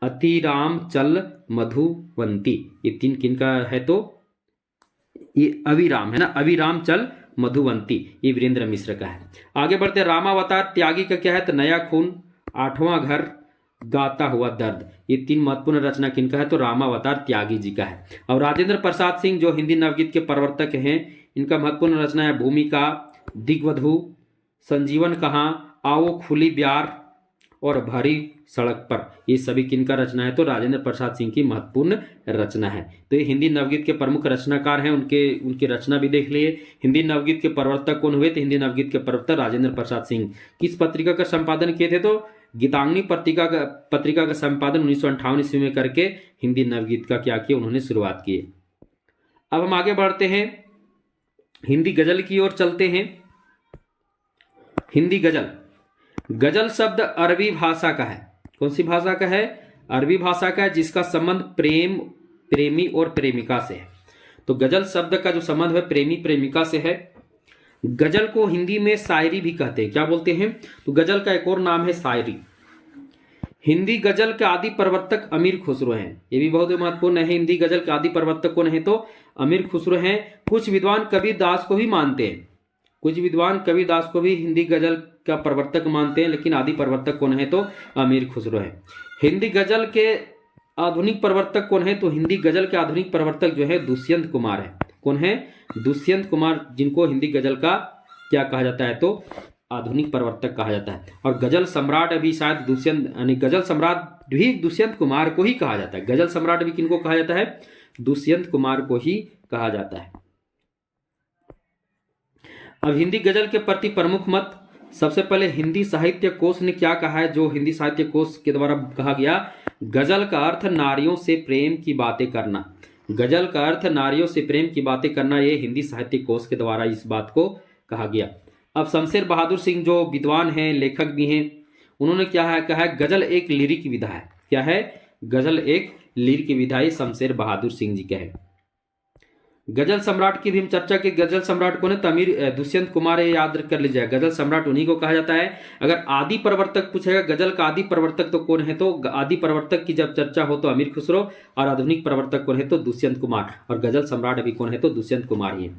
अतिराम चल मधुवंती। ये तीन किनका है, तो ये अविराम है ना, अविराम चल मधुवंती, ये वीरेंद्र मिश्र का है। आगे बढ़ते रामावतार त्यागी का क्या है, तो नया खून, आठवां घर, गाता हुआ दर्द। ये तीन महत्वपूर्ण रचना किनका है, तो रामावतार त्यागी जी का है। और राजेंद्र प्रसाद सिंह जो हिंदी नवगीत के प्रवर्तक हैं, इनका महत्वपूर्ण रचना है भूमिका, दिग्वधु, संजीवन कहाँ, आओ खुली ब्यार और भरी सड़क पर। ये सभी किनका रचना है, तो राजेंद्र प्रसाद सिंह की महत्वपूर्ण रचना है। तो ये हिंदी नवगीत के प्रमुख रचनाकार हैं, उनकी रचना भी देख लिए। हिंदी नवगीत के प्रवर्तक कौन हुए, तो हिंदी नवगीत के प्रवर्तक राजेंद्र प्रसाद सिंह। किस पत्रिका का संपादन किए थे, तो गीतांगनी पत्रिका का संपादन 1958 ईस्वी में करके हिंदी नवगीत का क्या किया, उन्होंने शुरुआत की। अब हम आगे बढ़ते हैं, हिंदी गजल की ओर चलते हैं। हिंदी गजल, गजल शब्द अरबी भाषा का है। कौन सी भाषा का है, अरबी भाषा का है, जिसका संबंध प्रेम, प्रेमी और प्रेमिका से है। तो गजल शब्द का जो संबंध है प्रेमी प्रेमिका से है। गजल को हिंदी में शायरी भी कहते हैं, क्या बोलते हैं, तो गजल का एक और नाम है शायरी। हिंदी गजल के आदि प्रवर्तक अमीर खुसरो हैं, ये भी बहुत महत्वपूर्ण है। हिंदी गजल के आदि प्रवर्तक कौन है, तो अमीर खुसरो हैं। कुछ विद्वान कबीर दास को भी मानते हैं, कुछ विद्वान कबीर दास को भी हिंदी गजल का प्रवर्तक मानते हैं, लेकिन आदि प्रवर्तक कौन है, तो अमीर खुसरो है। हिंदी गजल के आधुनिक प्रवर्तक कौन है, तो हिंदी गजल के आधुनिक प्रवर्तक जो है दुष्यंत कुमार है। कौन है, दुष्यंत कुमार, जिनको हिंदी गजल का क्या कहा जाता है, तो आधुनिक प्रवर्तक कहा जाता है। और गजल सम्राट अभी शायद दुष्यंत, यानी गजल सम्राट भी दुष्यंत कुमार को ही कहा जाता है। गजल सम्राट भी किनको कहा जाता है, दुष्यंत कुमार को ही कहा जाता है। अब हिंदी गजल के प्रति प्रमुख मत, सबसे पहले हिंदी साहित्य कोश ने क्या कहा है, जो हिंदी साहित्य कोश के द्वारा कहा गया, गजल का अर्थ नारियों से प्रेम की बातें करना। गजल का अर्थ नारियों से प्रेम की बातें करना, ये हिंदी साहित्य कोश के द्वारा इस बात को कहा गया। अब शमशेर बहादुर सिंह जो विद्वान हैं, लेखक भी हैं, उन्होंने क्या है कहा है, गजल एक लिरिक विधा है। क्या है, गजल एक लिरिक विधा, ये शमशेर बहादुर सिंह जी का है। गजल सम्राट की भी हम चर्चा की, गजल सम्राट कौन है, तमीर दुष्यंत कुमार, ये याद कर लीजिए, गजल सम्राट उन्हीं को कहा जाता है। अगर आदि प्रवर्तक पूछेगा गजल का आदि प्रवर्तक तो कौन है, तो आदि प्रवर्तक की जब चर्चा हो तो अमीर खुसरो, और आधुनिक प्रवर्तक कौन है, तो दुष्यंत कुमार, और गजल सम्राट अभी कौन है, तो दुष्यंत कुमार ही है।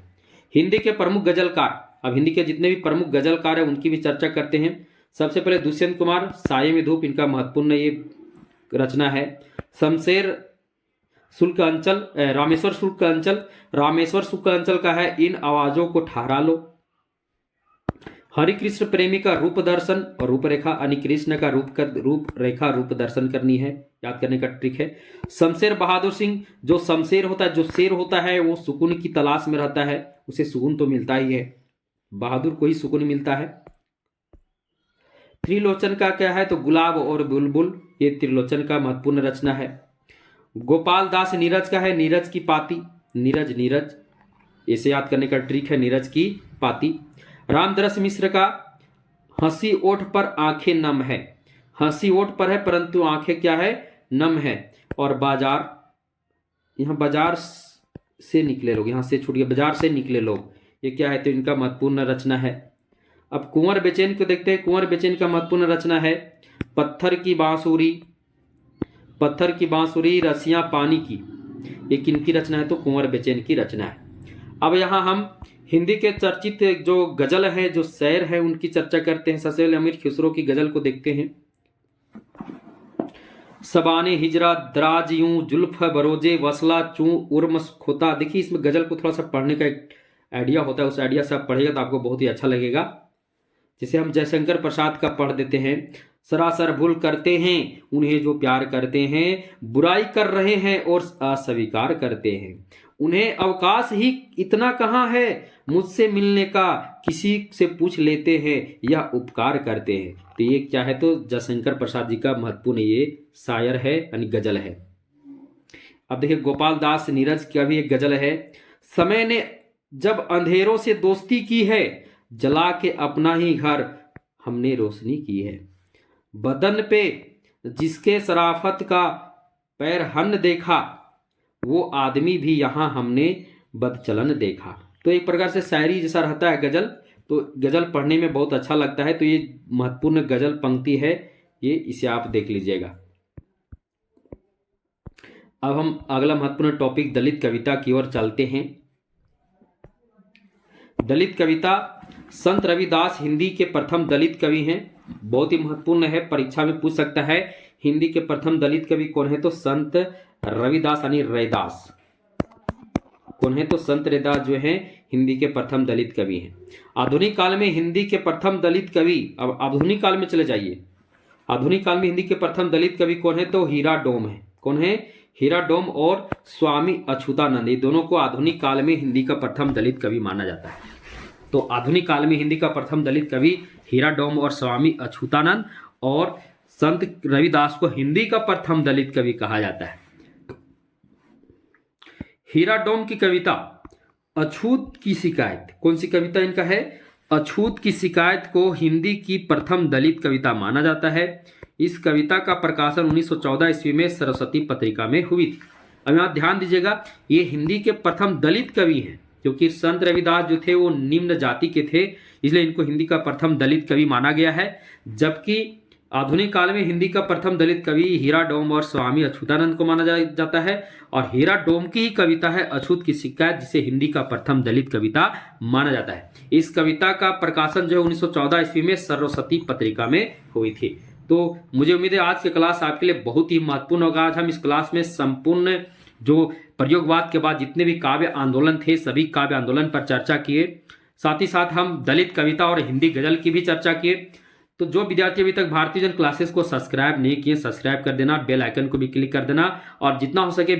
हिंदी के प्रमुख गजलकार, अब हिंदी के जितने भी प्रमुख गजलकार है उनकी भी चर्चा करते हैं। सबसे पहले दुष्यंत कुमार, साये में धूप, इनका महत्वपूर्ण ये रचना है। शमशेर शुक्ल अंचल, रामेश्वर शुक्ल अंचल, रामेश्वर शुक्ल अंचल का है इन आवाजों को ठहरा लो। हरिकृष्ण प्रेमी का रूप दर्शन और रूपरेखा, यानी कृष्ण का रूप दर्शन करनी है, याद करने का ट्रिक है। शमशेर बहादुर सिंह, जो शमशेर होता है, जो शेर होता है, वो सुकून की तलाश में रहता है, उसे सुकून तो मिलता ही है, बहादुर को ही सुकून मिलता है। त्रिलोचन का क्या है, तो गुलाब और बुलबुल, ये त्रिलोचन का महत्वपूर्ण रचना है। गोपाल दास नीरज का है नीरज की पाती, नीरज, इसे याद करने का ट्रिक है, नीरज की पाती। रामदरस मिश्र का हंसी ओठ पर आंखें नम है, हंसी ओठ पर है परंतु आंखें क्या है, नम है। और बाजार, यहाँ बाजार से निकले लोग, यहाँ से छूटिए, बाजार से निकले लोग, ये क्या है, तो इनका महत्वपूर्ण रचना है। अब कुंवर बेचैन को देखते हैं, कुंवर बेचैन का महत्वपूर्ण रचना है पत्थर की बांसुरी, पत्थर की बांसुरी, रसियां पानी की, ये किनकी रचना है, तो कुंवर बेचैन की रचना है। अब यहाँ हम हिंदी के चर्चित जो गजल है, जो शेर है, उनकी चर्चा करते हैं। सबसे पहले अमीर खुसरो की गजल को देखते हैं। सबाने हिजरा दराज यूं, जुल्फ बरोजे वसला चूं, उर्म खोता। देखिए इसमें गजल को थोड़ा सा पढ़ने का एक आइडिया होता है, उस आइडिया से आप पढ़ेगा तो आपको बहुत ही अच्छा लगेगा। जिसे हम जयशंकर प्रसाद का पढ़ देते हैं। सरासर भूल करते हैं उन्हें जो प्यार करते हैं, बुराई कर रहे हैं और अस्वीकार करते हैं, उन्हें अवकाश ही इतना कहाँ है, मुझसे मिलने का किसी से पूछ लेते हैं या उपकार करते हैं। तो ये क्या है, तो जयशंकर प्रसाद जी का महत्वपूर्ण ये शायर है, यानी गजल है। अब देखिए गोपाल दास नीरज का भी एक गजल है। समय ने जब अंधेरों से दोस्ती की है, जला के अपना ही घर हमने रोशनी की है। बदन पे जिसके शराफत का पैर हन देखा, वो आदमी भी यहाँ हमने बदचलन देखा। तो एक प्रकार से शायरी जैसा रहता है गजल, तो गजल पढ़ने में बहुत अच्छा लगता है। तो ये महत्वपूर्ण गजल पंक्ति है, ये इसे आप देख लीजिएगा। अब हम अगला महत्वपूर्ण टॉपिक दलित कविता की ओर चलते हैं। दलित कविता, संत रविदास हिंदी के प्रथम दलित कवि हैं। बहुत ही महत्वपूर्ण है, परीक्षा में पूछ सकता है हिंदी के प्रथम दलित कवि कौन है, तो संत रविदास यानी रैदास कौन है, तो संत रैदास जो है हिंदी के प्रथम दलित कवि हैं। आधुनिक काल में हिंदी के प्रथम दलित कवि, अब आधुनिक काल में चले जाइए, आधुनिक काल में हिंदी के प्रथम दलित कवि कौन है, तो हीरा डोम है। कौन है, हीरा डोम और स्वामी अछूतानंद, ये दोनों को आधुनिक काल में हिंदी का प्रथम दलित कवि माना जाता है। तो आधुनिक काल में हिंदी का प्रथम दलित कवि हीरा डोम और स्वामी अछूतानंद, और संत रविदास को हिंदी का प्रथम दलित कवि कहा जाता है। हीरा डोम की कविता अछूत की शिकायत, कौन सी कविता इनका है, अछूत की शिकायत को हिंदी की प्रथम दलित कविता माना जाता है। इस कविता का प्रकाशन 1914 ईस्वी में सरस्वती पत्रिका में हुई थी। अब यहाँ ध्यान दीजिएगा, ये हिंदी के प्रथम दलित कवि हैं, क्योंकि संत रविदास जो थे वो निम्न जाति के थे, इसलिए इनको हिंदी का प्रथम दलित कवि माना गया है। जबकि आधुनिक काल में हिंदी का प्रथम दलित कवि हीरा डोम और स्वामी अछूतानंद को माना जाता है। और हीरा डोम की ही कविता है अछूत की शिकायत, जिसे हिंदी का प्रथम दलित कविता माना जाता है। इस कविता का प्रकाशन जो है 1914 ईस्वी में सरस्वती पत्रिका में हुई थी। तो मुझे उम्मीद है आज की क्लास आपके लिए बहुत ही महत्वपूर्ण होगा। आज हम इस क्लास में संपूर्ण जो प्रयोगवाद के बाद जितने भी काव्य आंदोलन थे, सभी काव्य आंदोलन पर चर्चा किए। साथ ही साथ हम दलित कविता और हिंदी गजल की भी चर्चा किए। तो जो विद्यार्थी अभी तक भारतीय जन क्लासेस को सब्सक्राइब नहीं किए, सब्सक्राइब कर देना, बेल आइकन को भी क्लिक कर देना, और जितना हो सके